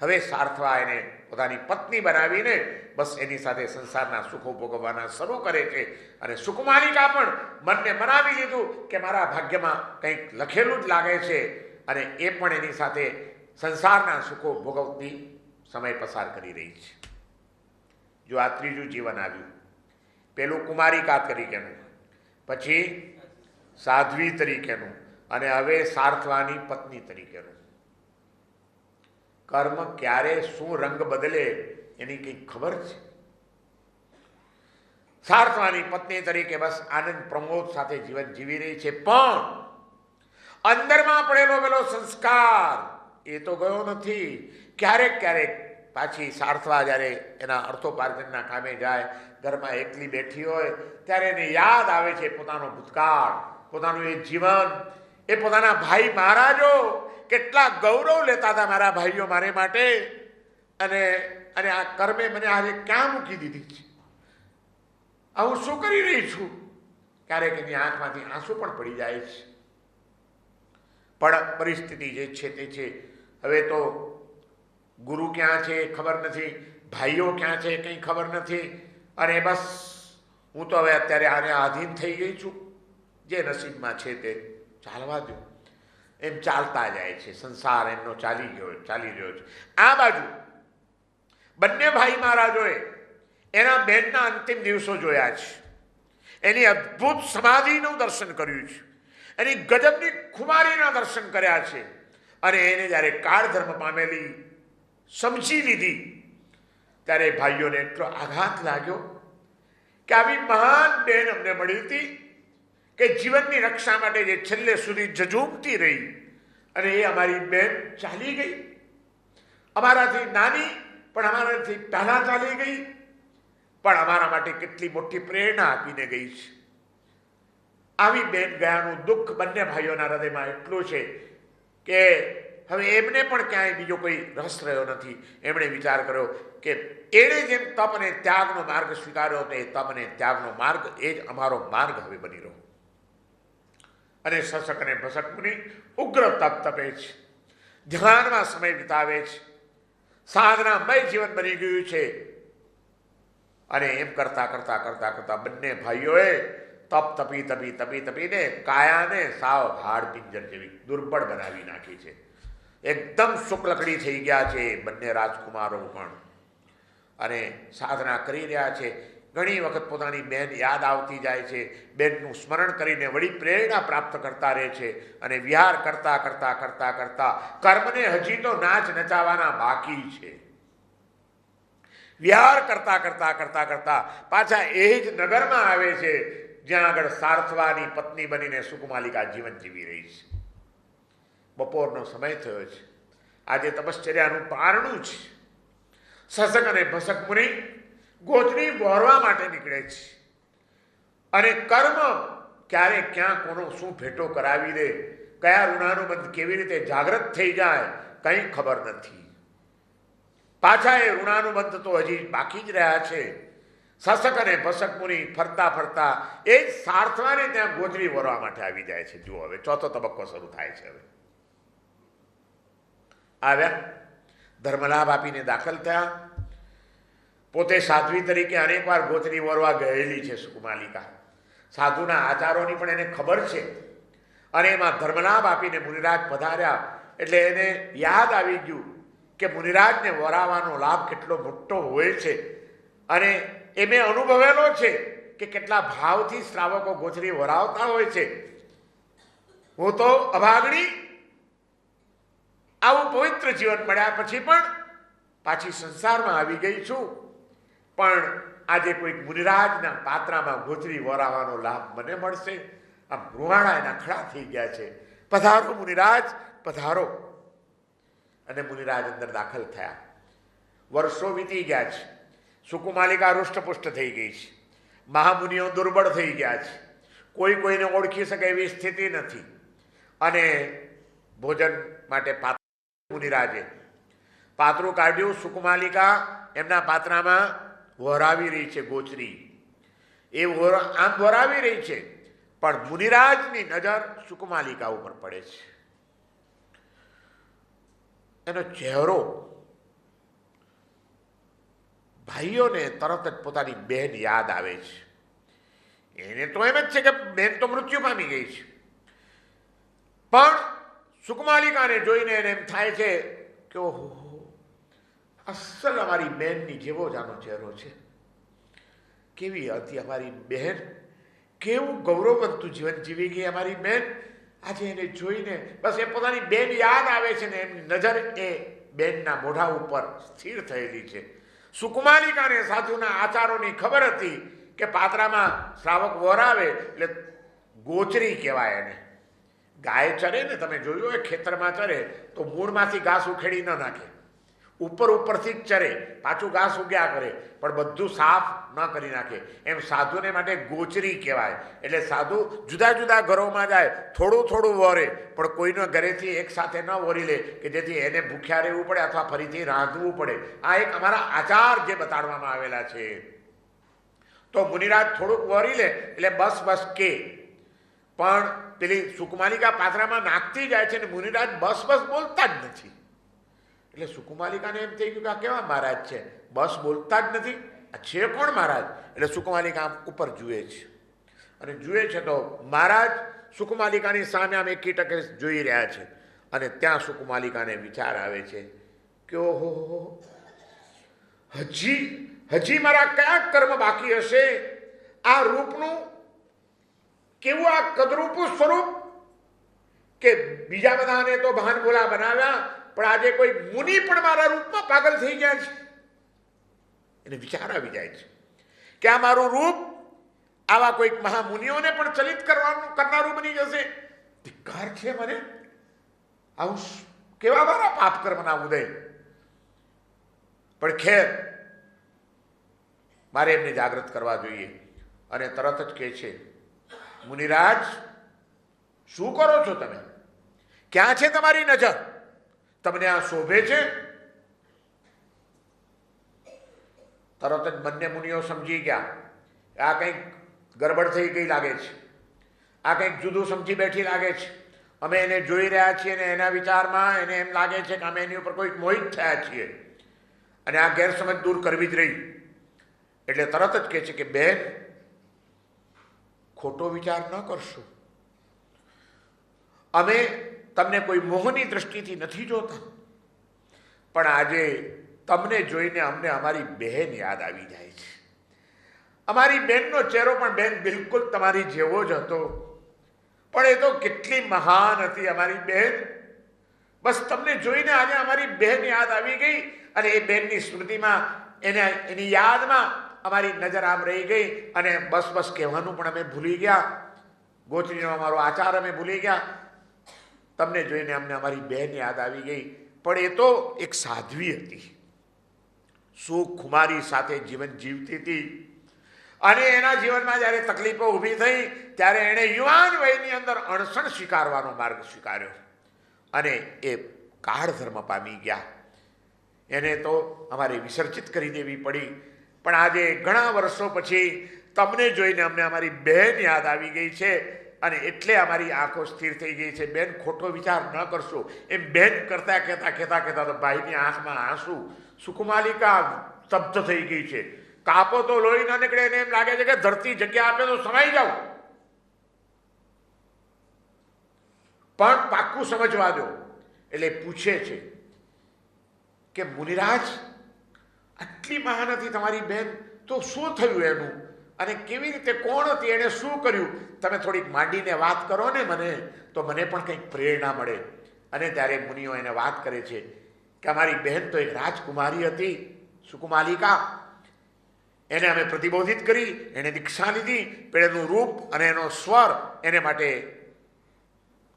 હવે સારથવા એને પોતાની પત્ની બનાવીને બસ એની સાથે સંસારના સુખો ભોગવવાના શરૂ કરે છે. અને સુકુમારિકા પણ મનને મનાવી લીધું કે મારા ભાગ્યમાં કંઈક લખેલું જ લાગે છે, અને એ પણ એની સાથે સંસારના સુખો ભોગવતી સમય પસાર કરી રહી છે. જો આ ત્રીજું જીવન આવ્યું, પેલું કુમારિકા તરીકેનું, પછી સાધ્વી તરીકેનું, અને હવે સારથવાની પત્ની તરીકેનું. કર્મ ક્યારે શું રંગ બદલે એની કંઈક ખબર છે. સારથવાની પત્ની તરીકે બસ આનંદ પ્રમોદ સાથે જીવન જીવી રહી છે, પણ અંદરમાં પડેલો પેલો સંસ્કાર એ તો ગયો નથી. ક્યારેક ક્યારેક પાછી સારથવા જ્યારે એના અર્થોપાર્જનના કામે જાય, ઘરમાં એકલી બેઠી હોય ત્યારે એને યાદ આવે છે પોતાનો ભૂતકાળ, પોતાનું એ જીવન, એ પોતાના ભાઈ મહારાજો કેટલા ગૌરવ લેતા હતા મારા ભાઈઓ મારે માટે, અને આ કર્મે મને આજે ક્યાં મૂકી દીધી છે, હું શું કરી રહી છું. ક્યારેક એની આંખમાંથી આંસુ પણ પડી જાય છે. પણ પરિસ્થિતિ જે છે તે છે. હવે તો ગુરુ ક્યાં છે ખબર નથી, ભાઈઓ ક્યાં છે કંઈ ખબર નથી, અને બસ હું તો હવે અત્યારે આને આધીન થઈ ગઈ છું. જે નસીબમાં છે તે ચાલવા દો, એમ ચાલતા જાય છે. સંસાર એમનો ચાલી રહ્યો છે. આ બાજુ બંને ભાઈ મહારાજોએ એના બહેનના અંતિમ દિવસો જોયા છે, એની અદ્ભુત સમાધિનું દર્શન કર્યું છે, એની ગજબની ખુમારીના દર્શન કર્યા છે. અને એને જ્યારે કાળધર્મ પામેલી સમજી લીધી ત્યારે ભાઈઓને એટલો આઘાત લાગ્યો કે આવી મહાન બહેન અમને મળી હતી કે જીવનની રક્ષા માટે જે છેલ્લે સુધી ઝઝૂમતી રહી, અને એ અમારી બહેન ચાલી ગઈ. અમારાથી નાની પણ અમારાથી પહેલા ચાલી ગઈ, પણ અમારા માટે કેટલી મોટી પ્રેરણા આપીને ગઈ છે. આવી બહેન ગયાનું દુઃખ બંને ભાઈઓના હૃદયમાં એટલું છે કે હવે એમને પણ ક્યાંય બીજો કોઈ રસ રહ્યો નથી. એમણે વિચાર કર્યો કે એણે જેમ તપ અને ત્યાગનો માર્ગ સ્વીકાર્યો હતો, એ તપ અને ત્યાગનો માર્ગ એ જ અમારો માર્ગ હવે બની રહ્યો. અને સશક અને ભસક મુનિ ઉગ્ર તપ તપે છે, ધ્યાનમાં સમય વિતાવે છે, સાધનામય જીવન બની ગયું છે. અને એમ કરતા કરતા કરતા કરતા બંને ભાઈઓએ તપીને કાયાને સાવ હાડ પિંજર જેવી દુર્બળ બનાવી નાખી છે. એકદમ શુક્લકડી થઈ ગયા છે બંને રાજકુમારો પણ, અને સાધના કરી રહ્યા છે. ઘણી વખત પોતાની બહેન યાદ આવતી જાય છે, બહેનનું સ્મરણ કરીને વળી પ્રેરણા પ્રાપ્ત કરતા રહે છે, અને વિહાર કરતા કરતા કરતા કરતા કર્મને હજી તો નાચ નચાવવાના બાકી છે. વિહાર કરતા કરતા કરતા કરતા પાછા એ જ નગરમાં આવે છે જ્યાં આગળ સારથવાની પત્ની બનીને સુકુમાલિકા જીવન જીવી રહી છે. બપોરનો સમય થયો છે. આજે તપશ્ચર્યાનું પારણું છે. સશક અને ભસક મુનિ ગોચરી વહોરવા માટે નીકળે છે, અને કર્મ ક્યારે ક્યાં કોનો શું ભેટો કરાવી દે, કયા ઋણાનુબંધ કેવી રીતે જાગૃત થઈ જાય કંઈ ખબર નથી. પાછા એ ઋણાનુબંધ તો હજી બાકી જ રહ્યા છે. સશક અને ભસક મુનિ ફરતા ફરતા એ જ સારથવાને ત્યાં ગોચરી વરવા માટે આવી જાય છે. જુઓ હવે ચોથો તબક્કો શરૂ થાય છે. હવે આવ્યા, ધર્મલાભ આપીને દાખલ થયા. પોતે સાધ્વી તરીકે અનેકવાર ગોચરી વરવા ગયેલી છે સુકુમાલિકા. સાધુના આચારોની પણ એને ખબર છે. અને એમાં ધર્મલાભ આપીને મુનિરાજ પધાર્યા એટલે એને યાદ આવી ગયું કે મુનિરાજને વરાવાનો લાભ કેટલો મોટો હોય છે. અને એ મેં અનુભવેલો છે કે કેટલા ભાવથી શ્રાવકો ગોચરી વરાવતા હોય છે. હું તો અભાગણી આવું પવિત્ર જીવન મળ્યા પછી પણ પાછી સંસારમાં આવી ગઈ છું, પણ આજે કોઈક મુનિરાજના પાત્રામાં ગોચરી વરાવવાનો લાભ મને મળશે. આ રૂહાણા એના ખડા થઈ ગયા છે. પધારો મુનિરાજ, પધારો. અને મુનિરાજ અંદર દાખલ થયા. વર્ષો વીતી ગયા છે. સુકુમાલિકા રૂષ્ટપુષ્ટ થઈ ગઈ છે. મહામુનિઓ દુર્બળ થઈ ગયા છે. કોઈ કોઈને ઓળખી શકે એવી સ્થિતિ નથી. અને ભોજન માટે મુનિરાજે પાત્રું કાઢ્યું. સુકુમાલિકા એમના પાત્રામાં વરાવી રહી છે ગોચરી. એ આમ વરાવી રહી છે, પણ મુનિરાજની નજર સુકુમાલિકા ઉપર પડે છે. એનો ચહેરો ભાઈઓને તરત જ પોતાની બહેન યાદ આવે છે. એને તો એમ જ છે કે બહેન તો મૃત્યુ પામી ગઈ છે, પણ સુકુમાલિકાને જોઈને એને એમ થાય છે કે ઓહો, અસલ અમારી બહેનની જેવો જ આનો ચહેરો છે. કેવી હતી અમારી બહેન, કેવું ગૌરવવંતું જીવન જીવી ગઈ અમારી બહેન. આજે એને જોઈને બસ એ પોતાની બેન યાદ આવે છે ને એમની નજર એ બેનના મોઢા ઉપર સ્થિર થયેલી છે. સુકુમાલિકાને સાધુના આચારોની ખબર હતી કે પાત્રામાં શ્રાવક વરાવે એટલે ગોચરી કહેવાય એને. ગાય ચરે ને, તમે જોયું હોય ખેતરમાં ચરે તો મૂળમાંથી ઘાસ ઉખેડી ન નાખે, ઉપર ઉપરથી જ ચરે, પાછું ઘાસ ઉગ્યા કરે, પણ બધું સાફ ન કરી નાખે. એમ સાધુને માટે ગોચરી કહેવાય. એટલે સાધુ જુદા જુદા ઘરોમાં જાય, થોડું થોડું વરે, પણ કોઈના ઘરેથી એક સાથે ન વરી લે કે જેથી એને ભૂખ્યા રહેવું પડે અથવા ફરીથી રાંધવું પડે. આ એક અમારા આચાર જે બતાડવામાં આવેલા છે. તો મુનિરાજ થોડુંક વરી લે એટલે બસ બસ કે, પણ પેલી સુકુમાલિકા પાત્રામાં નાખતી જાય છે ને મુનિરાજ બસ બસ બોલતા જ નથી. એટલે સુકુમાલિકાને એમ થઈ ગયું કે આ કેવા મહારાજ છે, બસ બોલતા જ નથી, આ છે કોણ મહારાજ? એટલે સુકુમાલિકા આમ ઉપર જુએ છે, અને જુએ છે તો મહારાજ સુકુમાલિકાની સામે આમ એકી ટકે જોઈ રહ્યા છે. અને ત્યાં સુકુમાલિકાને વિચાર આવે છે કે ઓહો, હજી મારા કયા કર્મ બાકી હશે? આ રૂપનું કેવું આ કદરૂપું સ્વરૂપ કે બીજા બધાને તો ભાન ભોલા બનાવ્યા, પણ આજે કોઈ મુનિ પણ મારા રૂપમાં પાગલ થઈ ગયા છે. એને વિચાર આવી જાય છે કે આ મારું રૂપ આવા કોઈક મહામુનિઓને પણ ચલિત કરનારું બની જશે. ધિક્કાર છે મને, આવું કેવા મારા પાપ કર્મના ઉદય. પણ ખેર, મારે એમને જાગૃત કરવા જોઈએ. અને તરત જ કહે છે, મુનિરાજ શું કરો છો તમે? ક્યાં છે તમારી નજર? તમને આ શોભે છે? તરત જ બંને મુનિઓ સમજી ગયા આ કંઈક ગડબડ થઈ ગઈ લાગે છે, આ કંઈક જુદું સમજી બેઠી લાગે છે. અમે એને જોઈ રહ્યા છીએ અને એના વિચારમાં એને એમ લાગે છે કે અમે એની ઉપર કોઈક મોહિત થયા છીએ અને આ ગેરસમજ દૂર કરવી જ રહી. એટલે તરત જ કહે છે કે બેન, ખોટો વિચાર ન કરશો. અમે તમને કોઈ મોહની દ્રષ્ટિથી નથી જોતા, પણ આજે તમને જોઈને અમને અમારી બહેન યાદ આવી જાય છે. અમારી બહેનનો ચહેરો પણ બેન બિલકુલ તમારી જેવો જ હતો, પણ એ તો કેટલી મહાન હતી અમારી બહેન. બસ તમને જોઈને આજે અમારી બહેન યાદ આવી ગઈ અને એ બહેનની સ્મૃતિમાં એની યાદમાં અમારી નજર આમ રહી ગઈ અને બસ બસ કહેવાનું પણ અમે ભૂલી ગયા. ગોચરીનો અમારો આચાર અમે ભૂલી ગયા. તમને જોઈને અમને અમારી બહેન યાદ આવી ગઈ. પણ એ તો એક સાધ્વી હતી, સુખ ખુમારી સાથે જીવન જીવતી હતી. અને એના જીવનમાં જ્યારે તકલીફો ઊભી થઈ ત્યારે એણે યુવાન વયની અંદર અણસણ સ્વીકારવાનો માર્ગ સ્વીકાર્યો અને એ કાળ ધર્મ પામી ગયા. એને તો અમારે વિસર્જિત કરી દેવી પડી. પણ આજે ઘણા વર્ષો પછી તમને જોઈને અમને અમારી બહેન યાદ આવી ગઈ છે અને એટલે અમારી આંખો સ્થિર થઈ ગઈ છે. બેન, ખોટો વિચાર ન કરશો. એમ બેન કરતા કહેતા તો ભાઈની આંખમાં આંસુ. સુકુમાલિકા સ્તબ્ધ થઈ ગઈ છે. કાપો તો લોહી ન નીકળે, એને એમ લાગે છે કે ધરતી જગ્યા આપે તો સમાઈ જાવ. પણ પાક્કું સમજવા દો. એટલે પૂછે છે કે મુનિરાજ, આટલી મહાન હતી તમારી બેન, તો શું થયું એનું, અને કેવી રીતે, કોણ હતી, એને શું કર્યું? તમે થોડીક માંડીને વાત કરો ને મને, તો મને પણ કંઈક પ્રેરણા મળે. અને ત્યારે મુનિઓ એને વાત કરે છે કે અમારી બહેન તો એક રાજકુમારી હતી, સુકુમાલિકા. એને અમે પ્રતિબોધિત કરી, એને દીક્ષા લીધી, પણ એનું રૂપ અને એનો સ્વર એને માટે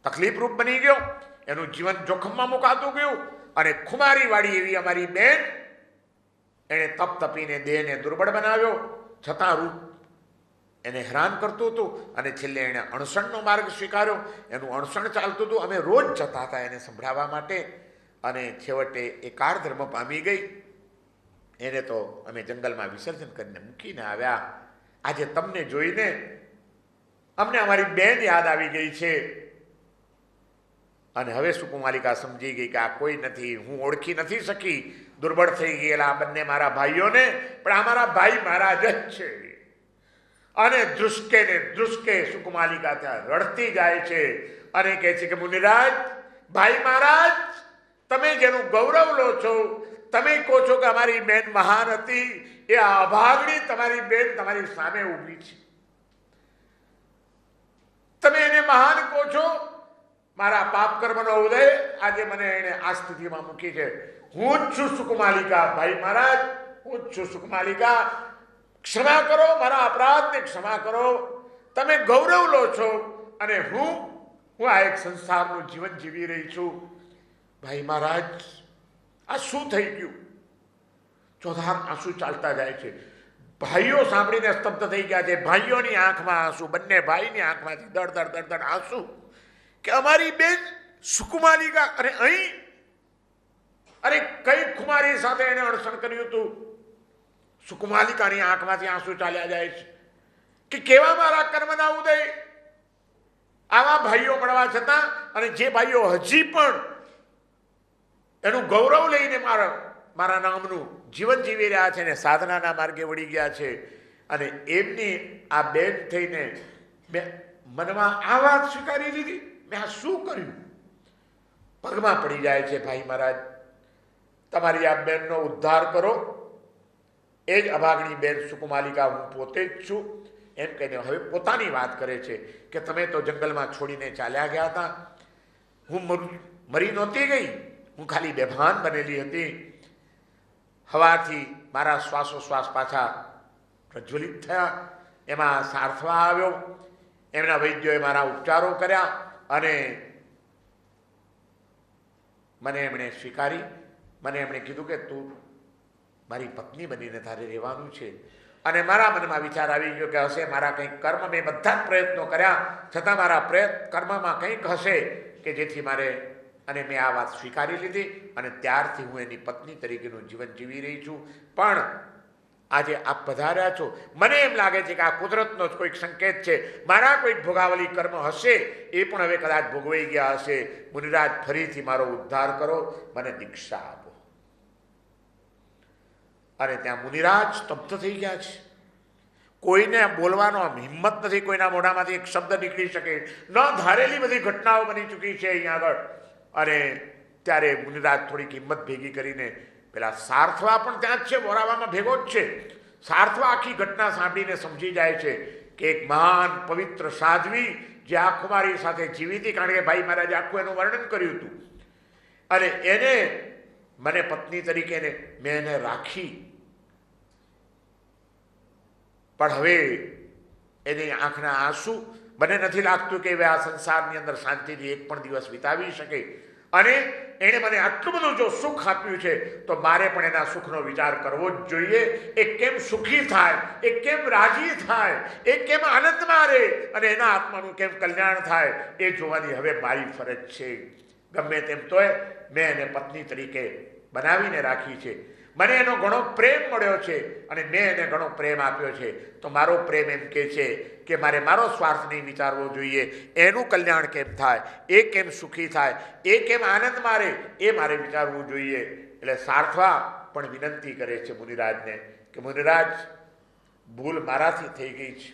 તકલીફરૂપ બની ગયો, એનું જીવન જોખમમાં મુકાતું ગયું. અને ખુમારીવાળી એવી અમારી બેન, એણે તપ તપીને દેહને દુર્બળ બનાવ્યો, છતાં રૂપ એને હેરાન કરતું હતું. અને છેલ્લે એણે અણસણનો માર્ગ સ્વીકાર્યો. એનું અણસણ ચાલતું હતું, અમે રોજ જતા હતા એને સંભળાવવા માટે. અને છેવટે એ કાર ધર્મ પામી ગઈ. એને તો અમે જંગલમાં વિસર્જન કરીને મૂકીને આવ્યા. આજે તમને જોઈને અમને અમારી બેન યાદ આવી ગઈ છે. અને હવે સુકુમાલિકા સમજી ગઈ કે આ કોઈ નથી, હું ઓળખી નથી શકી. દુર્બળ થઈ ગયેલા આ બંને મારા ભાઈઓને, પણ આ મારા ભાઈ મારા જ છે. અને ધ્રુસકે ને ધ્રુસકે સુકુમાલિકા ત્યાં રડતી જાય છે અને કહે છે કે મુનિરાજ, ભાઈ મહારાજ, તમે જેનું ગૌરવ લો છો, તમે કહો છો કે અમારી બેન મહાન હતી, એ અભાગણી તમારી બેન તમારી સામે ઊભી છે. તમે એને મહાન કહો છો. મારા પાપ કર્મનો ઉદય આજે મને એને આ સ્થિતિમાં મૂકી છે. હું જ છું સુકુમાલિકા, ભાઈ મહારાજ, હું જ છું સુકુમાલિકા. ક્ષમા કરો, મારા અપરાધને ક્ષમા કરો. તમે ગૌરવ લો છો અને હું આ એક સંસારનું જીવન જીવી રહી છું. ભાઈ મહારાજ, આ શું થઈ ગયું? ચોધાર આંસુ ચાલતા જાય છે. ભાઈઓ સાંભળીને સ્તબ્ધ થઈ ગયા છે. ભાઈઓની આંખમાં આંસુ, બંને ભાઈની આંખમાંથી દડ દડ દડ દડ આંસુ કે અમારી બેન સુકુમાલિકા. અને અહીં અરે કઈ કુમારી સાથે એને અણસણ કર્યું હતું? સુકુમાલિકાની આંખમાંથી આંસુ ચાલ્યા જાય છે કે કેવા મારા કર્મના ઉદય. આવા ભાઈઓ મળવા છતાં, અને જે ભાઈઓ હજી પણ એનું ગૌરવ લઈને મારા નામનું જીવન જીવી રહ્યા છે ને સાધનાના માર્ગે વળી ગયા છે, અને એમની આ બેન થઈને મેં મનમાં આ વાત સ્વીકારી લીધી. મેં આ શું કર્યું? પગમાં પડી જાય છે. ભાઈ મહારાજ, તમારી આ બેનનો ઉદ્ધાર કરો. એ જ અભાગણી બેન સુકુમાલિકા હું પોતે જ છું. એમ કહીને હવે પોતાની વાત કરે છે કે તમે તો જંગલમાં છોડીને ચાલ્યા ગયા હતા. હું મરી નહોતી ગઈ, હું ખાલી બેભાન બનેલી હતી. હવાથી મારા શ્વાસોશ્વાસ પાછા પ્રજ્વલિત થયા, એમાં સાર્થવા આવ્યો. એમના વૈદ્યોએ મારા ઉપચારો કર્યા અને મને એમણે સ્વીકારી. મને એમણે કીધું કે તું મારી પત્ની બનીને તારે રહેવાનું છે. અને મારા મનમાં વિચાર આવી ગયો કે હશે મારા કંઈક કર્મ, મેં બધા જ પ્રયત્નો કર્યા છતાં મારા કર્મમાં કંઈક હશે કે જેથી મારે, અને મેં આ વાત સ્વીકારી લીધી. અને ત્યારથી હું એની પત્ની તરીકેનું જીવન જીવી રહી છું. પણ આજે આપ પધાર્યા છો, મને એમ લાગે છે કે આ કુદરતનો જ કોઈક સંકેત છે. મારા કોઈક ભોગાવલી કર્મ હશે, એ પણ હવે કદાચ ભોગવાઈ ગયા હશે. મુનિરાજ, ફરીથી મારો ઉદ્ધાર કરો, મને દીક્ષા આપો. અને ત્યાં મુનિરાજ સ્તબ્ધ થઈ ગયા છે. કોઈને બોલવાનો હિંમત નથી, કોઈના મોઢામાંથી એક શબ્દ નીકળી શકે ન. ધારેલી બધી ઘટનાઓ બની ચૂકી છે અહીંયા આગળ. અને ત્યારે મુનિરાજ થોડીક હિંમત ભેગી કરીને, પેલા સાર્થવા પણ ત્યાં જ છે, મોરાવામાં ભેગો જ છે. સાર્થવા આખી ઘટના સાંભળીને સમજી જાય છે કે એક મહાન પવિત્ર સાધ્વી જે આ કુમારી સાથે જીવી હતી, કારણ કે ભાઈ મહારાજે આખું એનું વર્ણન કર્યું હતું. અને એને મને પત્ની તરીકે મેં એને રાખી. પણ હવે એની આંખના આંસુ, મને નથી લાગતું કે આ સંસારની અંદર શાંતિથી એક પણ દિવસ વિતાવી શકે. અને એણે મને આટલું બધું જો સુખ આપ્યું છે, તો મારે પણ એના સુખનો વિચાર કરવો જ જોઈએ. એ કેમ સુખી થાય, એ કેમ રાજી થાય, એ કેમ આનંદમાં રહે, અને એના આત્માનું કેમ કલ્યાણ થાય, એ જોવાની હવે મારી ફરજ છે. ગમે તેમ તોય મેં એને પત્ની તરીકે બનાવીને રાખી છે. મને એનો ઘણો પ્રેમ મળ્યો છે અને મેં એને ઘણો પ્રેમ આપ્યો છે. તો મારો પ્રેમ એમ કહે છે કે મારે મારો સ્વાર્થ નહીં વિચારવો જોઈએ. એનું કલ્યાણ કેમ થાય, એ કેમ સુખી થાય, એ કેમ આનંદ મારે, એ મારે વિચારવું જોઈએ. એટલે સારથવા પણ વિનંતી કરે છે મુનિરાજને કે મુનિરાજ, ભૂલ મારાથી થઈ ગઈ છે.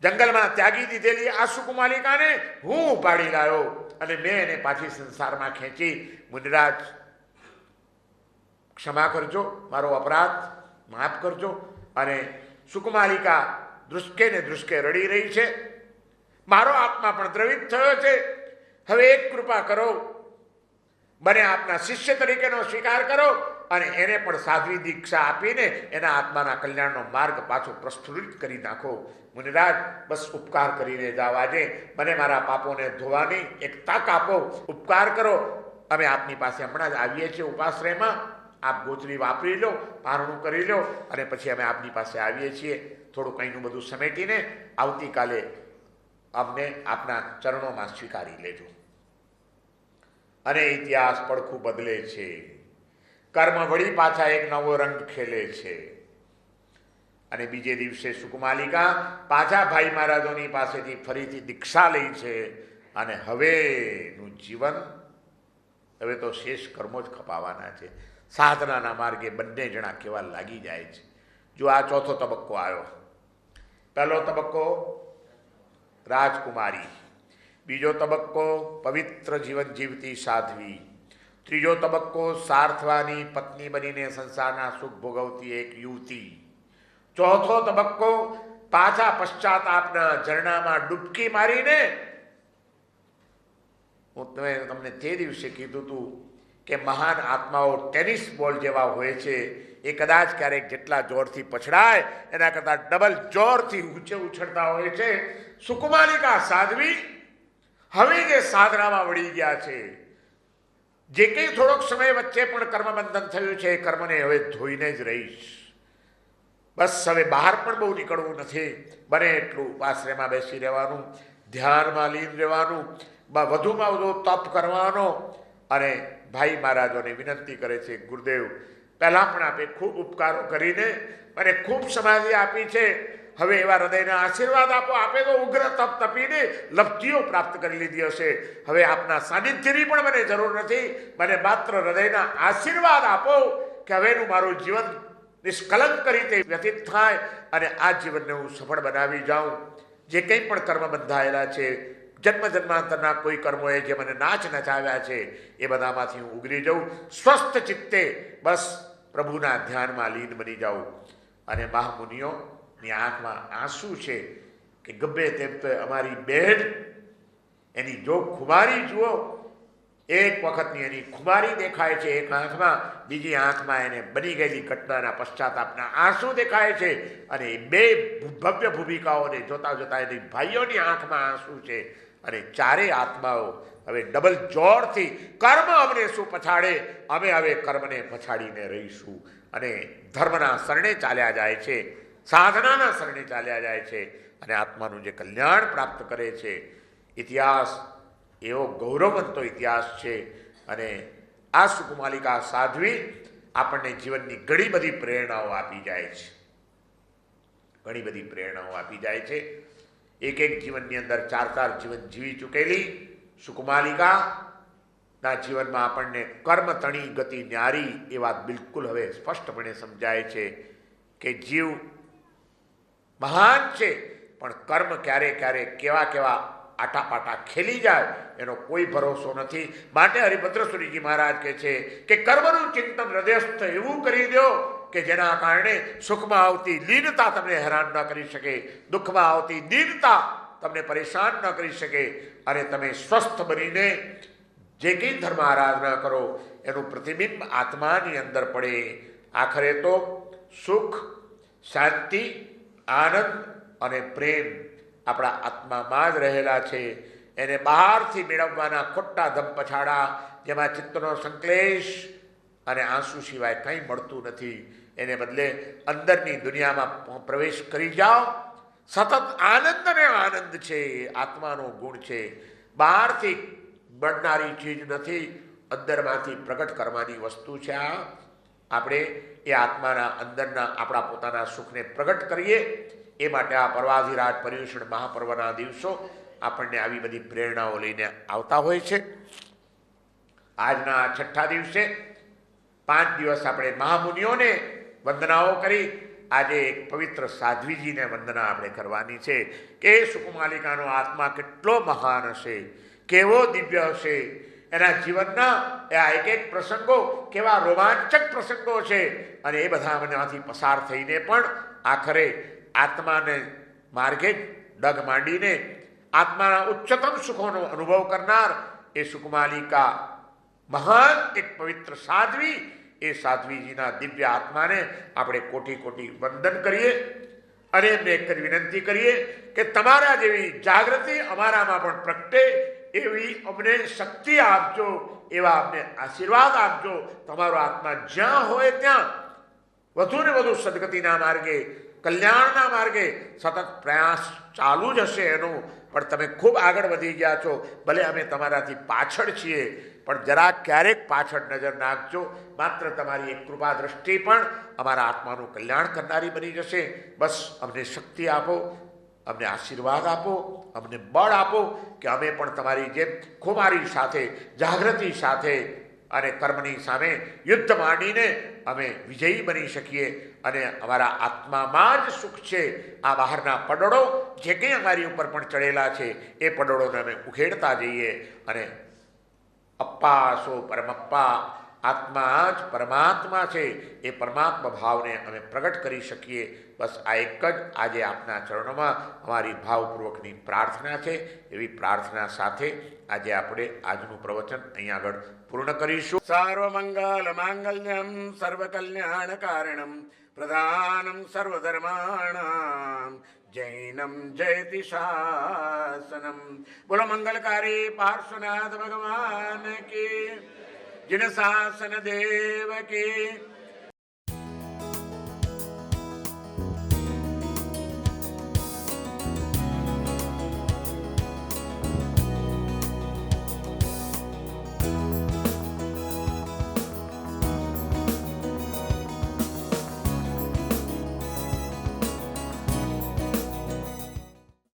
જંગલમાં ત્યાગી દીધેલી આ સુકુમાલિકાને હું ઉપાડી લાવ્યો અને મેં એને પાછી સંસારમાં ખેંચી. મુનિરાજ, ક્ષમા કરજો, મારો અપરાધ માફ કરજો. અને સુકુમાલિકા દૃષ્કે ને દૃષ્કે રડી રહી છે. મારો આત્મા પણ દ્રવિત થયો છે. હવે એક કૃપા કરો, મને આપના શિષ્ય તરીકેનો સ્વીકાર કરો અને એને પણ સાધ્વી દીક્ષા આપીને એના આત્માના કલ્યાણનો માર્ગ પાછો પ્રસ્ફુરિત કરી નાખો. મુનિરાજ, બસ ઉપકાર કરીને જાઓ. આજે મને મારા પાપોને ધોવાની એક તક આપો, ઉપકાર કરો. અમે આપની પાસે હમણાં જ આવીએ છીએ ઉપાશ્રયમાં. આપ ગોચરી વાપરી લો, પારણું કરી લો અને પછી અમે આપની પાસે આવીએ છીએ. થોડું કંઈનું બધું સમેટીને આવતીકાલે અમને આપના ચરણોમાં સ્વીકારી લેજો. અને ઇતિહાસ પડખું બદલે છે. કર્મ વળી પાછા એક નવો રંગ ખેલે છે. અને બીજે દિવસે સુકુમાલિકા પાછા ભાઈ મહારાજોની પાસેથી ફરીથી દીક્ષા લઈ છે. અને હવેનું જીવન, હવે તો શેષ કર્મો જ ખપાવાના છે. સાધનાના માર્ગે બંને જણા કેવા લાગી જાય છે. જો આ ચોથો તબક્કો આવ્યો. પહેલો તબક્કો રાજકુમારી, બીજો તબક્કો પવિત્ર જીવન જીવતી સાધ્વી, ત્રીજો તબક્કો સારથવાની પત્ની બનીને સંસારના સુખ ભોગવતી એક યુવતી, ચોથો તબક્કો પાછા પશ્ચાતાપના ઝરણામાં ડૂબકી મારીને, હું તમને તે દિવસે કીધું હતું કે મહાન આત્માઓ ટેનિસ બોલ જેવા હોય છે. એ કદાચ ક્યારેક જેટલા જોરથી પછડાય એના કરતાં ડબલ જોરથી ઊંચે ઉછળતા હોય છે. સુકુમાલિકા સાધ્વી હવે જે સાધનામાં વળી ગયા છે, જે કંઈ થોડોક સમય વચ્ચે પણ કર્મબંધન થયું છે, એ કર્મને હવે ધોઈને જ રહીશ. બસ હવે બહાર પણ બહુ નીકળવું નથી. બને એટલું આશ્રયમાં બેસી રહેવાનું, ધ્યાનમાં લીન રહેવાનું, વધુમાં વધુ તપ કરવાનો. અને ભાઈ મહારાજોને વિનંતી કરે છે, ગુરુદેવ, પહેલાં પણ આપે ખૂબ ઉપકારો કરીને અને ખૂબ સમાધિ આપી છે. હવે એવા હૃદયના આશીર્વાદ આપો. આપે તો ઉગ્ર તપ તપીને લબ્ધિઓ પ્રાપ્ત કરી લીધી હશે. હવે આપના સાનિધ્યની પણ મને જરૂર નથી. મને માત્ર હૃદયના આશીર્વાદ આપો કે હવેનું મારું જીવન નિષ્કલંક રીતે વ્યતીત થાય અને આ જીવનને હું સફળ બનાવી જાઉં. જે કંઈ પણ કર્મ બંધાયેલા છે, જન્મ જન્માંતરના કોઈ કર્મોએ જે મને નાચ નચાવ્યા છે, એ બધામાંથી હું ઉગરી જાઉં. સ્વસ્થ ચિત્તે બસ પ્રભુના ધ્યાનમાં લીન બની જાઉં. અને મહામુનિઓની આંખમાં આંસુ છે કે ગબ્બે તેમ તો અમારી બહેન, એની જો ખુમારી જુઓ, એક વખતની એની ખુમારી દેખાય છે એક આંખમાં, બીજી આંખમાં એને બની ગયેલી ઘટનાના પશ્ચાતાપના આંસુ દેખાય છે. અને એ બે ભવ્ય ભૂમિકાઓને જોતા જોતા એની ભાઈઓની આંખમાં આંસુ છે. અને ચારેય આત્માઓ હવે ડબલ જોરથી કર્મ અમને શું પછાડે, અમે હવે કર્મને પછાડીને રહીશું. અને ધર્મના શરણે ચાલ્યા જાય છે, સાધનાના શરણે ચાલ્યા જાય છે અને આત્માનું જે કલ્યાણ પ્રાપ્ત કરે છે. ઇતિહાસ એવો ગૌરવવંતો ઇતિહાસ છે. અને આ સુકુમાલિકા સાધ્વી આપણને જીવનની ઘણી બધી પ્રેરણાઓ આપી જાય છે. ઘણી બધી પ્રેરણાઓ આપી જાય છે. એક એક જીવનની અંદર ચાર ચાર જીવન જીવી ચૂકેલી સુકુમાલિકાના જીવનમાં આપણને કર્મ તણી ગતિ ન્યારી એ વાત બિલકુલ હવે સ્પષ્ટપણે સમજાય છે કે જીવ મહાન છે, પણ કર્મ ક્યારે ક્યારે કેવા કેવા આટાપાટા ખેલી જાય એનો કોઈ ભરોસો નથી. માટે હરિભદ્રસુરીજી મહારાજ કહે છે કે કર્મનું ચિંતન હૃદયસ્થ એવું કરી દો કે જેના કારણે સુખમાં આવતી લીનતા તમને હેરાન ન કરી શકે, દુઃખમાં આવતી દીનતા તમને પરેશાન ન કરી શકે અને તમે સ્વસ્થ બનીને જે કંઈ ધર્મ આરાધના કરો એનું પ્રતિબિંબ આત્માની અંદર પડે. આખરે તો સુખ, શાંતિ, આનંદ અને પ્રેમ આપણા આત્મામાં જ રહેલા છે. એને બહારથી મેળવવાના ખોટા ધમ પછાડા, જેમાં ચિત્તનો સંક્લેશ અને આંસુ સિવાય કંઈ મળતું નથી. એને બદલે અંદરની દુનિયામાં પ્રવેશ કરી જાઓ. સતત આનંદ અને આનંદ છે, આત્માનો ગુણ છે. બહારથી બળનારી ચીજ નથી, અંદરમાંથી પ્રગટ કરવાની વસ્તુ છે. આ આપણે એ આત્માના અંદરના આપણા પોતાના સુખને પ્રગટ કરીએ. એ માટે આ પર્વાધિરાજ પર્યુષણ મહાપર્વના દિવસો આપણને આવી બધી પ્રેરણાઓ લઈને આવતા હોય છે. આજના આ છઠ્ઠા દિવસે 5 દિવસ આપણે મહામુનિઓને વંદનાઓ કરી, આજે એક પવિત્ર સાધ્વીજીને વંદના આપણે કરવાની છે કે સુકુમાલિકાનો આત્મા કેટલો મહાન હશે, કેવો દિવ્ય હશે, એના જીવનના આ એક એક પ્રસંગો કેવા રોમાંચક પ્રસંગો છે, અને એ બધા મનામાંથી પસાર થઈને પણ આખરે આત્માને માર્ગે ડગ માંડીને આત્માના ઉચ્ચતમ સુખોનો અનુભવ કરનાર એ સુકુમાલિકા મહાન એક પવિત્ર સાધ્વી, એ સાધ્વીજીના દિવ્ય આત્માને આપણે કોટી કોટી વંદન કરીએ અને એમને એક જ વિનંતી કરીએ કે તમારા જેવી જાગૃતિ અમારામાં પણ પ્રગટે એવી અમને શક્તિ આપજો, એવા અમને આશીર્વાદ આપજો. તમારો આત્મા જ્યાં હોય ત્યાં વધુ ને વધુ સદગતિના માર્ગે, કલ્યાણના માર્ગે સતત પ્રયાસ ચાલુ જ હશે એનું. પણ તમે ખૂબ આગળ વધી ગયા છો, ભલે અમે તમારાથી પાછળ છીએ, પણ જરા ક્યારેક પાછળ નજર નાખજો. માત્ર તમારી એક કૃપા દ્રષ્ટિ પણ અમારા આત્માનું કલ્યાણ કરનારી બની જશે. બસ અમને શક્તિ આપો, અમને આશીર્વાદ આપો, અમને બળ આપો કે અમે પણ તમારી જેમ ખુમારી સાથે, જાગૃતિ સાથે અને કર્મની સામે યુદ્ધ માંડીને અમે વિજયી બની શકીએ અને અમારા આત્મામાં જ સુખ છે. આ બહારના પડડો જે કંઈ અમારી ઉપર પણ ચડેલા છે એ પડડોને અમે ઉખેડતા જઈએ અને અપ્પા સો પરમપ્પા, આત્મા જ પરમાત્મા છે, એ પરમાત્મા ભાવને અમે પ્રગટ કરી શકીએ. બસ આ એક જ આજે આપના ચરણોમાં અમારી ભાવપૂર્વકની પ્રાર્થના છે. એવી પ્રાર્થના સાથે આજે આપણે આજનું પ્રવચન અહીંયા આગળ પૂર્ણ કરીશું. સર્વમંગલ માંગલ્યમ સર્વકલ્યાણ કારણમ પ્રધાનમ સર્વધર્માણામ જૈનમ જયતિ શાસનમ. બોલો મંગલકારી પાર્શ્વનાથ ભગવાન કી, जिन शासन देव की